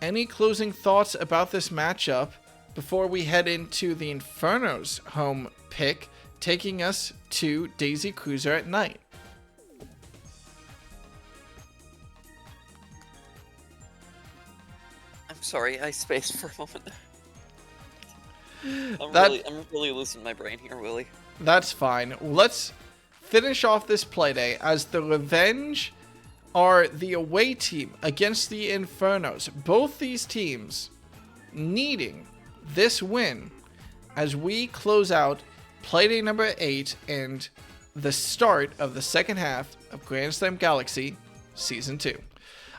Any closing thoughts about this matchup before we head into the Infernos home pick, taking us to Daisy Cruiser at night? I'm sorry, I spaced for a moment. I'm really losing my brain here, Willie. That's fine. Let's finish off this Playday as the Revenge are the away team against the Infernos. Both these teams needing this win as we close out Playday number 8 and the start of the second half of Grand Slam Galaxy Season 2.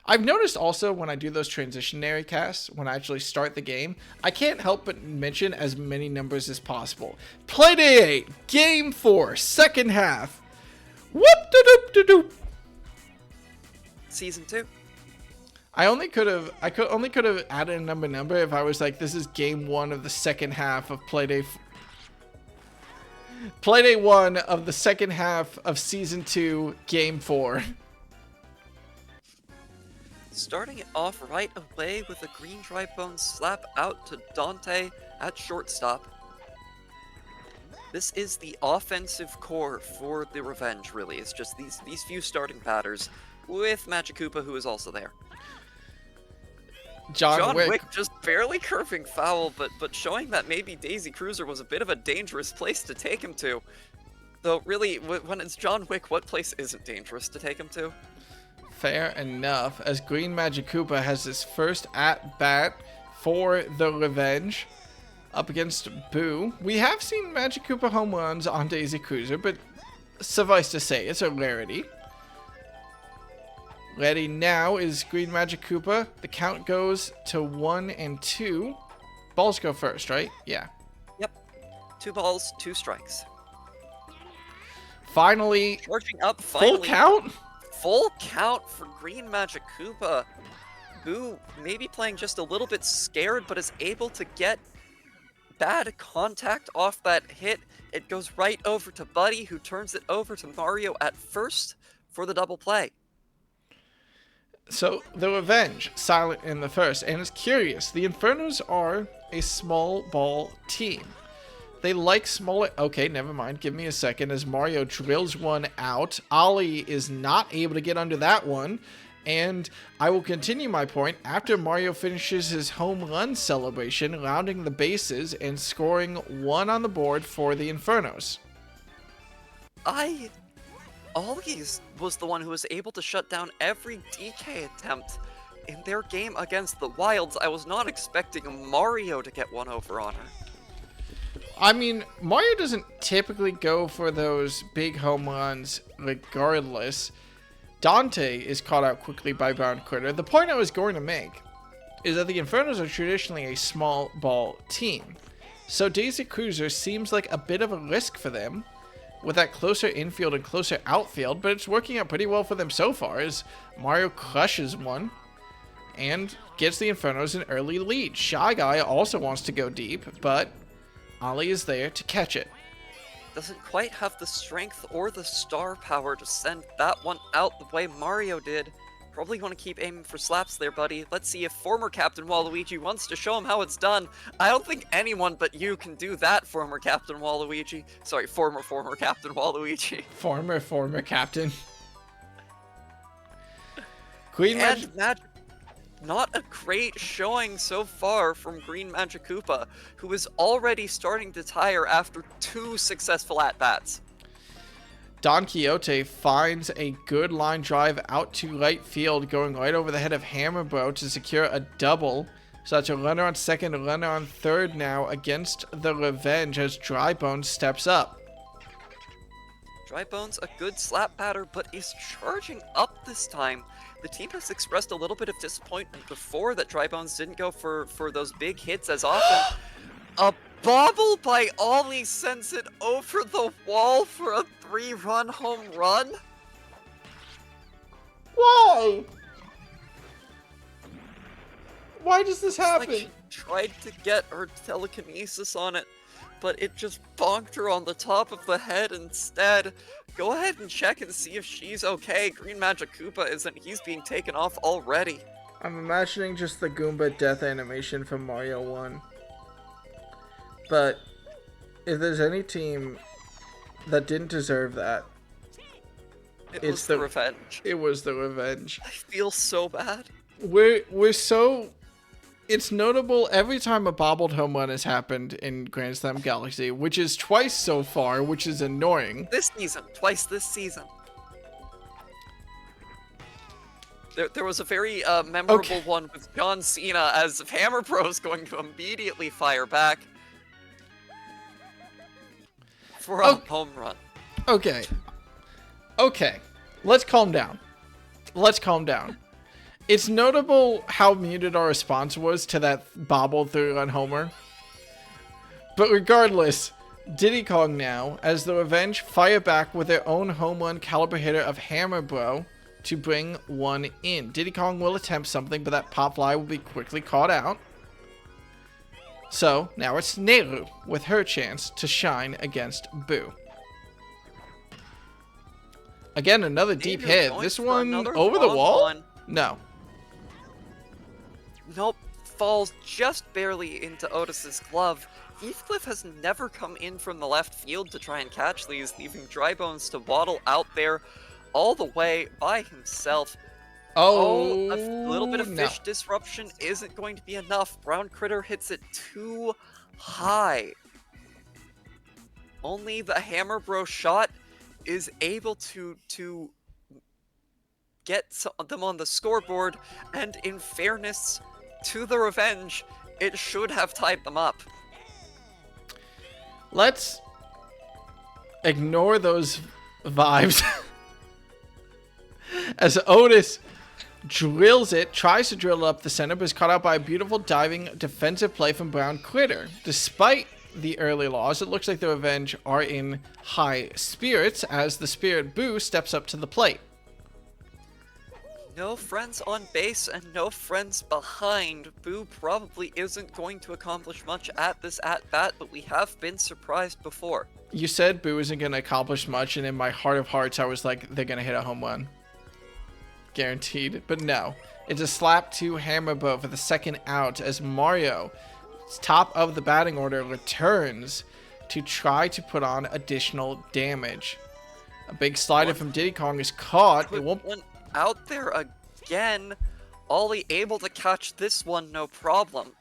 I've noticed also when I do those transitionary casts, when I actually start the game, I can't help but mention as many numbers as possible. Playday 8, Game 4, second half. Whoop-de-doop-de-doop. Season 2. I could only could have added a number if I was like, this is game 1 of the second half of Playday. Playday 1 of the second half of season 2, game 4. Starting it off right away with a green dry bone slap out to Dante at shortstop. This is the offensive core for the Revenge, really. It's just these few starting batters with Magikoopa, who is also there. John Wick just barely curving foul, but showing that maybe Daisy Cruiser was a bit of a dangerous place to take him to. Though, really, when it's John Wick, what place isn't dangerous to take him to? Fair enough, as Green Magikoopa has his first at-bat for the Revenge up against Boo. We have seen Magikoopa home runs on Daisy Cruiser, but suffice to say, it's a rarity. Ready now is Green Magikoopa. The count goes to 1 and 2. Balls go first, right? Yeah. Yep. 2 balls, 2 strikes. Finally, Charging up, finally. full count? Full count for Green Magikoopa. Boo maybe playing just a little bit scared, but is able to get bad contact off that hit. It goes right over to Buddy, who turns it over to Mario at first for the double play. So, the Revenge, silent in the first, and it's curious. The Infernos are a small ball team. They like smaller... Okay, never mind. Give me a second as Mario drills one out. Ollie is not able to get under that one. And I will continue my point after Mario finishes his home run celebration, rounding the bases and scoring 1 on the board for the Infernos. Ollie was the one who was able to shut down every DK attempt in their game against the Wilds. I was not expecting Mario to get one over on her. I mean, Mario doesn't typically go for those big home runs regardless. Dante is caught out quickly by Brown Critter. The point I was going to make is that the Infernos are traditionally a small ball team. So Daisy Cruiser seems like a bit of a risk for them with that closer infield and closer outfield, but it's working out pretty well for them so far as Mario crushes one and gets the Infernos an early lead. Shy Guy also wants to go deep, but Ollie is there to catch it. Doesn't quite have the strength or the star power to send that one out the way Mario did. Probably want to keep aiming for slaps there, buddy. Let's see if former Captain Waluigi wants to show him how it's done. I don't think anyone but you can do that, former Captain Waluigi. Sorry, former Captain Waluigi. Former Captain. Not a great showing so far from Green Magikoopa, who is already starting to tire after 2 successful at-bats. Don Quixote finds a good line drive out to right field, going right over the head of Hammer Bro to secure a double. So that's a runner on second, a runner on third now against the Revenge as Dry Bones steps up. Dry Bones, a good slap batter, but is charging up this time. The team has expressed a little bit of disappointment before that Dry Bones didn't go for those big hits as often. A bobble by Ollie sends it over the wall for a 3-run home run. Why? Why does this happen? Like she tried to get her telekinesis on it, but it just bonked her on the top of the head instead. Go ahead and check and see if she's okay. Green Magikoopa isn't. He's being taken off already. I'm imagining just the Goomba death animation from Mario 1. But if there's any team that didn't deserve that, It was the Revenge. It was the Revenge. I feel so bad. We're so... It's notable every time a bobbled home run has happened in Grand Slam Galaxy, which is twice so far, which is annoying. Twice this season. There was a very memorable one with John Cena as Hammer Bro is going to immediately fire back for a home run. Okay. Let's calm down. It's notable how muted our response was to that bobble 3-run homer. But regardless, Diddy Kong now, as the Revenge fire back with their own home run caliber hitter of Hammer Bro, to bring one in. Diddy Kong will attempt something, but that pop fly will be quickly caught out. So now it's Neru with her chance to shine against Boo. Again, another deep hit. This one over the wall? No. Nope. Falls just barely into Otis's glove. Heathcliff has never come in from the left field to try and catch these, leaving Drybones to waddle out there all the way by himself. Oh, a little bit of fish disruption isn't going to be enough. Brown Critter hits it too high. Only the Hammer Bro shot is able to get them on the scoreboard, and in fairness to the Revenge, it should have tied them up. Let's ignore those vibes as Otis drills it, tries to drill up the center, but is caught out by a beautiful diving defensive play from Brown Critter. Despite the early loss, it looks like the Revenge are in high spirits as the Spirit Boo steps up to the plate. No friends on base and no friends behind. Boo probably isn't going to accomplish much at this at-bat, but we have been surprised before. You said Boo isn't going to accomplish much, and in my heart of hearts, I was like, they're going to hit a home run. Guaranteed. But no. It's a slap to Hammer Bro for the second out as Mario, top of the batting order, returns to try to put on additional damage. A big slider from Diddy Kong is caught. It won't... Out there again. Ollie able to catch this one, no problem.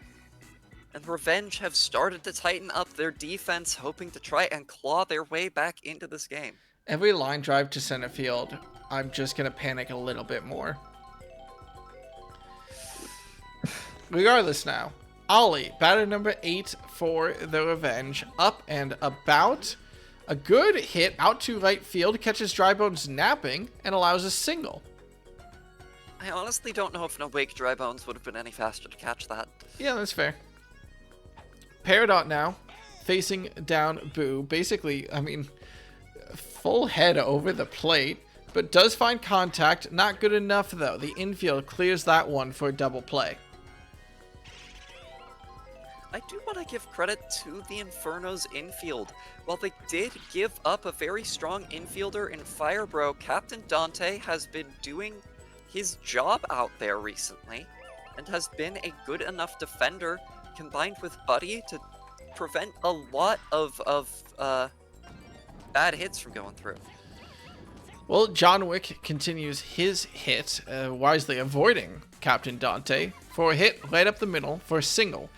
And Revenge have started to tighten up their defense, hoping to try and claw their way back into this game. Every line drive to center field, I'm just going to panic a little bit more. Regardless now, Ollie, batter number 8 for the Revenge, up and about. A good hit out to right field, catches Drybones napping, and allows a single. I honestly don't know if an awake Drybones would have been any faster to catch that. Yeah, that's fair. Peridot now, facing down Boo. Basically, I mean, full head over the plate, but does find contact. Not good enough, though. The infield clears that one for a double play. I do want to give credit to the Infernos infield. While they did give up a very strong infielder in Firebro, Captain Dante has been doing his job out there recently and has been a good enough defender combined with Buddy to prevent a lot of bad hits from going through. Well, John Wick continues his hit, wisely avoiding Captain Dante for a hit right up the middle for a single.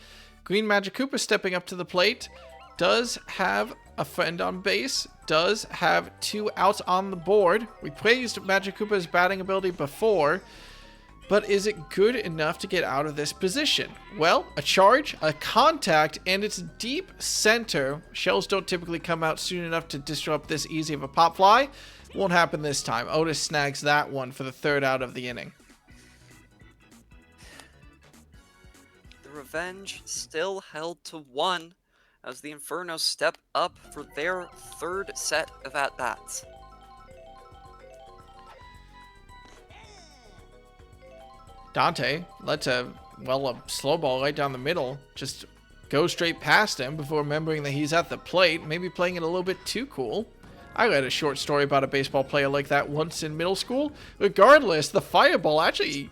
Green Magic Cooper stepping up to the plate, does have a friend on base, does have 2 outs on the board. We praised Magic Cooper's batting ability before, but is it good enough to get out of this position? Well, a charge, a contact, and it's deep center. Shells don't typically come out soon enough to disrupt this easy of a pop fly. Won't happen this time. Otis snags that one for the 3rd out of the inning. Revenge still held to 1 as the Infernos step up for their 3rd set of at-bats. Dante lets a slow ball right down the middle just go straight past him before remembering that he's at the plate, maybe playing it a little bit too cool. I read a short story about a baseball player like that once in middle school. Regardless, the fireball actually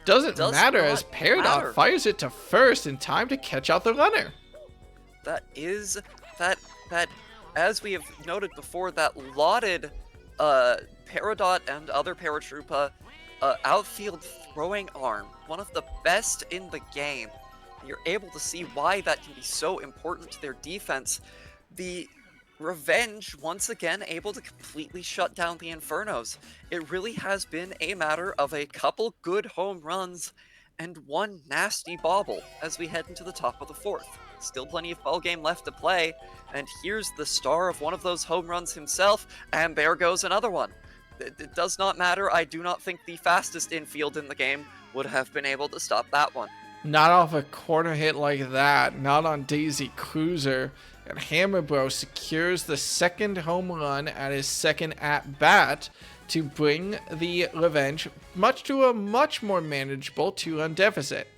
doesn't matter as Peridot fires it to first in time to catch out the runner. That as we have noted before, that lauded Peridot and other Paratroopa outfield throwing arm, one of the best in the game. You're able to see why that can be so important to their defense. The Revenge, once again, able to completely shut down the Infernos. It really has been a matter of a couple good home runs and 1 nasty bobble as we head into the top of the 4th. Still plenty of ball game left to play, and here's the star of one of those home runs himself, and there goes another one. It does not matter. I do not think the fastest infield in the game would have been able to stop that one. Not off a corner hit like that. Not on Daisy Cruiser. And Hammer Bro secures the 2nd home run at his 2nd at-bat to bring the Revenge to a much more manageable 2-run deficit.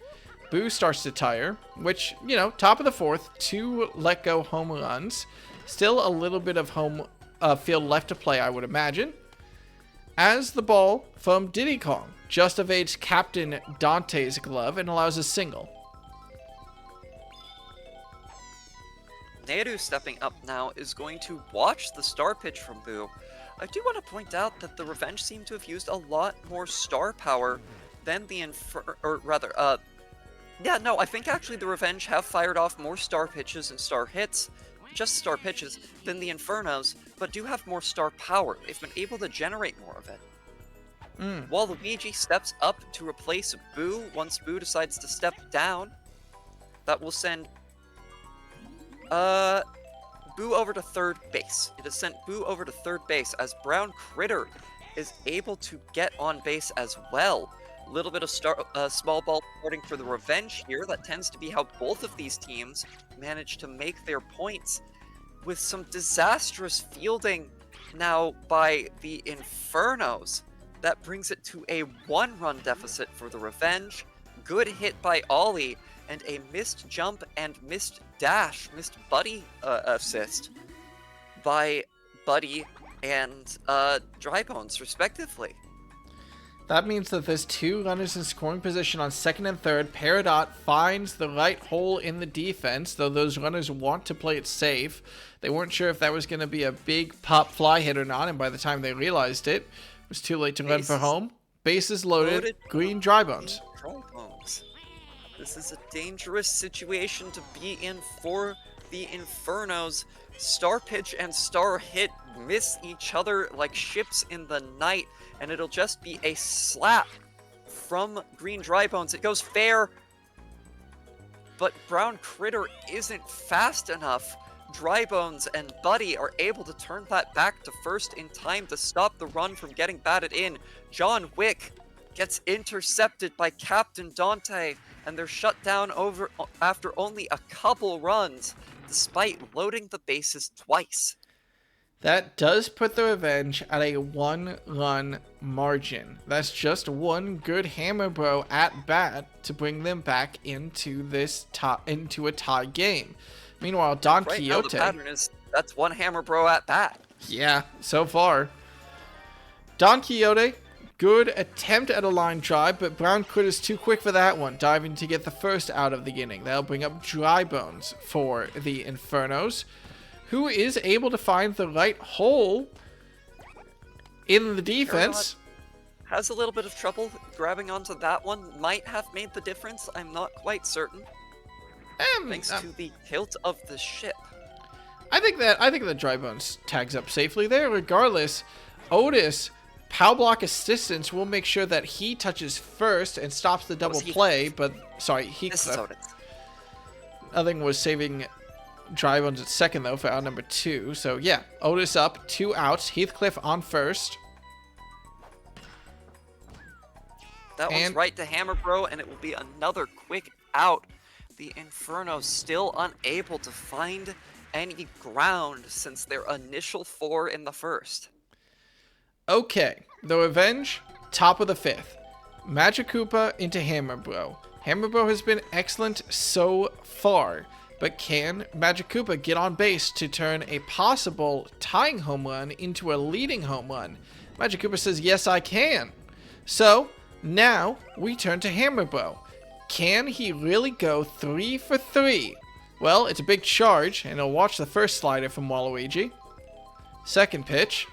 Boo starts to tire, which, top of the 4th, 2 let-go home runs. Still a little bit of home field left to play, I would imagine. As the ball from Diddy Kong just evades Captain Dante's glove and allows a single. Nadu stepping up now is going to watch the star pitch from Boo. I do want to point out that the Revenge seem to have used a lot more star power than the I think actually the Revenge have fired off more star pitches and star hits, just star pitches, than the Infernos, but do have more star power. They've been able to generate more of it. While Luigi steps up to replace Boo, once Boo decides to step down, that will send Boo over to third base. It has sent Boo over to third base as Brown Critter is able to get on base as well. A little bit of small ball starting for the Revenge here. That tends to be how both of these teams manage to make their points, with some disastrous fielding now by the Infernos. That brings it to a 1-run deficit for the Revenge. Good hit by Ollie, and a missed jump and missed Buddy assist by Buddy and Dry Bones, respectively. That means that there's 2 runners in scoring position on second and third. Peridot finds the right hole in the defense, though those runners want to play it safe. They weren't sure if that was going to be a big pop fly hit or not, and by the time they realized it, it was too late to run for home. Bases loaded. Green Dry Bones. This is a dangerous situation to be in for the Infernos. Star pitch and star hit miss each other like ships in the night, and it'll just be a slap from Green Dry Bones. It goes fair, but Brown Critter isn't fast enough. Dry Bones and Buddy are able to turn that back to first in time to stop the run from getting batted in. John Wick gets intercepted by Captain Dante, and they're shut down after only a couple runs, despite loading the bases twice. That does put the Revenge at a 1-run margin. That's just one good Hammer Bro at bat to bring them back into a tie game. Meanwhile, Don Quixote... Now the pattern is that's one Hammer Bro at bat. Yeah, so far. Don Quixote, good attempt at a line drive, but Brown Critter's too quick for that one, diving to get the first out of the inning. That'll bring up Dry Bones for the Infernos, who is able to find the right hole in the defense. Has a little bit of trouble grabbing onto that one. Might have made the difference. I'm not quite certain. Thanks to the tilt of the ship. I think that Dry Bones tags up safely there. Regardless, Otis, Pow Block assistance, will make sure that he touches first and stops the double play. But sorry, Heathcliff. Nothing was saving Dry Bones at second though for out number 2. So yeah, Otis up, 2 outs. Heathcliff on first. That one's right to Hammer Bro, and it will be another quick out. The Infernos still unable to find any ground since their initial 4 in the first. Okay, the Revenge, top of the 5th. Magikoopa into Hammer Bro. Hammer Bro has been excellent so far, but can Magikoopa get on base to turn a possible tying home run into a leading home run? Magikoopa says, yes, I can. So, now we turn to Hammer Bro. Can he really go 3 for 3? Well, it's a big charge, and he'll watch the first slider from Waluigi. Second pitch.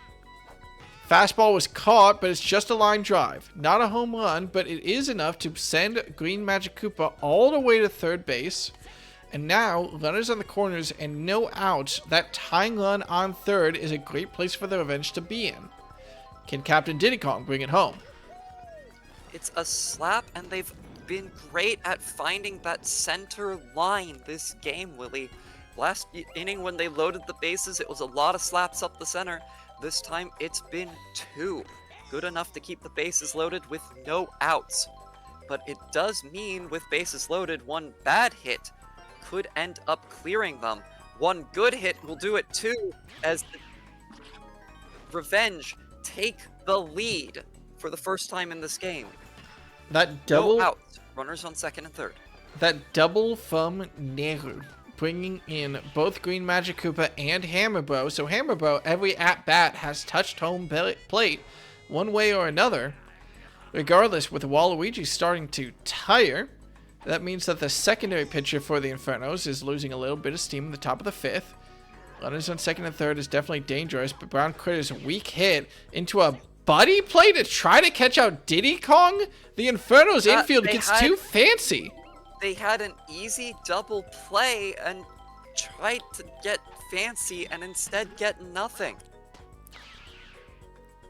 Fastball was caught, but it's just a line drive. Not a home run, but it is enough to send Green Magikoopa all the way to third base. And now, runners on the corners and no outs. That tying run on third is a great place for the Revenge to be in. Can Captain Diddy Kong bring it home? It's a slap, and they've been great at finding that center line this game, Willie. Last inning when they loaded the bases, it was a lot of slaps up the center. This time it's been 2. Good enough to keep the bases loaded with no outs. But it does mean with bases loaded, one bad hit could end up clearing them. One good hit will do it too, as the Revenge take the lead for the first time in this game. That No double, outs. Runners on second and third. that double from Neru, bringing in both Green Magic Koopa and Hammerbro. So Hammerbro, every at-bat has touched home plate one way or another. Regardless, with Waluigi starting to tire, that means that the secondary pitcher for the Infernos is losing a little bit of steam in the top of the fifth. Runners on second and third is definitely dangerous, but Brown Critter's weak hit into a buddy play to try to catch out Diddy Kong? The Inferno's infield gets too fancy. They had an easy double play and tried to get fancy and instead get nothing.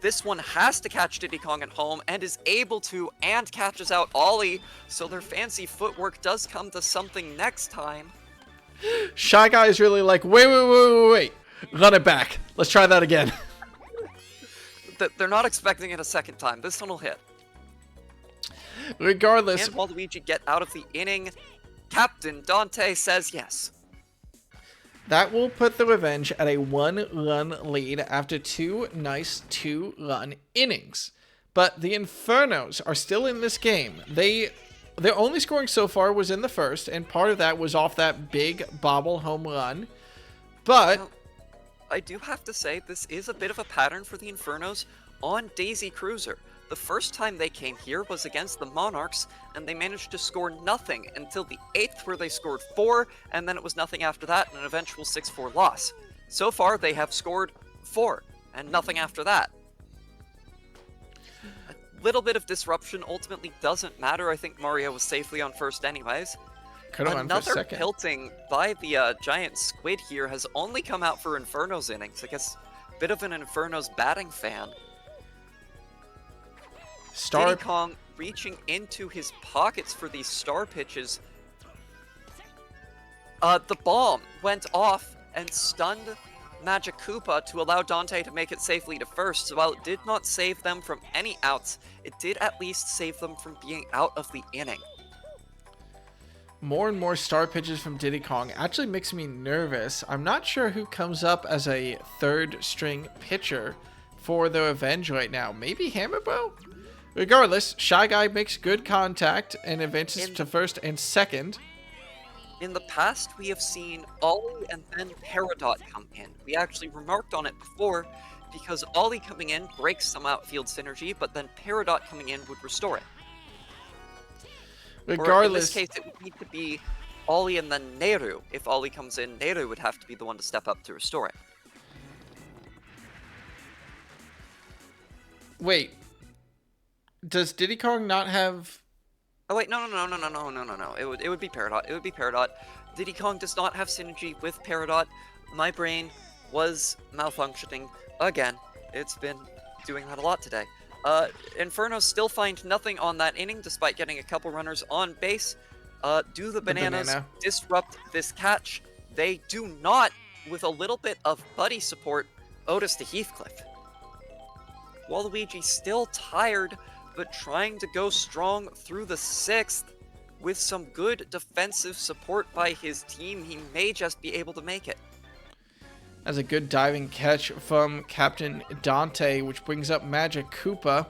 This one has to catch Diddy Kong at home and is able to, and catches out Ollie, so their fancy footwork does come to something next time. Shy Guy is really like, wait. Run it back. Let's try that again. They're not expecting it a second time. This one will hit. Regardless. And Waluigi get out of the inning. Captain Dante says yes. That will put the Revenge at a 1-run lead after 2 nice 2-run innings. But the Infernos are still in this game. Their only scoring so far was in the first, and part of that was off that big bobble home run. But Now, I do have to say, this is a bit of a pattern for the Infernos on Daisy Cruiser. The first time they came here was against the Monarchs, and they managed to score nothing until the 8th, where they scored 4, and then it was nothing after that, and an eventual 6-4 loss. So far, they have scored 4, and nothing after that. A little bit of disruption ultimately doesn't matter. I think Mario was safely on first anyways. could have won for Another second. pelting by the giant squid here has only come out for Inferno's innings. I guess a bit of an Inferno's batting fan. Diddy Kong reaching into his pockets for these star pitches. The bomb went off and stunned Magic Koopa to allow Dante to make it safely to first. So while it did not save them from any outs, it did at least save them from being out of the inning. More and more star pitches from Diddy Kong actually makes me nervous. I'm not sure who comes up as a third string pitcher for the Revenge right now. Maybe Hammerbro? Regardless, Shy Guy makes good contact and advances to first and second. In the past, we have seen Ollie and then Peridot come in. We actually remarked on it before, because Ollie coming in breaks some outfield synergy, but then Peridot coming in would restore it. Regardless, Or in this case, it would need to be Ollie and then Neru. If Ollie comes in, Neru would have to be the one to step up to restore it. wait, does Diddy Kong not have... Oh wait, no. It would be Peridot. It would be Peridot. Diddy Kong does not have synergy with Peridot. My brain was malfunctioning again. It's been doing that a lot today. Inferno still find nothing on that inning, despite getting a couple runners on base. Do the bananas disrupt this catch? They do not, with a little bit of buddy support, Otis to Heathcliff. Waluigi still tired, but trying to go strong through the 6th. With some good defensive support by his team, he may just be able to make it. That's a good diving catch from Captain Dante, which brings up Magic Koopa.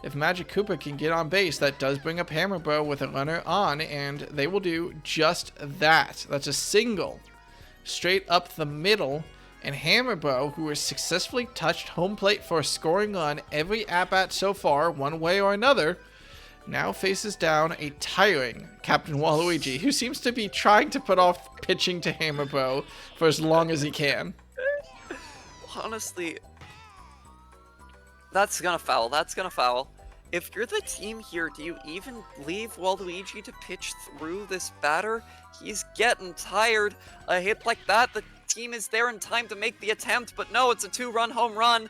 If Magic Koopa can get on base, that does bring up Hammerbro with a runner on, and they will do just that. That's a single straight up the middle, and Hammerbro, who has successfully touched home plate for a scoring run every at-bat so far, one way or another, now faces down a tiring Captain Waluigi, who seems to be trying to put off pitching to Hammerbro for as long as he can. Honestly, that's gonna foul. That's gonna foul. If you're the team here, do you even leave Waluigi to pitch through this batter? He's getting tired. A hit like that, the team is there in time to make the attempt, but no, it's a 2-run home run.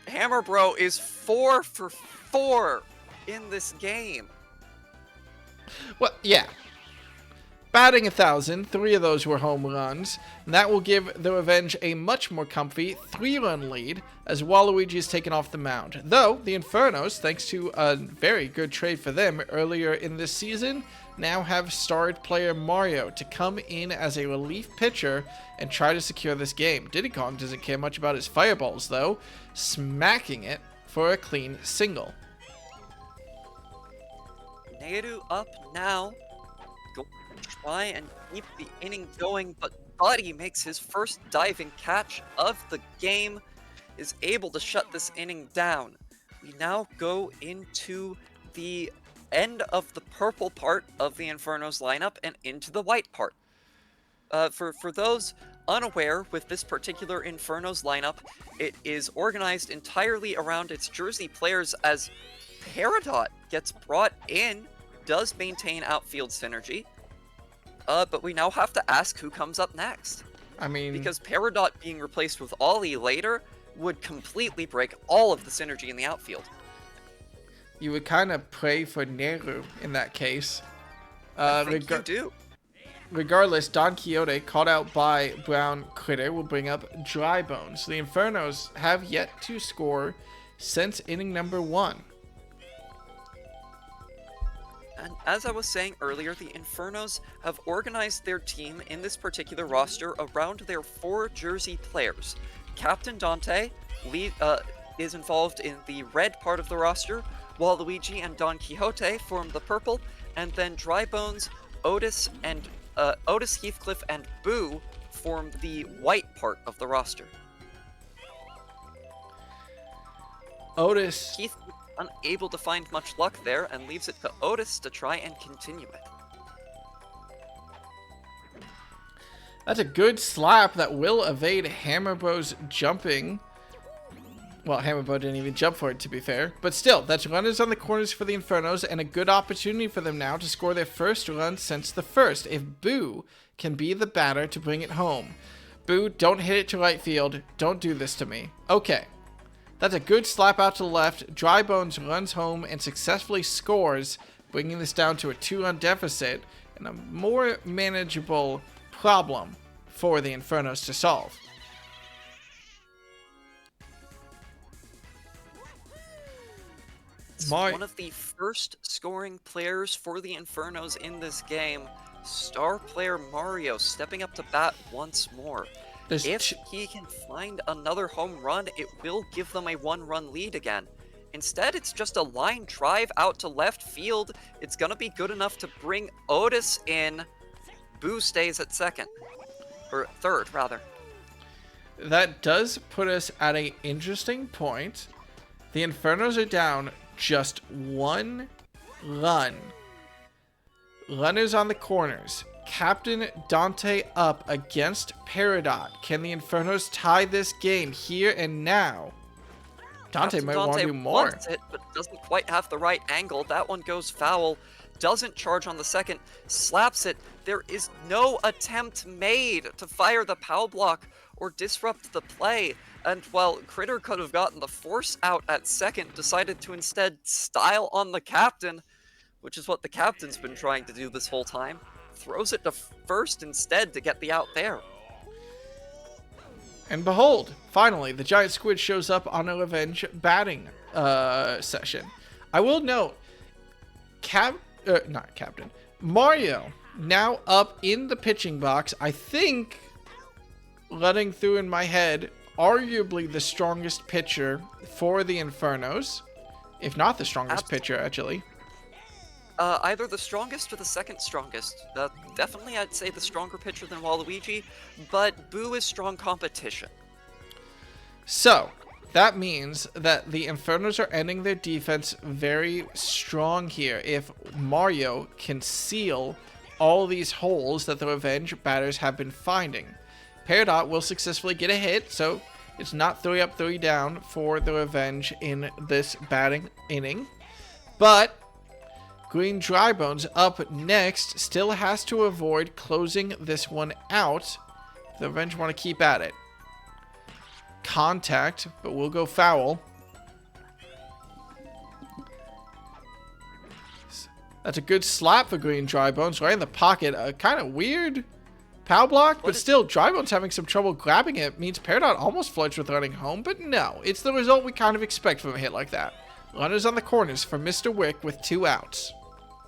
Hammerbro is 4 for 4 in this game. Well, yeah. Batting 1,000, 3 of those were home runs, and that will give the Revenge a much more comfy 3-run lead as Waluigi is taken off the mound. Though, the Infernos, thanks to a very good trade for them earlier in this season, now have starred player Mario to come in as a relief pitcher and try to secure this game. Diddy Kong doesn't care much about his fireballs, though, smacking it for a clean single. Nehru up now. Go try and keep the inning going, but Buddy makes his first diving catch of the game, is able to shut this inning down. We now go into the end of the purple part of the Infernos lineup and into the white part. For those unaware with this particular Infernos lineup, it is organized entirely around its jersey players as Peridot gets brought in, does maintain outfield synergy, but we now have to ask who comes up next. I mean, Because Peridot being replaced with Ollie later would completely break all of the synergy in the outfield. you would kind of pray for Nehru in that case. I think you do. Regardless, Don Quixote, called out by Brown Critter, will bring up Dry Bones. The Infernos have yet to score since inning number 1. And as I was saying earlier, the Infernos have organized their team in this particular roster around their 4 jersey players. Captain Dante is involved in the red part of the roster, while Luigi and Don Quixote form the purple, and then Dry Bones, Otis, Heathcliff, and Boo form the white part of the roster. Otis. Heathcliff unable to find much luck there and leaves it to Otis to try and continue it. That's a good slap that will evade Hammer Bro's jumping. Well, Hammer Bro didn't even jump for it, to be fair. But still, that's runners on the corners for the Infernos, and a good opportunity for them now to score their first run since the first, if Boo can be the batter to bring it home. Boo, don't hit it to right field. Don't do this to me. Okay. That's a good slap out to the left. Dry Bones runs home and successfully scores, bringing this down to a 2-run deficit and a more manageable problem for the Infernos to solve. One of the first scoring players for the Infernos in this game, star player Mario stepping up to bat once more. If he can find another home run, it will give them a 1-run lead again. Instead, it's just a line drive out to left field. It's going to be good enough to bring Otis in. Boo stays at second. Or third, rather. That does put us at an interesting point. The Infernos are down just 1 run. Runners on the corners. Captain Dante up against Peridot. Can the Infernos tie this game here and now? Dante might want to do more. Wants it, but doesn't quite have the right angle. That one goes foul. Doesn't charge on the second. Slaps it. There is no attempt made to fire the pow block or disrupt the play. And while Critter could have gotten the force out at second, decided to instead style on the captain, which is what the captain's been trying to do this whole time. Throws it to first instead to get the out there. And behold, finally, the giant squid shows up on a revenge batting session. I will note, not Captain, Mario now up in the pitching box. I think, letting through in my head, arguably the strongest pitcher for the Infernos, if not the strongest pitcher, actually. Either the strongest or the second strongest. Definitely, I'd say the stronger pitcher than Waluigi, but Boo is strong competition. So, that means that the Infernos are ending their defense very strong here if Mario can seal all these holes that the revenge batters have been finding. Peridot will successfully get a hit, so it's not 3 up, 3 down for the revenge in this batting inning. But Green Drybones up next still has to avoid closing this one out. The revenge want to keep at it. Contact, but we'll go foul. That's a good slap for Green Drybones, right in the pocket. A kind of weird pow block, but still, Drybones having some trouble grabbing it means Peridot almost flirts with running home, but no, it's the result we kind of expect from a hit like that. Runners on the corners for Mr. Wick with 2 outs.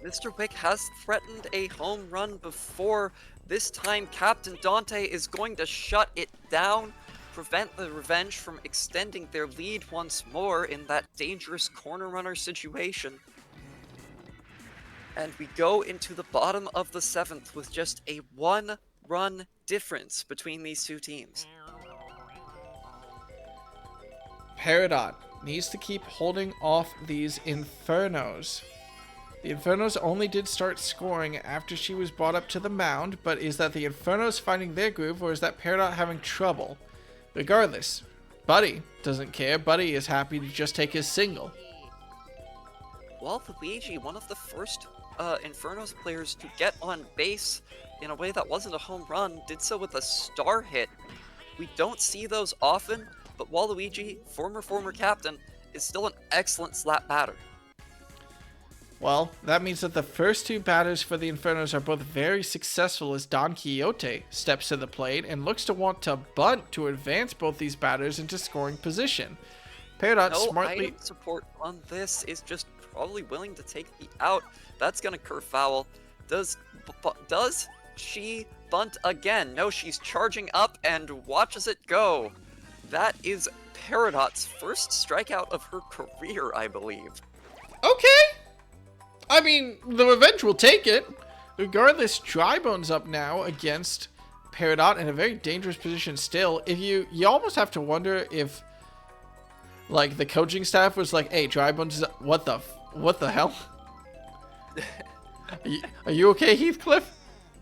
Mr. Wick has threatened a home run before. This time, Captain Dante is going to shut it down prevent the Revenge from extending their lead once more in that dangerous corner runner situation. And we go into the bottom of the 7th with just a 1-run difference between these two teams. Peridot needs to keep holding off these Infernos. The Infernos only did start scoring after she was brought up to the mound, but is that the Infernos finding their groove, or is that Peridot having trouble? Regardless, Buddy doesn't care. Buddy is happy to just take his single. Well, Luigi, one of the first Infernos players to get on base in a way that wasn't a home run, did so with a star hit. We don't see those often, but Waluigi, former captain, is still an excellent slap batter. Well, that means that the first two batters for the Infernos are both very successful, as Don Quixote steps to the plate and looks to want to bunt to advance both these batters into scoring position. Peridot smartly... item support on this is just probably willing to take the out. That's gonna curve foul. Does she bunt again? No, she's charging up and watches it go. That is Peridot's first strikeout of her career, I believe. Okay! I mean, the Revenge will take it. Regardless, Drybone's up now against Peridot in a very dangerous position still. If you almost have to wonder if, like, the coaching staff was like, hey, Drybone's what the hell? Are you okay, Heathcliff?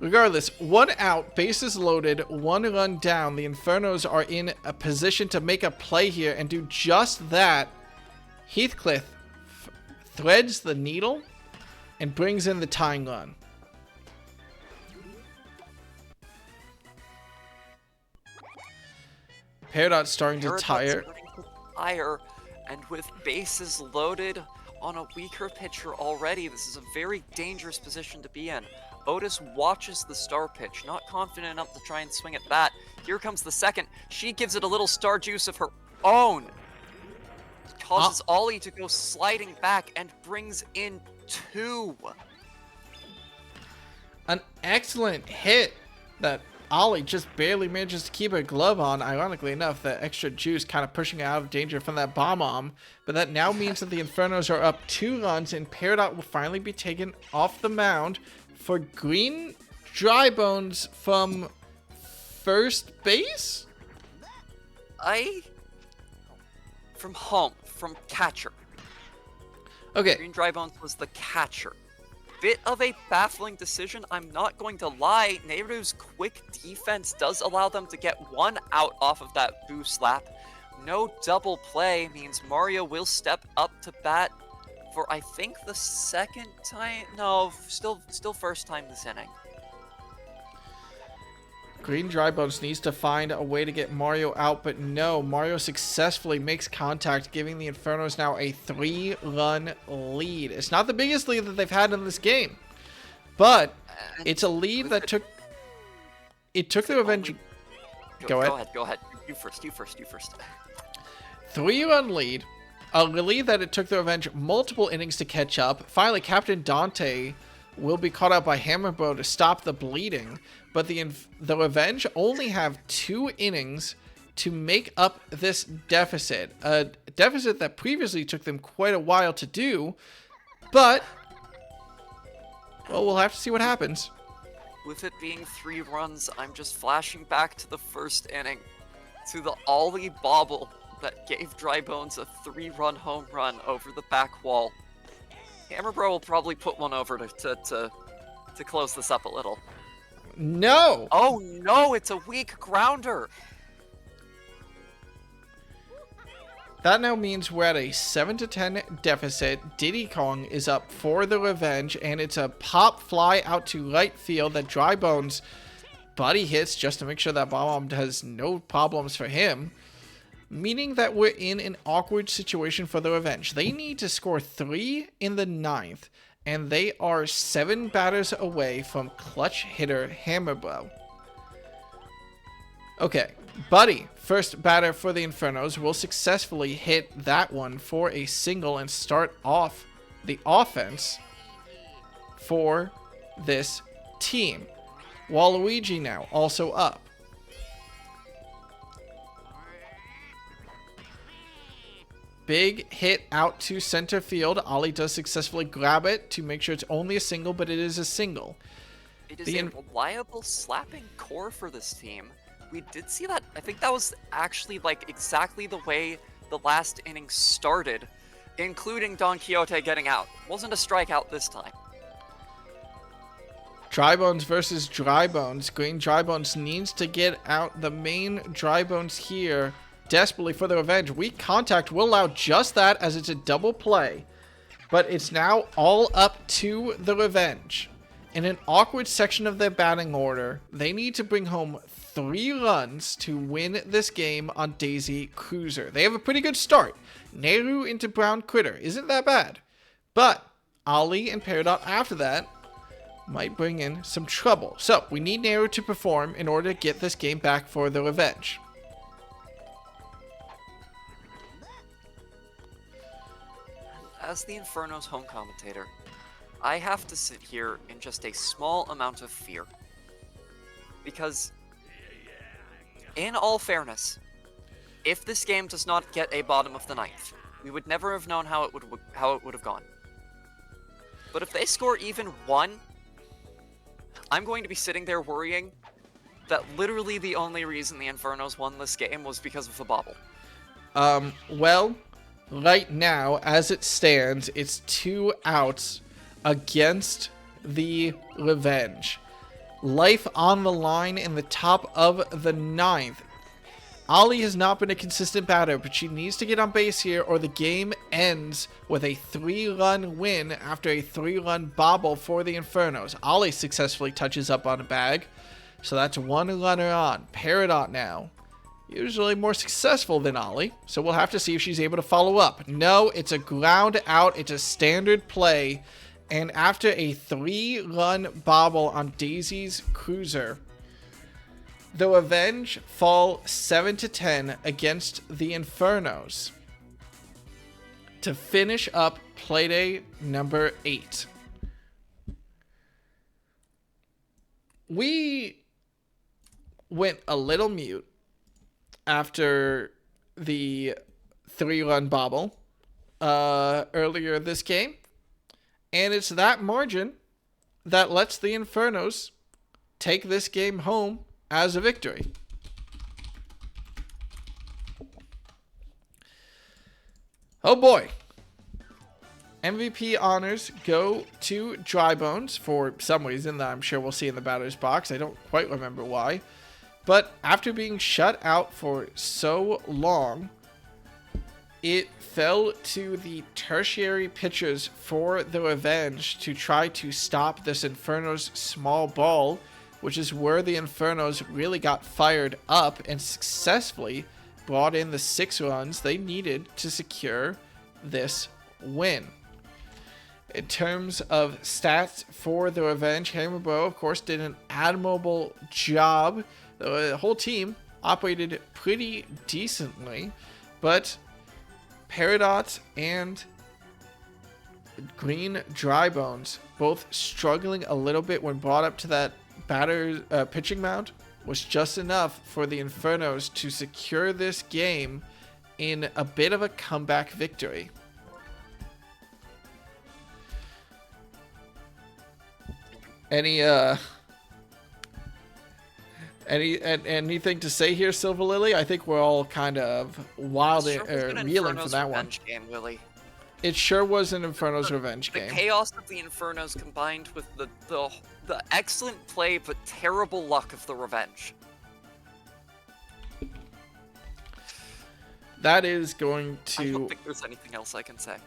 Regardless, 1 out, bases loaded, 1 run down. The Infernos are in a position to make a play here and do just that. Heathcliff threads the needle and brings in the tying run. Peridot's starting to tire. And with bases loaded on a weaker pitcher already, this is a very dangerous position to be in. Otis watches the star pitch, not confident enough to try and swing at that. Here comes the second. She gives it a little star juice of her own. Causes Ollie to go sliding back and brings in 2. An excellent hit that Ollie just barely manages to keep her glove on. Ironically enough, the extra juice kind of pushing her out of danger from that bomb. But that now means that the Infernos are up 2 runs, and Peridot will finally be taken off the mound for Green Drybones from first base? From home, from catcher. Okay. Green Drybones was the catcher. Bit of a baffling decision, I'm not going to lie. Nehru's quick defense does allow them to get 1 out off of that boo slap. No double play means Mario will step up to bat for, I think, the second time. No, still first time this inning. Green Drybones needs to find a way to get Mario out, but no, Mario successfully makes contact, giving the Infernos now a 3-run lead. It's not the biggest lead that they've had in this game, but it's a lead that took the Revenge. Go ahead. You first. 3-run lead, a lead that it took the Revenge multiple innings to catch up. Finally, Captain Dante will be caught out by Hammerbro to stop the bleeding, but the Revenge only have 2 innings to make up this deficit. A deficit that previously took them quite a while to do, but, well, we'll have to see what happens. With it being 3 runs, I'm just flashing back to the first inning, to the Ollie bobble that gave Drybones a 3-run home run over the back wall. Hammerbro will probably put one over to close this up a little. No! Oh no, it's a weak grounder! That now means we're at a 7-10 deficit. Diddy Kong is up for the Revenge, and it's a pop fly out to right field that Drybones Buddy hits just to make sure that bomb has no problems for him. Meaning that we're in an awkward situation for the Revenge. They need to score 3 in the 9th, and they are 7 batters away from clutch hitter Hammerbro. Okay, Buddy, first batter for the Infernos, will successfully hit that one for a single and start off the offense for this team. Waluigi now also up. big hit out to center field. Ollie does successfully grab it to make sure it's only a single, but it is a single. It is a reliable slapping core for this team. We did see that. I think that was actually like exactly the way the last inning started, including Don Quixote getting out. Wasn't a strikeout this time. Drybones versus Drybones. Green Drybones needs to get out the main Drybones here desperately for the revenge. Weak contact will allow just that as it's a double play. But it's now all up to the revenge. In an awkward section of their batting order, they need to bring home 3 runs to win this game on Daisy Cruiser. They have a pretty good start. Nehru into Brown Critter isn't that bad. But Ali and Peridot after that might bring in some trouble. So we need Nehru to perform in order to get this game back for the revenge. As the Inferno's home commentator, I have to sit here in just a small amount of fear. Because, in all fairness, if this game does not get a bottom of the ninth, we would never have known how it would have gone. But if they score even 1, I'm going to be sitting there worrying that literally the only reason the Infernos won this game was because of the bobble. Well, right now, as it stands, it's 2 outs against the revenge. Life on the line in the top of the 9th. Ali has not been a consistent batter, but she needs to get on base here or the game ends with a 3-run win after a 3-run bobble for the Infernos. Ali successfully touches up on a bag, so that's 1 runner on. Peridot now. Usually more successful than Ali, so we'll have to see if she's able to follow up. No, it's a ground out. It's a standard play. And after a 3-run bobble on Daisy's Cruiser, the Revenge fall 7-10 against the Infernos to finish up Playday number 8. We went a little mute after the 3-run bobble earlier this game. And it's that margin that lets the Infernos take this game home as a victory. Oh boy. MVP honors go to Drybones for some reason that I'm sure we'll see in the batter's box. I don't quite remember why. But after being shut out for so long, it fell to the tertiary pitchers for the Revenge to try to stop this Inferno's small ball, which is where the Infernos really got fired up and successfully brought in the 6 runs they needed to secure this win. In terms of stats for the Revenge, Hammerborough, of course, did an admirable job. The whole team operated pretty decently, but Peridot and Green Drybones both struggling a little bit when brought up to that pitching mound was just enough for the Infernos to secure this game in a bit of a comeback victory. Anything to say here, Silver Lily? I think we're all kind of reeling from that one. Game, Willie. It sure was an Inferno's revenge game. The chaos of the Infernos combined with the excellent play but terrible luck of the Revenge. That is going to... I don't think there's anything else I can say.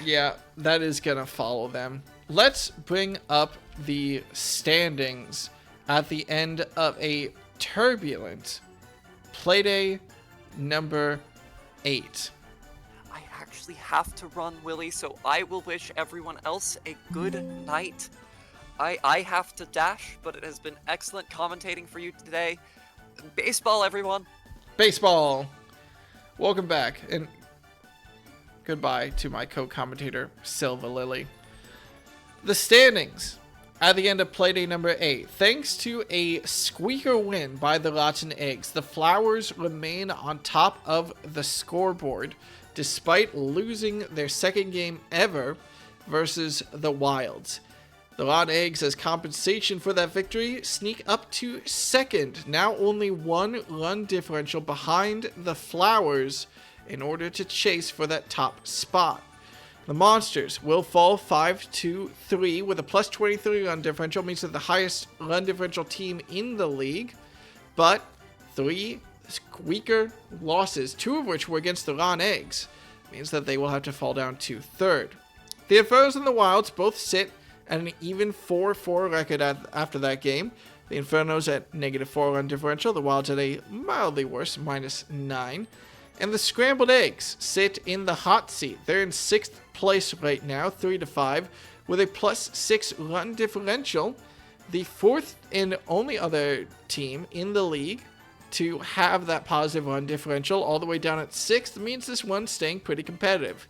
Yeah, that is going to follow them. Let's bring up the standings at the end of a turbulent Playday number 8. I actually have to run, Willie, so I will wish everyone else a good night. I have to dash, but it has been excellent commentating for you today. Baseball, everyone. Baseball. Welcome back, and goodbye to my co-commentator, Silva Lily. The standings at the end of Playday number 8. Thanks to a squeaker win by the Rotten Eggs, the Flowers remain on top of the scoreboard despite losing their second game ever versus the Wilds. The Raw Eggs, as compensation for that victory, sneak up to second, now only 1 run differential behind the Flowers in order to chase for that top spot. The Monsters will fall 5-3 with a plus 23 run differential, means they're the highest run differential team in the league, but 3 weaker losses, 2 of which were against the Raw Eggs, means that they will have to fall down to third. The Infernos and the Wilds both sit at an even 4-4 record after that game. The Infernos at -4 run differential, the Wilds at a mildly worse -9. And the Scrambled Eggs sit in the hot seat. They're in 6th place right now, 3-5, with a +6 run differential. The 4th and only other team in the league to have that positive run differential, all the way down at 6th, means this one's staying pretty competitive.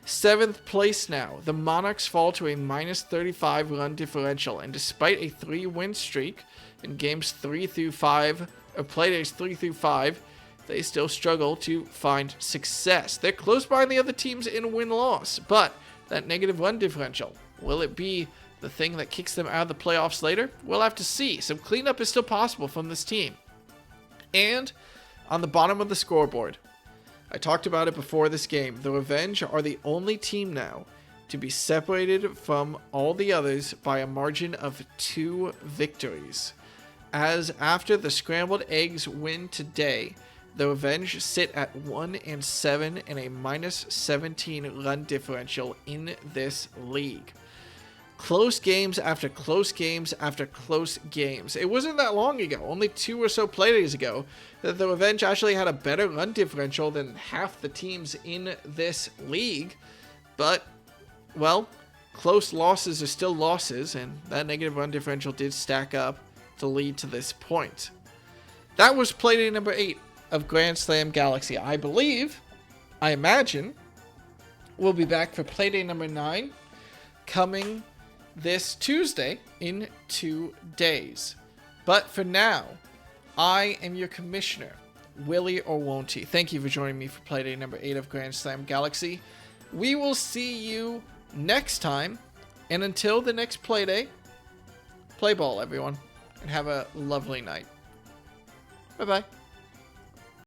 7th place now, the Monarchs fall to a -35 run differential, and despite a 3-win streak in games 3 through 5, or Playdays 3 through 5, they still struggle to find success. They're close behind the other teams in win-loss, but that negative run differential, will it be the thing that kicks them out of the playoffs later? We'll have to see. Some cleanup is still possible from this team. And on the bottom of the scoreboard, I talked about it before this game, the Revenge are the only team now to be separated from all the others by a margin of 2 victories. As after the Scrambled Eggs win today, the Revenge sit at 1-7 and a -17 run differential in this league. Close games after close games after close games. It wasn't that long ago, only 2 or so Playdays ago, that the Revenge actually had a better run differential than half the teams in this league. But, well, close losses are still losses, and that negative run differential did stack up to lead to this point. That was Playday number 8 of Grand Slam Galaxy. I imagine, we'll be back for Playday number 9 coming this Tuesday in 2 days. But for now, I am your commissioner, Willie or Won't He. Thank you for joining me for Playday number 8 of Grand Slam Galaxy. We will see you next time, and until the next Playday, play ball, everyone, and have a lovely night. Bye-bye.